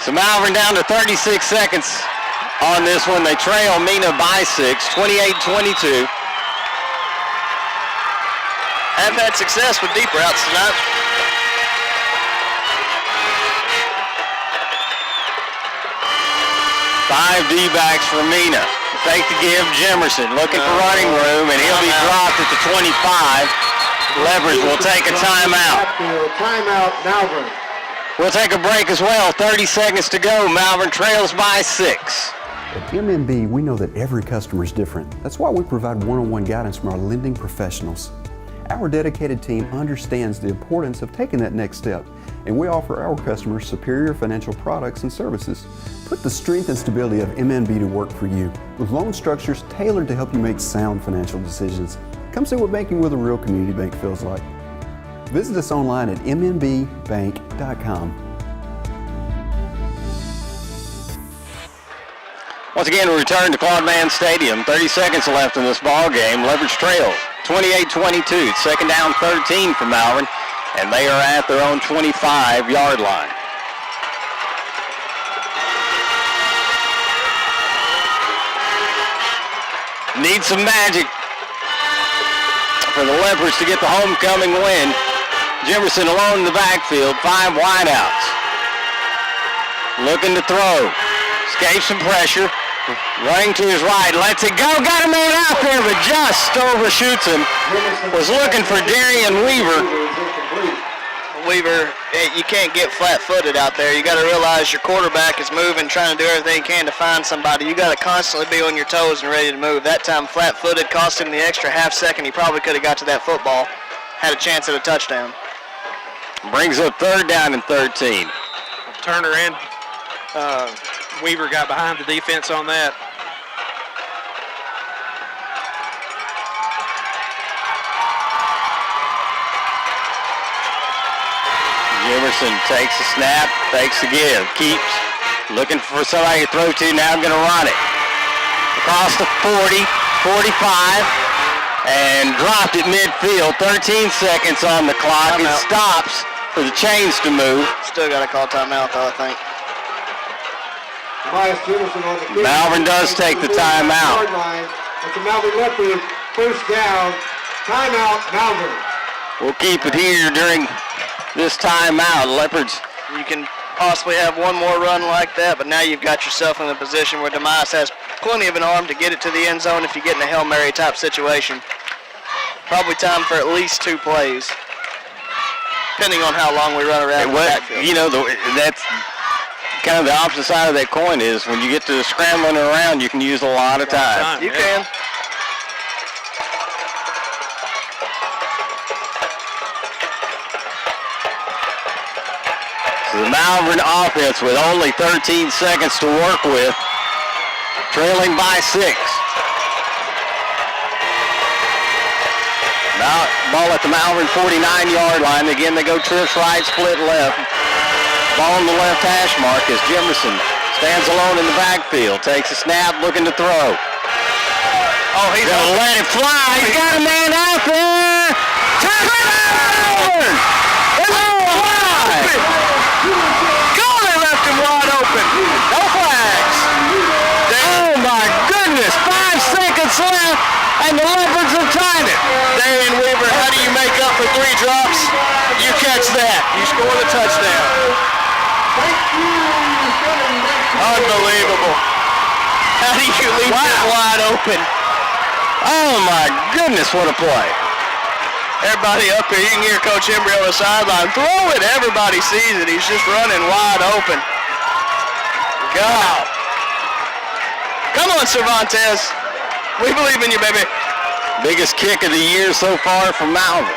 So Malvern down to 36 seconds on this one. They trail Mena by 6, 28-22.
Have had success with deep routes tonight.
Five D-backs for Mena. Fake to give Jimerson, looking for running room, and he'll be dropped at the 25. Leopards will take a timeout.
Timeout, Malvern.
We'll take a break as well. 30 seconds to go. Malvern trails by 6.
At MNB, we know that every customer is different. That's why we provide one-on-one guidance from our lending professionals. Our dedicated team understands the importance of taking that next step, and we offer our customers superior financial products and services. Put the strength and stability of MNB to work for you, with loan structures tailored to help you make sound financial decisions. Come see what banking with a real community bank feels like. Visit us online at mnbbank.com.
Once again, we return to Claude Mann Stadium. 30 seconds left in this ball game. Leopards trail 28-22. Second down, 13 for Malvern, and they are at their own 25-yard line. Need some magic for the Leopards to get the homecoming win. Jimerson alone in the backfield, 5 wideouts. Looking to throw. Escapes some pressure. Running to his right, lets it go. Got a man out there, but just overshoots him. Was looking for Darian Weaver.
Weaver, you can't get flat-footed out there. You got to realize your quarterback is moving, trying to do everything he can to find somebody. You got to constantly be on your toes and ready to move. That time, flat-footed, cost him the extra half second. He probably could have got to that football, had a chance at a touchdown.
Brings up third down and 13.
Turner and Weaver got behind the defense on that.
Jimerson takes a snap, takes a give, keeps looking for somebody to throw to. Now going to run it. Across the 40, 45, and dropped it midfield. 13 seconds on the clock. Timeout. It stops for the chains to move.
Still got to call timeout, though, I think.
Malvern does take the timeout.
That's the Malvern Leopard first down. Timeout, Malvern.
We'll keep it here during this timeout. Leopards.
You can possibly have one more run like that, but now you've got yourself in a position where Demise has plenty of an arm to get it to the end zone if you get in a Hail Mary type situation. Probably time for at least 2 plays, depending on how long we run around the backfield.
You know, that's kind of the opposite side of that coin is when you get to scrambling around, you can use a lot of time.
You can.
So the Malvern offense with only 13 seconds to work with, trailing by 6. Now, ball at the Malvern 49-yard line. Again, they go trips right, split left. Ball on the left hash mark as Jimerson stands alone in the backfield. Takes a snap, looking to throw.
Oh, he's
going to let it fly. He's got a man out there. Touchdown!
God, they left him wide open. No flags.
Oh, my goodness. 5 seconds left, and the Leopards have tied it.
Darian Weaver, how do you make up for 3 drops? You catch that. You score the touchdown. Unbelievable. How do you leave it wide open?
Oh, my goodness, what a play.
Everybody up here, you can hear Coach Embry on the sideline. Throw it. Everybody sees it. He's just running wide open. God. Come on, Cervantes. We believe in you, baby.
Biggest kick of the year so far from Malvern.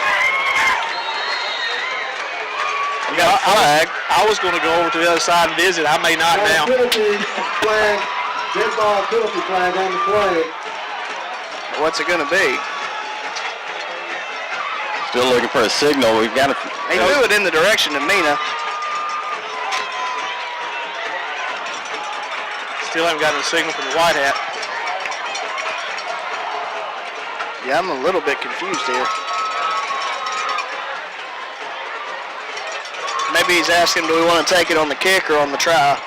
You got a flag.
I was going to go over to the other side and visit. I may not now.
Penalty flag, dead ball penalty flag on the play.
What's it going to be?
Still looking for a signal. We've got to.
He threw it in the direction of Mena.
Still haven't gotten a signal from the white hat.
Yeah, I'm a little bit confused here. Maybe he's asking, do we want to take it on the kick or on the try?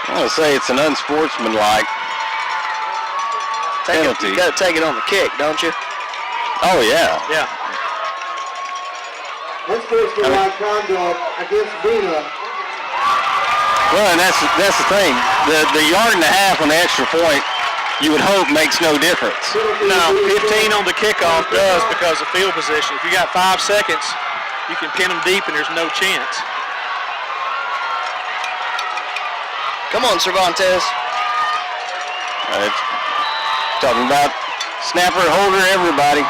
I'm going to say it's an unsportsmanlike penalty.
You got to take it on the kick, don't you?
Oh, yeah.
Yeah.
Unsportsmanlike conduct against Mena.
Well, and that's the thing. The yard and a half on the extra point, you would hope makes no difference.
No, 15 on the kickoff does because of field position. If you got 5 seconds, you can pin them deep and there's no chance.
Come on, Cervantes.
Talking about snapper, holder, everybody.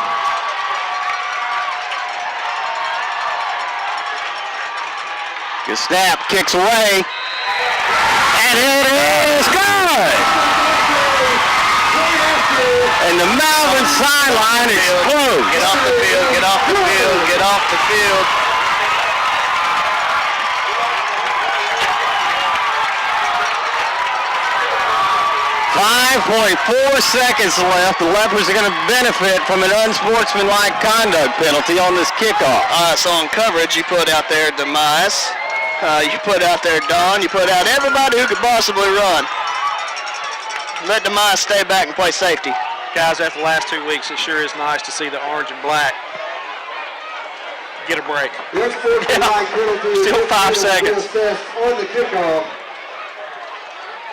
Good snap, kicks away. And it is good! And the Malvern sideline explodes.
Get off the field, get off the field, get off the field.
.4 seconds left. The Leopards are going to benefit from an unsportsmanlike conduct penalty on this kickoff.
So on coverage, you put out there Demise, you put out there Don, you put out everybody who could possibly run. Let Demise stay back and play safety.
Guys, after the last 2 weeks, it sure is nice to see the orange and black get a break.
Still
5 seconds.
On the kickoff.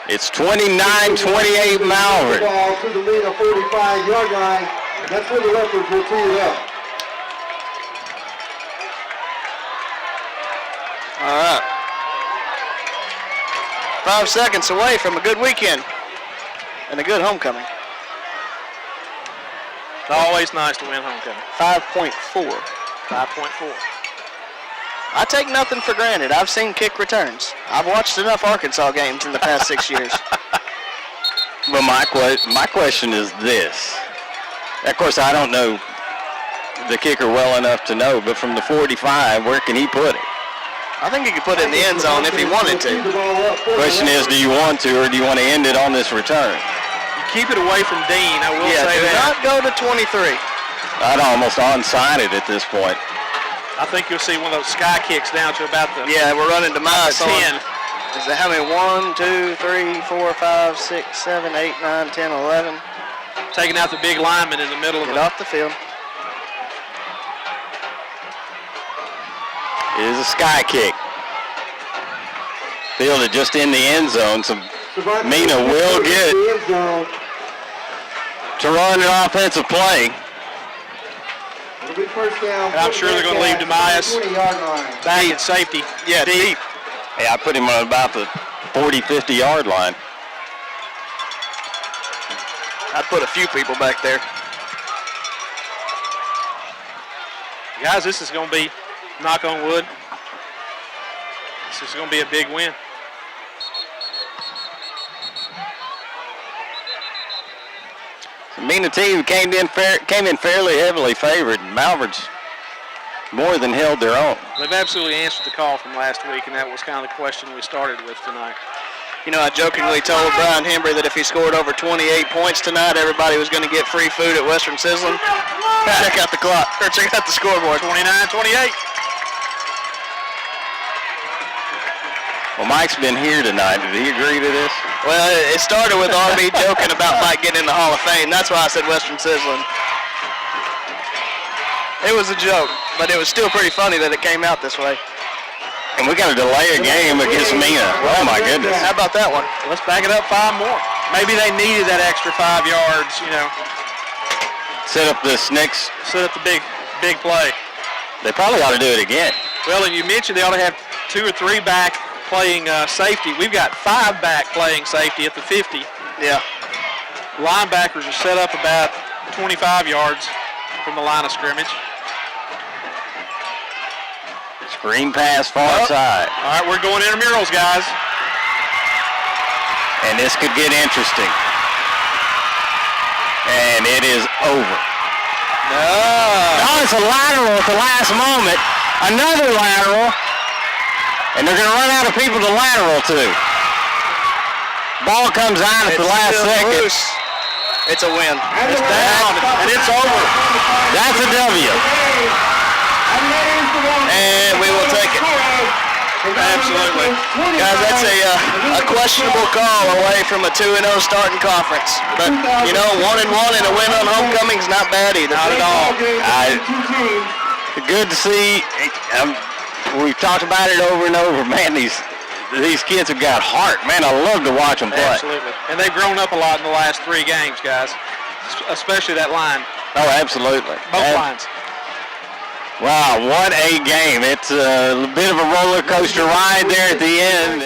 It's 29-28 Malvern.
Ball to the Mena 45-yard line. That's where the Leopards will tee it up.
All right. 5 seconds away from a good weekend and a good homecoming.
It's always nice to win homecoming.
5.4.
5.4.
I take nothing for granted. I've seen kick returns. I've watched enough Arkansas games in the past 6 years.
But my question is this. Of course, I don't know the kicker well enough to know, but from the 45, where can he put it?
I think he could put it in the end zone if he wanted to.
Question is, do you want to, or do you want to end it on this return?
You keep it away from Dean, I will say
do
that.
not go to 23.
I'd almost onside it at this point.
I think you'll see one of those sky kicks down to about the
we're running Demise
10.
Is that how many? 1, 2, 3, 4, 5, 6, 7, 8, 9, 10, 11.
Taking out the big lineman in the middle of
Get off the field.
It is a sky kick. Fielded just in the end zone, so Mena will get to run an offensive play.
And I'm sure they're going to leave Demias back at safety.
Yeah, deep.
Yeah, I put him on about the 40, 50-yard line.
I'd put a few people back there.
Guys, this is going to be, knock on wood, this is going to be a big win.
The Mena team came in fairly heavily favored. Malvern's more than held their own.
They've absolutely answered the call from last week, and that was kind of the question we started with tonight.
You know, I jokingly told Brian Hembry that if he scored over 28 points tonight, everybody was going to get free food at Western Sizzling. Check out the clock, or check out the scoreboard.
29-28.
Well, Mike's been here tonight. Did he agree to this?
Well, it started with RB joking about Mike getting in the Hall of Fame. That's why I said Western Sizzling. It was a joke, but it was still pretty funny that it came out this way.
And we got to delay a game against Mena. Oh, my goodness.
How about that one?
Let's back it up 5 more. Maybe they needed that extra 5 yards, you know.
Set up this next.
Set up the big play.
They probably ought to do it again.
Well, and you mentioned they ought to have 2 or 3 back playing safety. We've got 5 back playing safety at the 50.
Yeah.
Linebackers are set up about 25 yards from the line of scrimmage.
Screen pass far side.
All right, we're going intramurals, guys.
And this could get interesting. And it is over. No, it's a lateral at the last moment. Another lateral. And they're going to run out of people to lateral to. Ball comes out at the last second.
Loose. It's a win.
It's down, and it's over.
That's a W.
And we will take it.
Absolutely.
Guys, that's a questionable call away from a 2-0 starting conference. But, you know, 1-1 and a win on homecoming is not bad either.
Not at all.
Good to see. We've talked about it over and over. Man, these kids have got heart. Man, I love to watch them play.
Absolutely. And they've grown up a lot in the last 3 games, guys, especially that line.
Oh, absolutely.
Both lines.
Wow, what a game. It's a bit of a roller coaster ride there at the end.